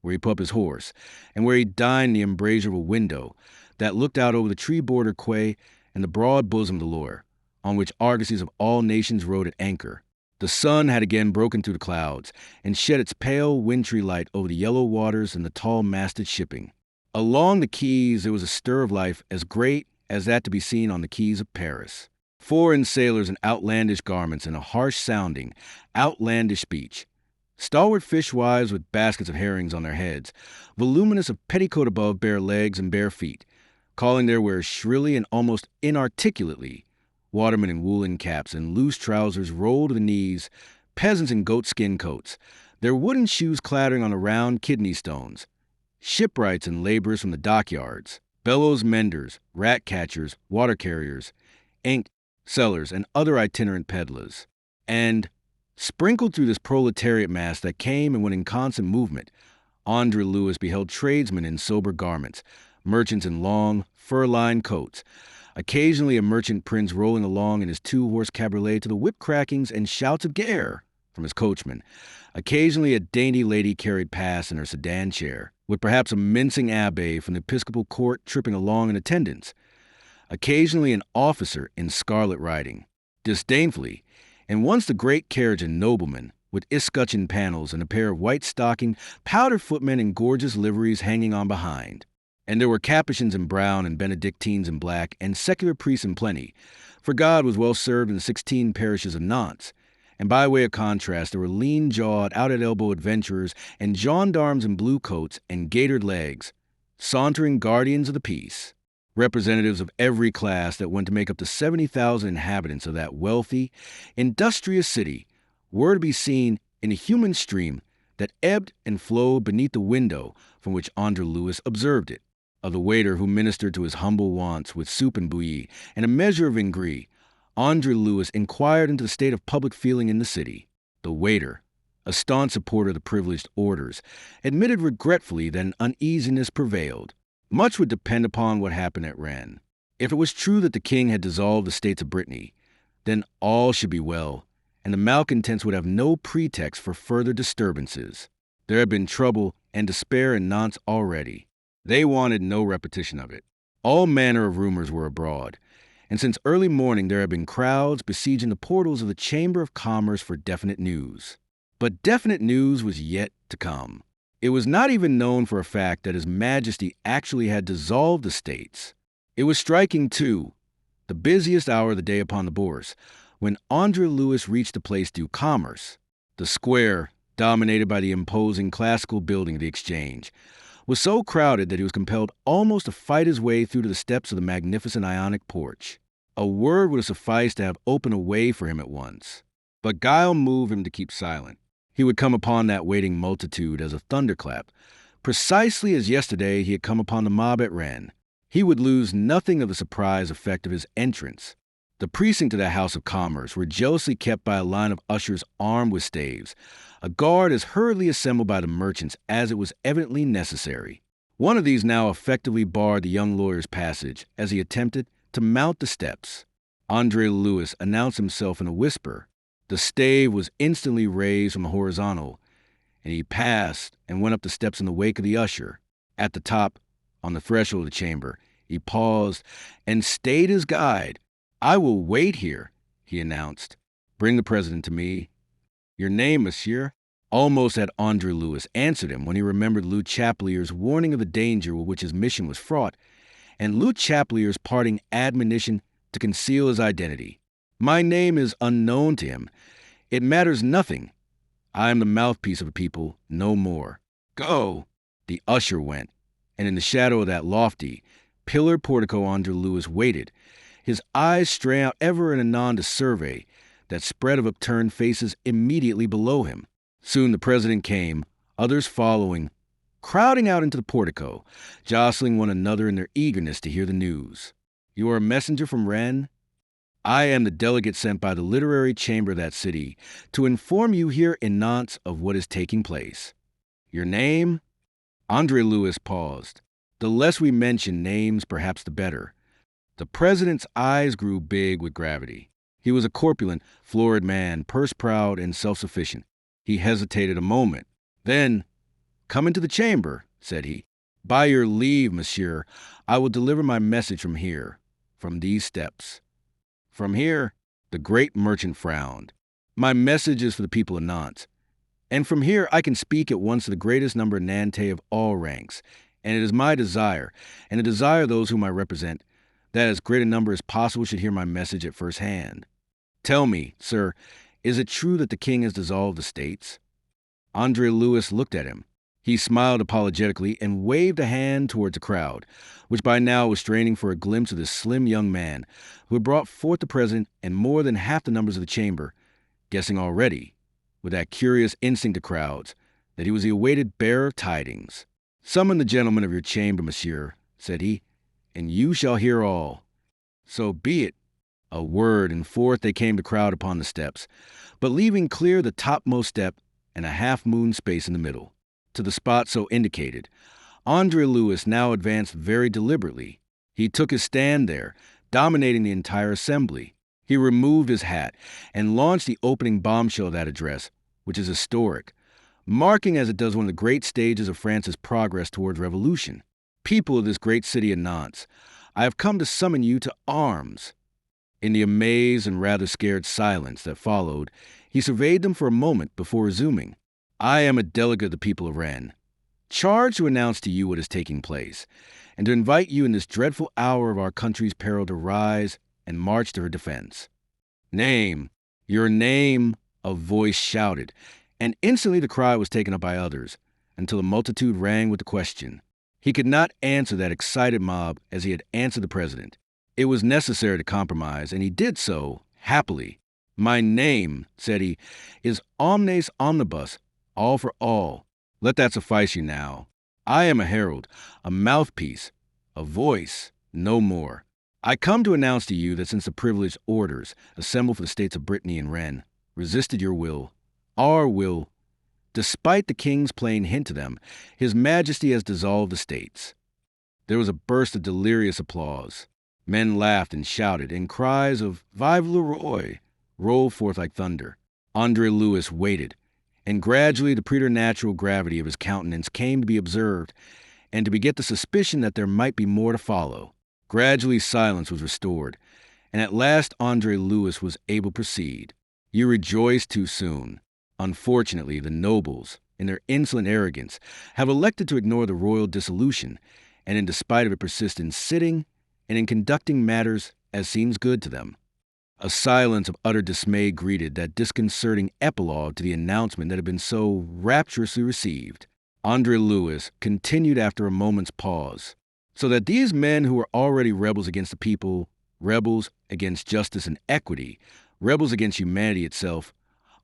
where he put up his horse, and where he dined in the embrasure of a window that looked out over the tree-bordered quay and the broad bosom of the Loire, on which argosies of all nations rode at anchor. The sun had again broken through the clouds and shed its pale wintry light over the yellow waters and the tall-masted shipping. Along the quays there was a stir of life as great as that to be seen on the quays of Paris. Foreign sailors in outlandish garments and a harsh-sounding, outlandish speech, stalwart fishwives with baskets of herrings on their heads, voluminous of petticoat above bare legs and bare feet, calling their wares shrilly and almost inarticulately, watermen in woolen caps and loose trousers rolled to the knees, peasants in goatskin coats, their wooden shoes clattering on the round kidney stones, shipwrights and laborers from the dockyards, bellows menders, rat catchers, water carriers, ink sellers, and other itinerant peddlers. And sprinkled through this proletariat mass that came and went in constant movement, André-Louis beheld tradesmen in sober garments, merchants in long, fur-lined coats, occasionally a merchant prince rolling along in his two-horse cabriolet to the whip-crackings and shouts of "Gare!" from his coachman. Occasionally a dainty lady carried past in her sedan chair, with perhaps a mincing abbé from the episcopal court tripping along in attendance. Occasionally an officer in scarlet riding, disdainfully, and once the great carriage of noblemen, with escutcheon panels and a pair of white-stockinged, powdered footmen in gorgeous liveries hanging on behind. And there were Capuchins in brown and Benedictines in black and secular priests in plenty, for God was well served in the 16 parishes of Nantes. And by way of contrast, there were lean-jawed, out-at-elbow adventurers and gendarmes in blue coats and gaitered legs, sauntering guardians of the peace, representatives of every class that went to make up the 70,000 inhabitants of that wealthy, industrious city, were to be seen in a human stream that ebbed and flowed beneath the window from which André-Louis observed it. Of the waiter who ministered to his humble wants with soup and bouillie and a measure of vingris, André-Louis inquired into the state of public feeling in the city. The waiter, a staunch supporter of the privileged orders, admitted regretfully that an uneasiness prevailed. Much would depend upon what happened at Rennes. If it was true that the king had dissolved the states of Brittany, then all should be well, and the malcontents would have no pretext for further disturbances. There had been trouble and despair in Nantes already. They wanted no repetition of it. All manner of rumors were abroad, and since early morning there had been crowds besieging the portals of the Chamber of Commerce for definite news. But definite news was yet to come. It was not even known for a fact that His Majesty actually had dissolved the states. It was striking, too, the busiest hour of the day upon the Bourse, when André-Louis reached the Place du Commerce. The square, dominated by the imposing classical building of the Exchange, was so crowded that he was compelled almost to fight his way through to the steps of the magnificent Ionic porch. A word would have sufficed to have opened a way for him at once. But guile moved him to keep silent. He would come upon that waiting multitude as a thunderclap, precisely as yesterday he had come upon the mob at Rennes. He would lose nothing of the surprise effect of his entrance. The precinct of that House of Commerce were jealously kept by a line of ushers armed with staves, a guard as hurriedly assembled by the merchants as it was evidently necessary. One of these now effectively barred the young lawyer's passage as he attempted to mount the steps. André-Louis announced himself in a whisper. The stave was instantly raised from the horizontal, and he passed and went up the steps in the wake of the usher. At the top, on the threshold of the chamber, he paused and stayed his guide. "I will wait here," he announced. "Bring the president to me." "Your name, monsieur?" Almost had André-Louis answered him when he remembered Lou Chaplier's warning of the danger with which his mission was fraught, and Lou Chaplier's parting admonition to conceal his identity. "My name is unknown to him. It matters nothing. I am the mouthpiece of the people, no more. Go!" The usher went, and in the shadow of that lofty, pillared portico André-Louis waited, his eyes straying out ever and anon to survey that spread of upturned faces immediately below him. Soon the president came, others following, crowding out into the portico, jostling one another in their eagerness to hear the news. "You are a messenger from Rennes?" "I am the delegate sent by the literary chamber of that city to inform you here in Nantes of what is taking place." "Your name?" André-Louis paused. "The less we mention names, perhaps the better." The president's eyes grew big with gravity. He was a corpulent, florid man, purse-proud and self-sufficient. He hesitated a moment. Then, "Come into the chamber," said he. "By your leave, monsieur, I will deliver my message from here, from these steps." "From here?" The great merchant frowned. "My message is for the people of Nantes. And from here I can speak at once to the greatest number of Nantais of all ranks, and it is my desire, and the desire of those whom I represent, that as great a number as possible should hear my message at first hand. Tell me, sir, is it true that the king has dissolved the states?" André-Louis looked at him. He smiled apologetically and waved a hand towards the crowd, which by now was straining for a glimpse of this slim young man who had brought forth the president and more than half the numbers of the chamber, guessing already, with that curious instinct of crowds, that he was the awaited bearer of tidings. "Summon the gentlemen of your chamber, monsieur," said he, "and you shall hear all." "So be it." A word, and forth they came to crowd upon the steps, but leaving clear the topmost step and a half-moon space in the middle. To the spot so indicated, André-Louis now advanced very deliberately. He took his stand there, dominating the entire assembly. He removed his hat and launched the opening bombshell of that address, which is historic, marking as it does one of the great stages of France's progress towards revolution. "People of this great city of Nantes, I have come to summon you to arms." In the amazed and rather scared silence that followed, he surveyed them for a moment before resuming. "I am a delegate of the people of Rennes. charged to announce to you what is taking place, and to invite you in this dreadful hour of our country's peril to rise and march to her defense. Name, your name, a voice shouted, and instantly the cry was taken up by others, until the multitude rang with the question. He could not answer that excited mob as he had answered the president. It was necessary to compromise, and he did so, happily. My name, said he, is omnes omnibus, all for all. Let that suffice you now. I am a herald, a mouthpiece, a voice, no more. I come to announce to you that since the privileged orders assembled for the states of Brittany and Rennes resisted your will, our will, despite the king's plain hint to them, His Majesty has dissolved the states. There was a burst of delirious applause. Men laughed and shouted, and cries of Vive le Roi rolled forth like thunder. André-Louis waited, and gradually the preternatural gravity of his countenance came to be observed, and to beget the suspicion that there might be more to follow. Gradually silence was restored, and at last André-Louis was able to proceed. You rejoiced too soon. Unfortunately, the nobles, in their insolent arrogance, have elected to ignore the royal dissolution, and in despite of it persist in sitting and in conducting matters as seems good to them. A silence of utter dismay greeted that disconcerting epilogue to the announcement that had been so rapturously received. André-Louis continued after a moment's pause. So that these men who were already rebels against the people, rebels against justice and equity, rebels against humanity itself,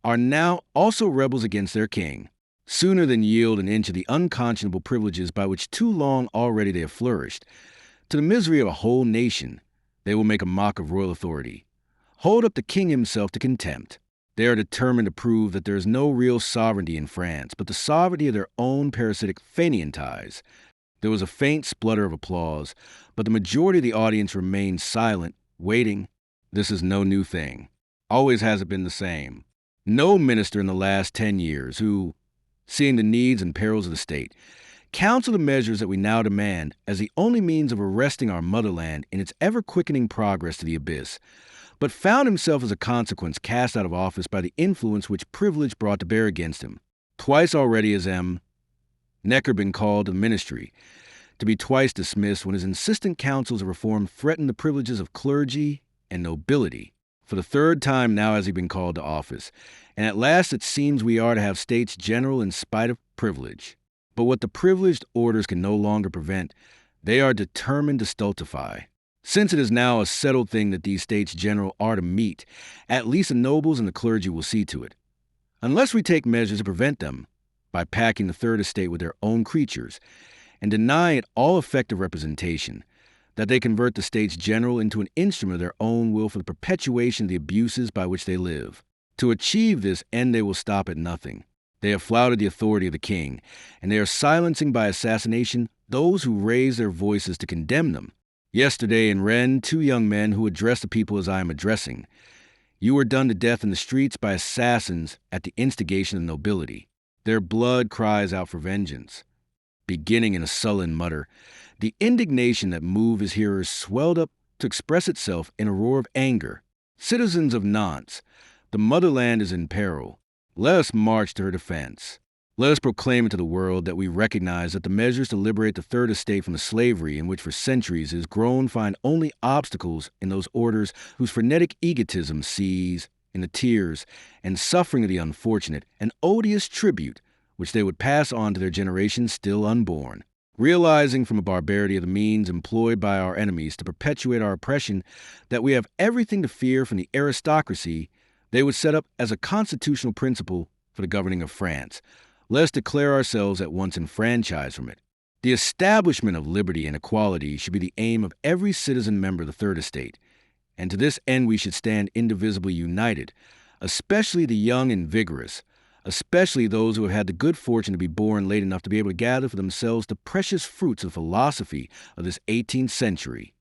are now also rebels against their king. Sooner than yield an inch of the unconscionable privileges by which too long already they have flourished, to the misery of a whole nation, they will make a mock of royal authority, hold up the king himself to contempt. They are determined to prove that there is no real sovereignty in France, but the sovereignty of their own parasitic Fenian ties. There was a faint splutter of applause, but the majority of the audience remained silent, waiting. This is no new thing. Always has it been the same. No minister in the last 10 years who, seeing the needs and perils of the state, counsel the measures that we now demand as the only means of arresting our motherland in its ever-quickening progress to the abyss, but found himself as a consequence cast out of office by the influence which privilege brought to bear against him. Twice already has M. Necker been called to the ministry, to be twice dismissed when his insistent counsels of reform threatened the privileges of clergy and nobility. For the third time now has he been called to office, and at last it seems we are to have states general in spite of privilege. But what the privileged orders can no longer prevent, they are determined to stultify. Since it is now a settled thing that these states general are to meet, at least the nobles and the clergy will see to it. Unless we take measures to prevent them, by packing the third estate with their own creatures, and denying it all effective representation, that they convert the states general into an instrument of their own will for the perpetuation of the abuses by which they live. To achieve this end they will stop at nothing. They have flouted the authority of the king, and they are silencing by assassination those who raise their voices to condemn them. Yesterday in Rennes, 2 young men who address the people as I am addressing. You were done to death in the streets by assassins at the instigation of nobility. Their blood cries out for vengeance. Beginning in a sullen mutter, the indignation that moved his hearers swelled up to express itself in a roar of anger. Citizens of Nantes, the motherland is in peril. Let us march to her defense. Let us proclaim it to the world that we recognize that the measures to liberate the third estate from the slavery in which for centuries it has grown find only obstacles in those orders whose frenetic egotism sees, in the tears and suffering of the unfortunate, an odious tribute which they would pass on to their generation still unborn. Realizing from a barbarity of the means employed by our enemies to perpetuate our oppression that we have everything to fear from the aristocracy, they would set up as a constitutional principle for the governing of France. Let us declare ourselves at once enfranchised from it. The establishment of liberty and equality should be the aim of every citizen member of the Third Estate, and to this end we should stand indivisibly united, especially the young and vigorous, especially those who have had the good fortune to be born late enough to be able to gather for themselves the precious fruits of the philosophy of this 18th century.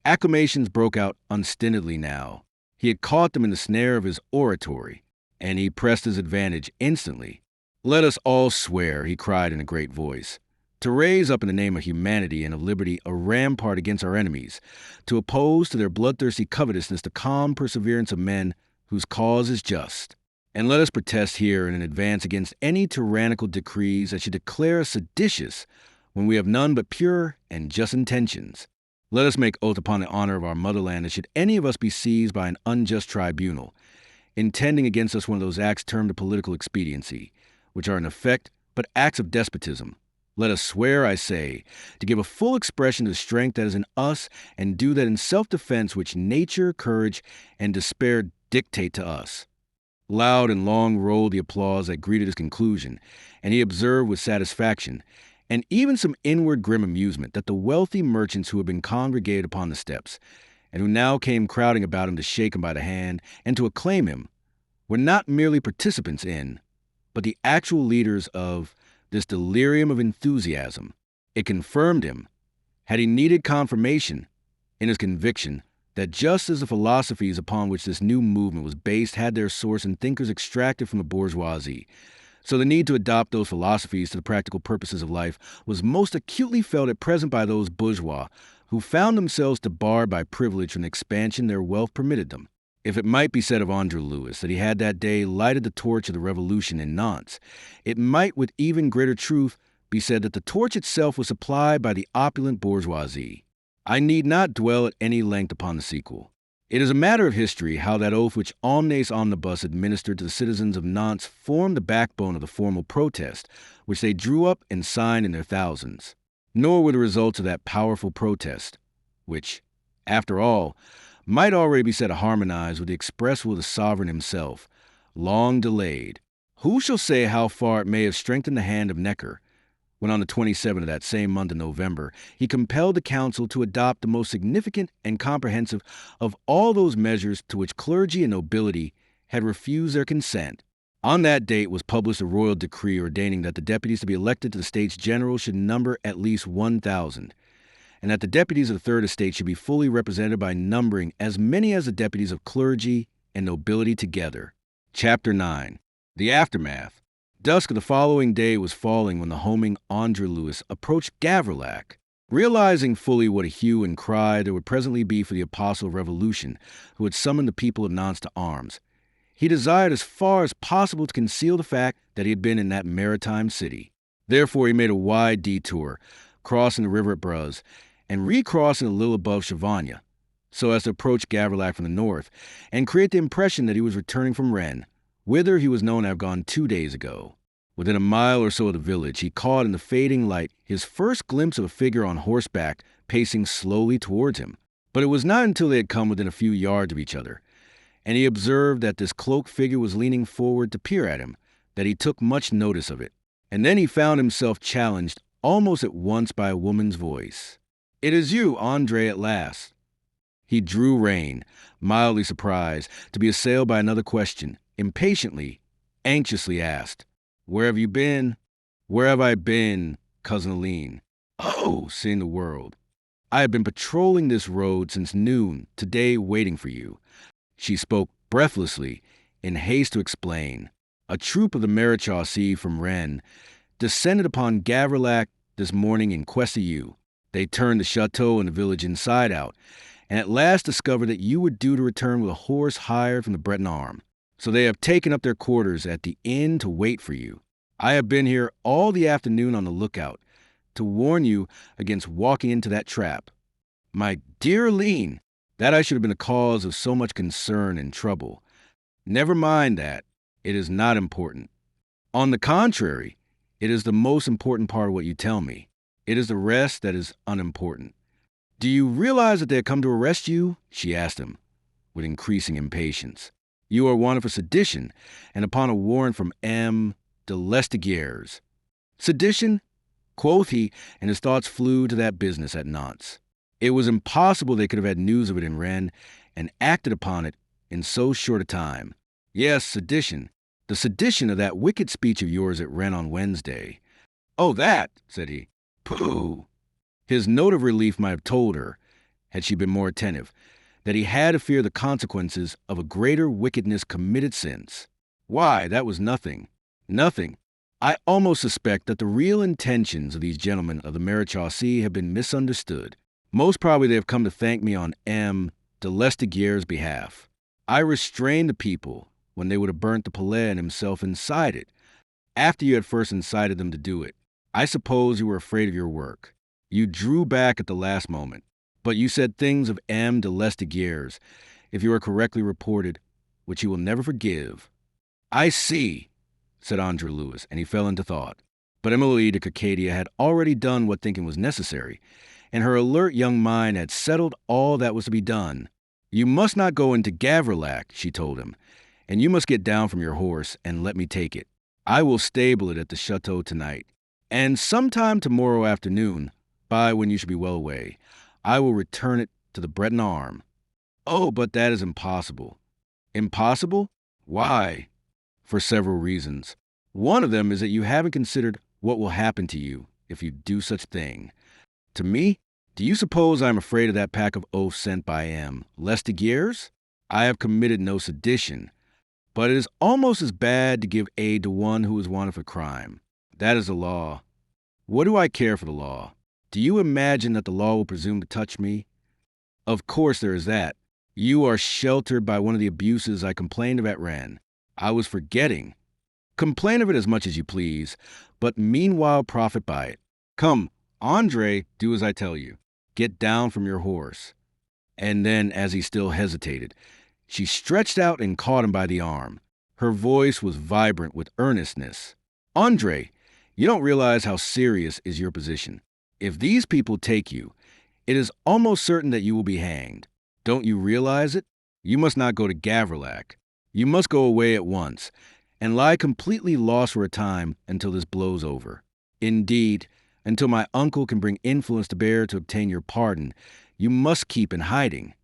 Acclamations broke out unstintedly now. He had caught them in the snare of his oratory, and he pressed his advantage instantly. Let us all swear, he cried in a great voice, to raise up in the name of humanity and of liberty a rampart against our enemies, to oppose to their bloodthirsty covetousness the calm perseverance of men whose cause is just. And let us protest here in advance against any tyrannical decrees that should declare us seditious when we have none but pure and just intentions. Let us make oath upon the honor of our motherland that should any of us be seized by an unjust tribunal, intending against us one of those acts termed a political expediency, which are in effect but acts of despotism, let us swear, I say, to give a full expression to the strength that is in us and do that in self-defense which nature, courage, and despair dictate to us. Loud and long rolled the applause that greeted his conclusion, and he observed with satisfaction, and even some inward grim amusement, that the wealthy merchants who had been congregated upon the steps, and who now came crowding about him to shake him by the hand and to acclaim him, were not merely participants in, but the actual leaders of this delirium of enthusiasm. It confirmed him, had he needed confirmation, in his conviction that just as the philosophies upon which this new movement was based had their source in thinkers extracted from the bourgeoisie, so the need to adopt those philosophies to the practical purposes of life was most acutely felt at present by those bourgeois who found themselves debarred by privilege from the expansion their wealth permitted them. If it might be said of André-Louis that he had that day lighted the torch of the revolution in Nantes, it might with even greater truth be said that the torch itself was supplied by the opulent bourgeoisie. I need not dwell at any length upon the sequel. It is a matter of history how that oath which Omnes Omnibus administered to the citizens of Nantes formed the backbone of the formal protest, which they drew up and signed in their thousands. Nor were the results of that powerful protest, which, after all, might already be said to harmonize with the express will of the sovereign himself, long delayed. Who shall say how far it may have strengthened the hand of Necker, when on the 27th of that same month of November, he compelled the council to adopt the most significant and comprehensive of all those measures to which clergy and nobility had refused their consent. On that date was published a royal decree ordaining that the deputies to be elected to the States General should number at least 1,000, and that the deputies of the Third Estate should be fully represented by numbering as many as the deputies of clergy and nobility together. Chapter 9. The Aftermath. Dusk of the following day was falling when the homing André-Louis approached Gavrillac. Realizing fully what a hue and cry there would presently be for the apostle of revolution who had summoned the people of Nantes to arms, he desired as far as possible to conceal the fact that he had been in that maritime city. Therefore he made a wide detour, crossing the river at Bruz, and recrossing a little above Chavagne, so as to approach Gavrillac from the north, and create the impression that he was returning from Rennes, whither he was known to have gone 2 days ago. Within a mile or so of the village, he caught in the fading light his first glimpse of a figure on horseback pacing slowly towards him. But it was not until they had come within a few yards of each other, and he observed that this cloaked figure was leaning forward to peer at him, that he took much notice of it. And then he found himself challenged almost at once by a woman's voice. "It is you, André, at last." He drew rein, mildly surprised, to be assailed by another question, impatiently, anxiously asked. "Where have you been?" "Where have I been, Cousin Aline?" "Oh," seeing the world. "I have been patrolling this road since noon, today waiting for you." She spoke breathlessly, in haste to explain. "A troop of the Maréchaussée from Rennes descended upon Gavrillac this morning in quest of you. They turned the chateau and the village inside out, and at last discovered that you were due to return with a horse hired from the Breton Arme. So they have taken up their quarters at the inn to wait for you. I have been here all the afternoon on the lookout, to warn you against walking into that trap." "My dear Aline, that I should have been the cause of so much concern and trouble." "Never mind that. It is not important. On the contrary, it is the most important part of what you tell me. It is the rest that is unimportant." "Do you realize that they have come to arrest you?" she asked him, with increasing impatience. "You are wanted for sedition, and upon a warrant from M. de Lesdiguières." "Sedition?" quoth he, and his thoughts flew to that business at Nantes. It was impossible they could have had news of it in Rennes, and acted upon it in so short a time. "Yes, sedition. The sedition of that wicked speech of yours at Rennes on Wednesday." "Oh, that," said he. "Pooh." His note of relief might have told her, had she been more attentive, that he had to fear the consequences of a greater wickedness committed since. "Why, that was nothing." "Nothing. I almost suspect that the real intentions of these gentlemen of the Maréchaussée have been misunderstood. Most probably they have come to thank me on M. de Lesdiguières' behalf. I restrained the people, when they would have burnt the palais and himself inside it, after you had first incited them to do it. I suppose you were afraid of your work. You drew back at the last moment, but you said things of M. de Lestiguieres, if you are correctly reported, which you will never forgive. I see, said André-Louis, and he fell into thought. But Emily de Cacadia had already done what thinking was necessary, and her alert young mind had settled all that was to be done. You must not go into Gavrillac, she told him, and you must get down from your horse and let me take it. I will stable it at the chateau tonight, and sometime tomorrow afternoon, by when you should be well away, I will return it to the Breton arm. Oh, but that is impossible. Impossible? Why? For several reasons. One of them is that you haven't considered what will happen to you if you do such thing. To me, do you suppose I am afraid of that pack of oaths sent by M. Lestiguieres? I have committed no sedition, but it is almost as bad to give aid to one who is wanted for crime. That is the law. What do I care for the law? Do you imagine that the law will presume to touch me? Of course there is that. You are sheltered by one of the abuses I complained of at Rennes. I was forgetting. Complain of it as much as you please, but meanwhile profit by it. Come, André, do as I tell you. Get down from your horse. And then, as he still hesitated, she stretched out and caught him by the arm. Her voice was vibrant with earnestness. André, you don't realize how serious is your position. If these people take you, it is almost certain that you will be hanged. Don't you realize it? You must not go to Gavrillac. You must go away at once, and lie completely lost for a time until this blows over. Indeed, until my uncle can bring influence to bear to obtain your pardon, you must keep in hiding.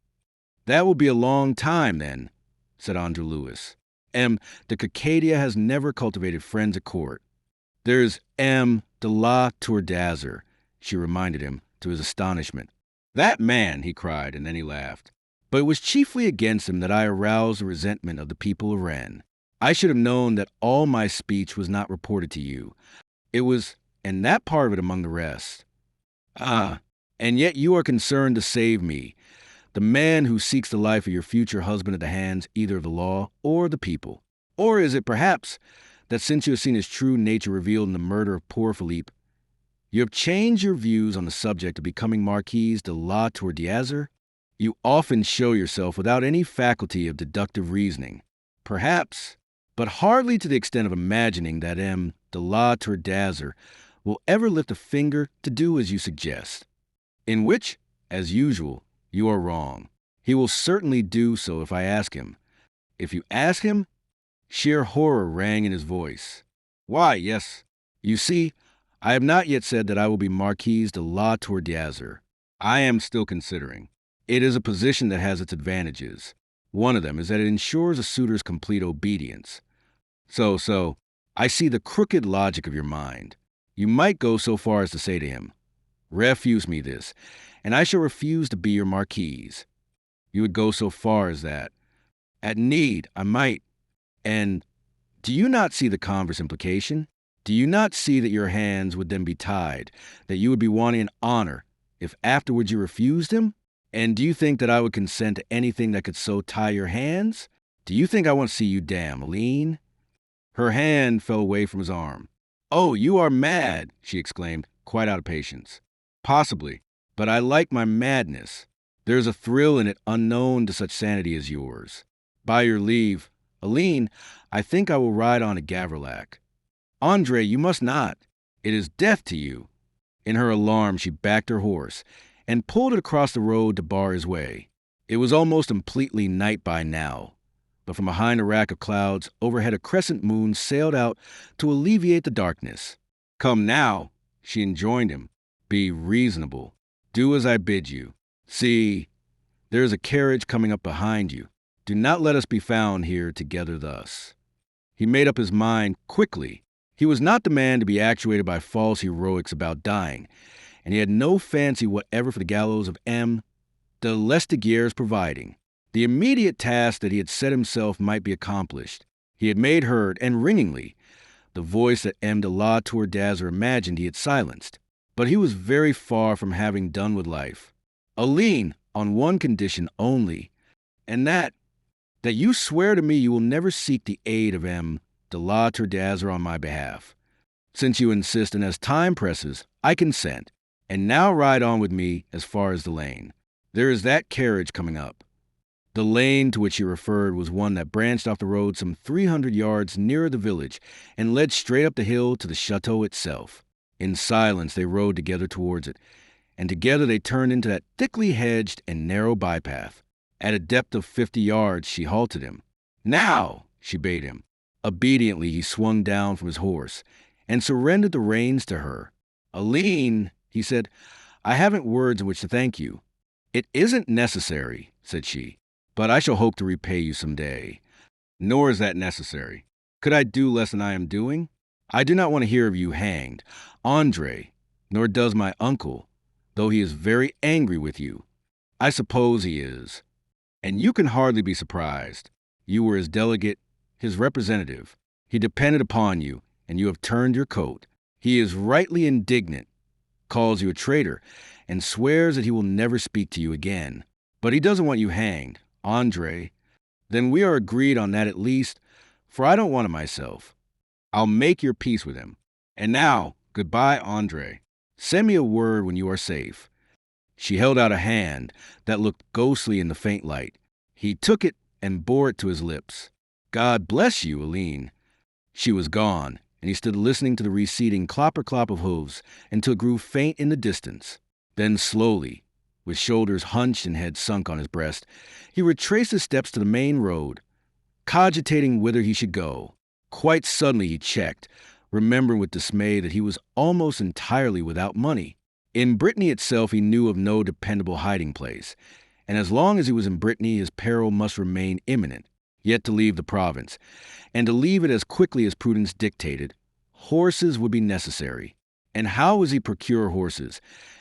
That will be a long time, then, said André-Louis. M. de Cacadia has never cultivated friends at court. There's M. de la Tour d'Azur, she reminded him, to his astonishment. That man, he cried, and then he laughed. But it was chiefly against him that I aroused the resentment of the people of Rennes. I should have known that all my speech was not reported to you. It was, and that part of it among the rest. Ah, and yet you are concerned to save me, the man who seeks the life of your future husband at the hands either of the law or the people. Or is it, perhaps, that since you have seen his true nature revealed in the murder of poor Philippe, you have changed your views on the subject of becoming Marquise de la Tour d'Azur? You often show yourself without any faculty of deductive reasoning. Perhaps, but hardly to the extent of imagining that M. de la Tour d'Azur will ever lift a finger to do as you suggest. In which, as usual, you are wrong. He will certainly do so if I ask him. If you ask him, sheer horror rang in his voice. Why, yes. You see, I have not yet said that I will be Marquise de la Tour d'Azur. I am still considering. It is a position that has its advantages. One of them is that it ensures a suitor's complete obedience. So, I see the crooked logic of your mind. You might go so far as to say to him, refuse me this, and I shall refuse to be your marquise. You would go so far as that. At need, I might. And do you not see the converse implication? Do you not see that your hands would then be tied, that you would be wanting an honor if afterwards you refused him? And do you think that I would consent to anything that could so tie your hands? Do you think I want to see you damn, Aline? Her hand fell away from his arm. Oh, you are mad, she exclaimed, quite out of patience. Possibly, but I like my madness. There is a thrill in it unknown to such sanity as yours. By your leave, Aline, I think I will ride on to Gavrillac. André, you must not. It is death to you. In her alarm, she backed her horse and pulled it across the road to bar his way. It was almost completely night by now, but from behind a rack of clouds, overhead a crescent moon sailed out to alleviate the darkness. Come now, she enjoined him. Be reasonable. Do as I bid you. See, there is a carriage coming up behind you. Do not let us be found here together thus. He made up his mind quickly. He was not the man to be actuated by false heroics about dying, and he had no fancy whatever for the gallows of M. de Lestiguieres providing. The immediate task that he had set himself might be accomplished. He had made heard, and ringingly, the voice that M. de la Tour d'Azur imagined he had silenced. But he was very far from having done with life. Aline, on one condition only, and that that you swear to me you will never seek the aid of M. de la Tour on my behalf. Since you insist and as time presses, I consent. And now ride on with me as far as the lane. There is that carriage coming up." The lane to which he referred was one that branched off the road some 300 yards nearer the village and led straight up the hill to the chateau itself. In silence, they rode together towards it, and together they turned into that thickly hedged and narrow bypath. At a depth of 50 yards, she halted him. "Now!" she bade him. Obediently, he swung down from his horse and surrendered the reins to her. "Aline," he said, "I haven't words in which to thank you." "It isn't necessary," said she, "but I shall hope to repay you some day." "Nor is that necessary. Could I do less than I am doing? I do not want to hear of you hanged, André, nor does my uncle, though he is very angry with you. I suppose he is. And you can hardly be surprised. You were his delegate, his representative. He depended upon you, and you have turned your coat. He is rightly indignant, calls you a traitor, and swears that he will never speak to you again. But he doesn't want you hanged, André. Then we are agreed on that at least, for I don't want it myself. I'll make your peace with him. And now, goodbye, André. Send me a word when you are safe." She held out a hand that looked ghostly in the faint light. He took it and bore it to his lips. "God bless you, Aline." She was gone, and he stood listening to the receding clopper-clop of hooves until it grew faint in the distance. Then slowly, with shoulders hunched and head sunk on his breast, he retraced his steps to the main road, cogitating whither he should go. Quite suddenly he checked, remembering with dismay that he was almost entirely without money. In Brittany itself he knew of no dependable hiding place, and as long as he was in Brittany his peril must remain imminent. Yet to leave the province, and to leave it as quickly as prudence dictated, horses would be necessary. And how was he procure horses,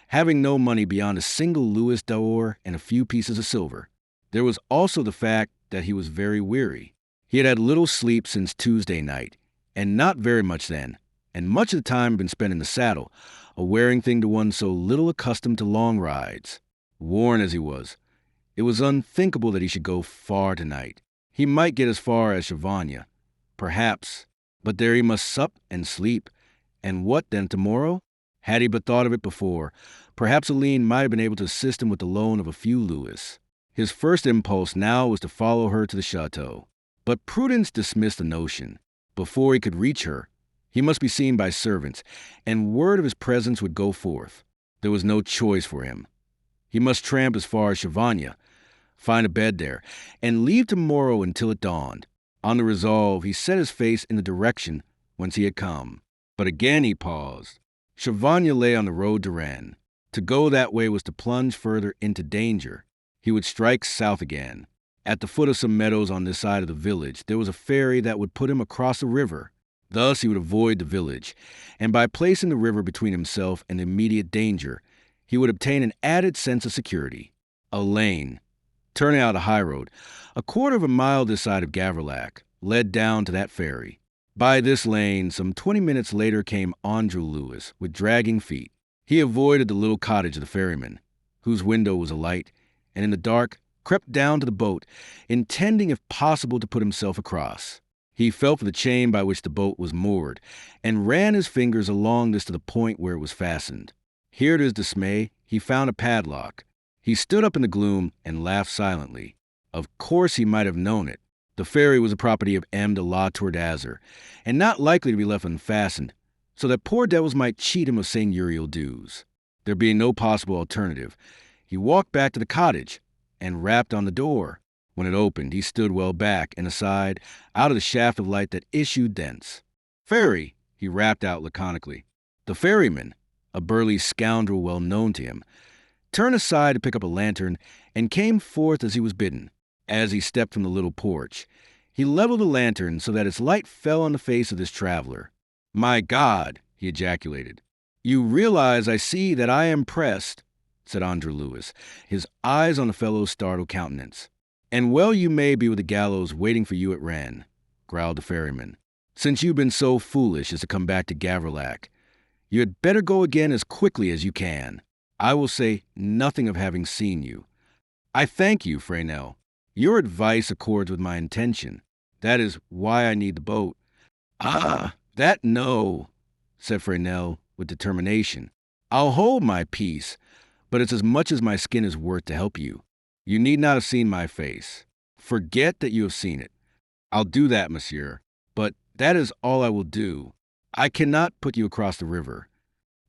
having no money beyond a single louis d'or and a few pieces of silver? There was also the fact that he was very weary. He had had little sleep since Tuesday night, and not very much then, and much of the time had been spent in the saddle, a wearing thing to one so little accustomed to long rides. Worn as he was, it was unthinkable that he should go far tonight. He might get as far as Chavagne, perhaps, but there he must sup and sleep. And what then tomorrow? Had he but thought of it before, perhaps Aline might have been able to assist him with the loan of a few louis. His first impulse now was to follow her to the chateau. But prudence dismissed the notion. Before he could reach her, he must be seen by servants, and word of his presence would go forth. There was no choice for him. He must tramp as far as Chavagne, find a bed there, and leave to Moreau until it dawned. On the resolve, he set his face in the direction whence he had come. But again he paused. Chavagne lay on the road to Rennes. To go that way was to plunge further into danger. He would strike south again. At the foot of some meadows on this side of the village, there was a ferry that would put him across the river. Thus he would avoid the village, and by placing the river between himself and immediate danger, he would obtain an added sense of security. A lane, turning out a highroad, a quarter of a mile this side of Gavrillac, led down to that ferry. By this lane, some 20 minutes later came André-Louis with dragging feet. He avoided the little cottage of the ferryman, whose window was alight, and in the dark crept down to the boat, intending if possible to put himself across. He felt for the chain by which the boat was moored, and ran his fingers along this to the point where it was fastened. Here, to his dismay, he found a padlock. He stood up in the gloom and laughed silently. Of course he might have known it. The ferry was the property of M. de la Tour, and not likely to be left unfastened, so that poor devils might cheat him of seigneurial dues. There being no possible alternative, he walked back to the cottage and rapped on the door. When it opened, he stood well back and aside, out of the shaft of light that issued thence. "Ferry," he rapped out laconically. The ferryman, a burly scoundrel well known to him, turned aside to pick up a lantern and came forth as he was bidden. As he stepped from the little porch, he leveled the lantern so that its light fell on the face of this traveler. "My God!" he ejaculated. "You realize, I see, that I am pressed," said André-Louis, his eyes on the fellow's startled countenance. "And well you may be with the gallows waiting for you at Rennes," growled the ferryman. "Since you've been so foolish as to come back to Gavrillac, you had better go again as quickly as you can. I will say nothing of having seen you. I thank you, Fresnel. Your advice accords with my intention. That is why I need the boat. Ah, that no, said Fresnel with determination. I'll hold my peace, but it's as much as my skin is worth to help you. You need not have seen my face. Forget that you have seen it. I'll do that, monsieur, but that is all I will do. I cannot put you across the river.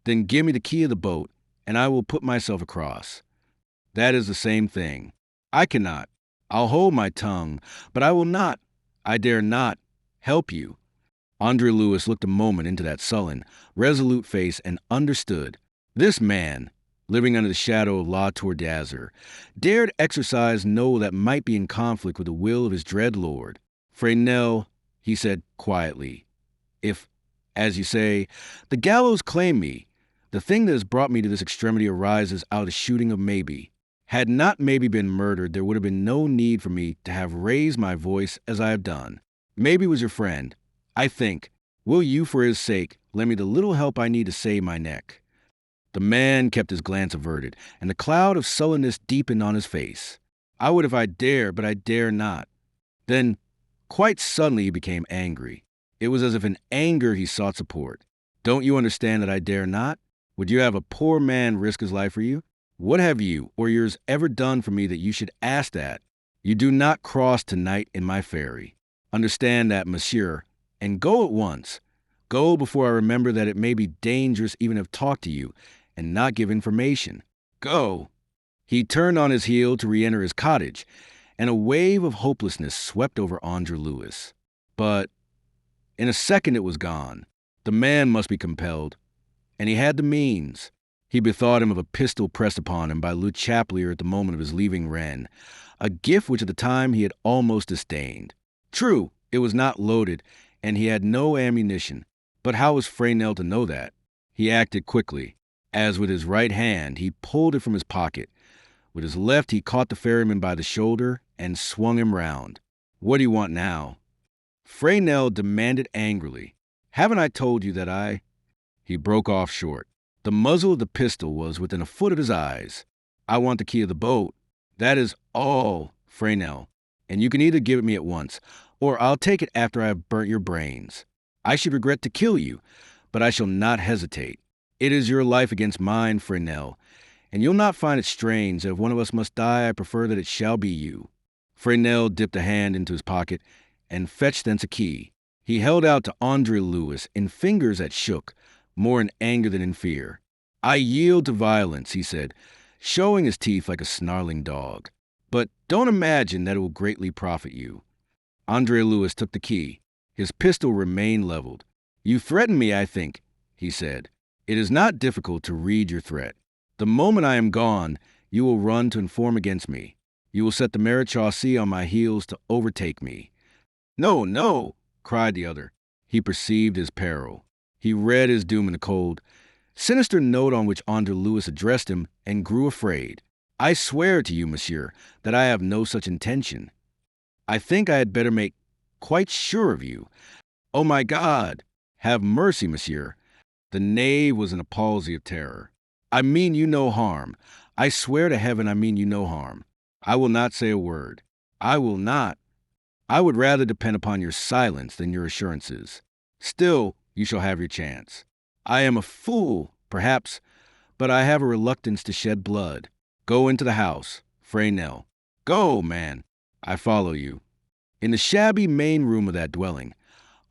Then give me the key of the boat, and I will put myself across. That is the same thing. I cannot. I'll hold my tongue, but I will not, I dare not, help you. André-Louis looked a moment into that sullen, resolute face and understood. This man, living under the shadow of La Tour d'Azur, dared exercise no that might be in conflict with the will of his dread lord. Fresnel, he said quietly, if, as you say, the gallows claim me, the thing that has brought me to this extremity arises out of the shooting of Maybe. Had not Maybe been murdered, there would have been no need for me to have raised my voice as I have done. Maybe was your friend. I think, will you, for his sake, lend me the little help I need to save my neck? The man kept his glance averted, and the cloud of sullenness deepened on his face. I would if I dared, but I dare not. Then, quite suddenly, he became angry. It was as if in anger he sought support. Don't you understand that I dare not? Would you have a poor man risk his life for you? What have you or yours ever done for me that you should ask that? You do not cross tonight in my ferry. Understand that, monsieur, and go at once. Go before I remember that it may be dangerous even to have talked to you and not give information. Go. He turned on his heel to re-enter his cottage, and a wave of hopelessness swept over André-Louis. But in a second it was gone. The man must be compelled, and he had the means. He bethought him of a pistol pressed upon him by Le Chapelier at the moment of his leaving Rennes, a gift which at the time he had almost disdained. True, it was not loaded, and he had no ammunition, but how was Fresnel to know that? He acted quickly, as with his right hand he pulled it from his pocket. With his left he caught the ferryman by the shoulder and swung him round. What do you want now? Fresnel demanded angrily. Haven't I told you that I... He broke off short. The muzzle of the pistol was within a foot of his eyes. I want the key of the boat. That is all, Fresnel, and you can either give it me at once, or I'll take it after I have burnt your brains. I should regret to kill you, but I shall not hesitate. It is your life against mine, Fresnel, and you'll not find it strange that if one of us must die, I prefer that it shall be you. Fresnel dipped a hand into his pocket and fetched thence a key. He held out to André-Louis in fingers that shook, more in anger than in fear. I yield to violence, he said, showing his teeth like a snarling dog. But don't imagine that it will greatly profit you. André-Louis took the key. His pistol remained leveled. You threaten me, I think, he said. It is not difficult to read your threat. The moment I am gone, you will run to inform against me. You will set the Marechaussee on my heels to overtake me. No, no, cried the other. He perceived his peril. He read his doom in the cold, sinister note on which André-Louis addressed him, and grew afraid. I swear to you, monsieur, that I have no such intention. I think I had better make quite sure of you. Oh, my God! Have mercy, monsieur. The knave was in a palsy of terror. I mean you no harm. I swear to heaven I mean you no harm. I will not say a word. I will not. I would rather depend upon your silence than your assurances. Still, you shall have your chance. I am a fool, perhaps, but I have a reluctance to shed blood. Go into the house, Fresnel. Go, man. I follow you. In the shabby main room of that dwelling,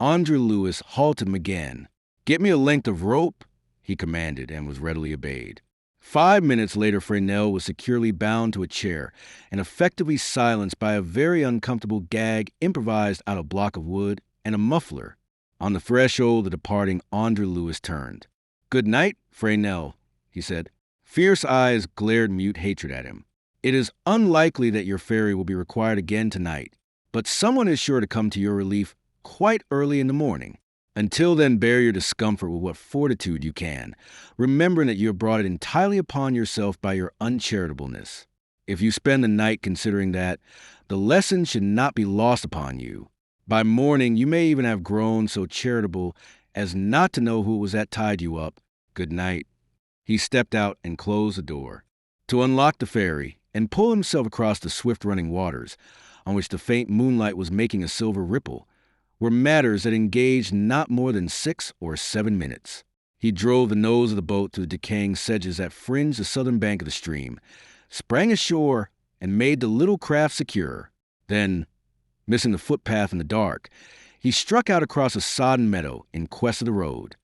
André-Louis halted him again. Get me a length of rope, he commanded, and was readily obeyed. 5 minutes later, Fresnel was securely bound to a chair and effectively silenced by a very uncomfortable gag improvised out of a block of wood and a muffler. On the threshold of the departing André-Louis turned. Good night, Fresnel, he said. Fierce eyes glared mute hatred at him. It is unlikely that your ferry will be required again tonight, but someone is sure to come to your relief quite early in the morning. Until then, bear your discomfort with what fortitude you can, remembering that you have brought it entirely upon yourself by your uncharitableness. If you spend the night considering that, the lesson should not be lost upon you. By morning, you may even have grown so charitable as not to know who it was that tied you up. Good night. He stepped out and closed the door. To unlock the ferry and pull himself across the swift-running waters, on which the faint moonlight was making a silver ripple, were matters that engaged not more than 6 or 7 minutes. He drove the nose of the boat to the decaying sedges that fringed the southern bank of the stream, sprang ashore, and made the little craft secure. Then, missing the footpath in the dark, he struck out across a sodden meadow in quest of the road.